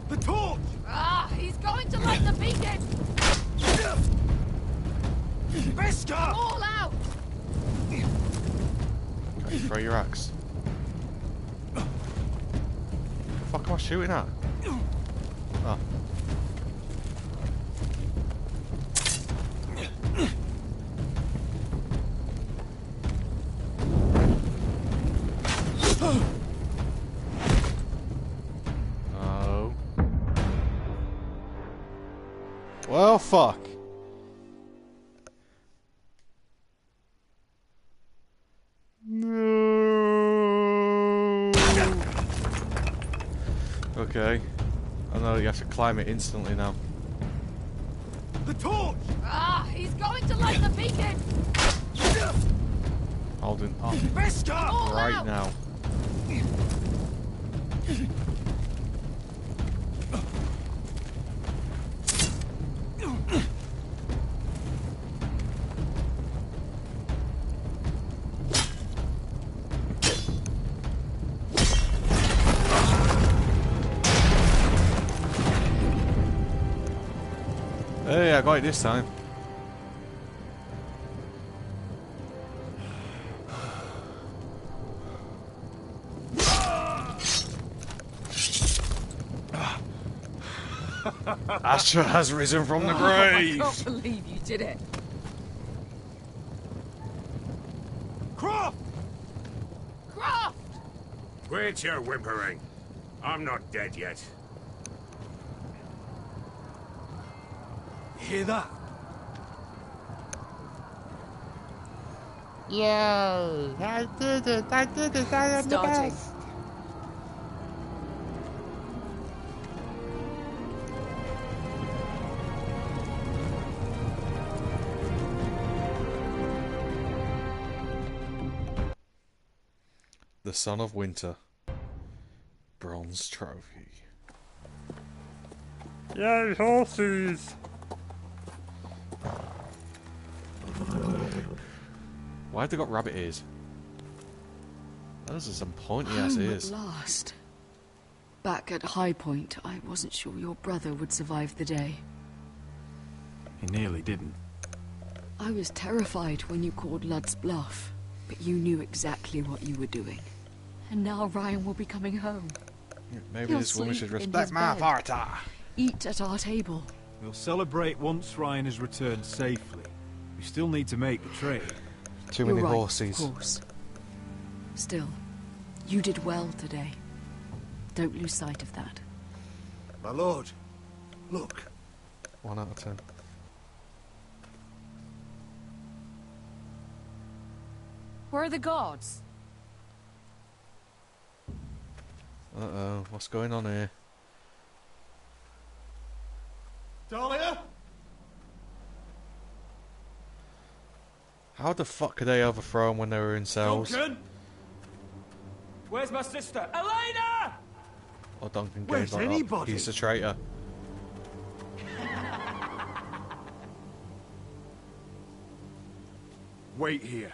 Speaker 17: The torch!
Speaker 10: Ah, he's going to light the beacon!
Speaker 17: Veska!
Speaker 10: All out!
Speaker 1: Okay, throw your axe. The fuck am I shooting at? Oh. Oh. Well, fuck. No. Okay. I know you have to climb it instantly now.
Speaker 17: The torch!
Speaker 10: Ah, he's going to light the beacon!
Speaker 1: Holding up
Speaker 17: Veska!
Speaker 10: All
Speaker 1: right
Speaker 10: out!
Speaker 1: now. I got it this time. Astra has risen from the grave!
Speaker 22: I can't believe you did it.
Speaker 17: Croft!
Speaker 22: Croft!
Speaker 2: Quit your whimpering. I'm not dead yet.
Speaker 17: Hear that?
Speaker 1: Yo, I did it! I did it! I am the
Speaker 22: Starting.
Speaker 1: best! The Son of Winter. Bronze trophy. Yay, horses! Why have they got rabbit ears? Those are some pointy ass
Speaker 9: Home
Speaker 1: ears.
Speaker 9: at last. Back at High Point, I wasn't sure your brother would survive the day.
Speaker 18: He nearly didn't.
Speaker 9: I was terrified when you called Ludd's bluff, but you knew exactly what you were doing. And now Ryan will be coming home.
Speaker 1: Maybe
Speaker 9: He'll
Speaker 1: this woman
Speaker 9: sleep
Speaker 1: should
Speaker 9: in
Speaker 1: respect
Speaker 9: his
Speaker 1: my
Speaker 9: bed,
Speaker 1: authority.
Speaker 9: Eat at our table.
Speaker 18: We'll celebrate once Ryan has returned safely. We still need to make the trade.
Speaker 1: Too
Speaker 9: You're
Speaker 1: many
Speaker 9: right,
Speaker 1: horses.
Speaker 9: Of course. Still, you did well today. Don't lose sight of that.
Speaker 17: My lord, look.
Speaker 1: 1 out of 10.
Speaker 22: Where are the guards?
Speaker 1: Uh-oh, what's going on here?
Speaker 17: Dahlia?
Speaker 1: How the fuck could they overthrow them when they were in cells?
Speaker 13: Duncan? Where's my sister? Elena!
Speaker 1: Or Duncan
Speaker 17: Where's
Speaker 1: goes like,
Speaker 17: anybody?
Speaker 1: he's a traitor.
Speaker 17: Wait here.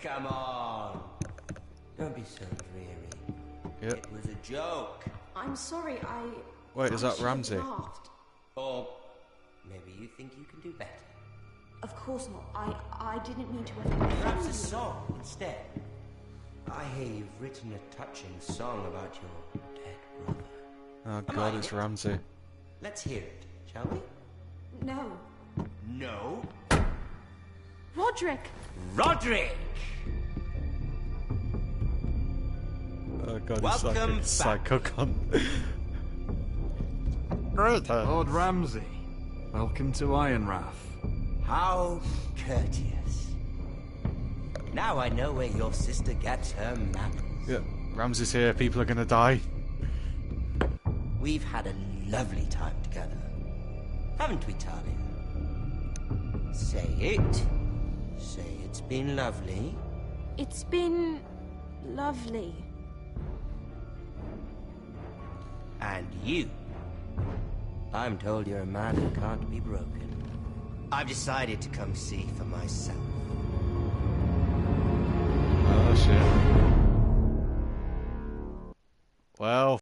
Speaker 5: Come on. Don't be so dreary.
Speaker 1: Yep.
Speaker 5: It was a joke.
Speaker 14: I'm sorry,
Speaker 1: Wait, is
Speaker 14: I
Speaker 1: that
Speaker 14: should have
Speaker 1: Ramsay?
Speaker 14: laughed.
Speaker 5: Or maybe you think you can do better.
Speaker 14: Of course not. I didn't mean to offend
Speaker 5: Perhaps a
Speaker 14: you.
Speaker 5: song instead. I hear you've written a touching song about your dead brother.
Speaker 1: Oh
Speaker 5: Am
Speaker 1: god,
Speaker 5: I
Speaker 1: it's
Speaker 5: in it?
Speaker 1: Ramsay.
Speaker 5: Let's hear it, shall we?
Speaker 14: No.
Speaker 5: No.
Speaker 14: Roderick!
Speaker 5: Roderick!
Speaker 1: Oh god,
Speaker 5: Welcome
Speaker 1: it's psycho cunt.
Speaker 18: Great. Lord Ramsay, welcome to Ironrath.
Speaker 5: How courteous. Now I know where your sister gets her manners.
Speaker 1: Yeah, Ramsay's here, people are gonna die.
Speaker 5: We've had a lovely time together. Haven't we, Talia? Say it. Say it's been lovely.
Speaker 14: It's been lovely.
Speaker 5: And you. I'm told you're a man who can't be broken. I've decided to come see for myself.
Speaker 1: Oh shit. Well,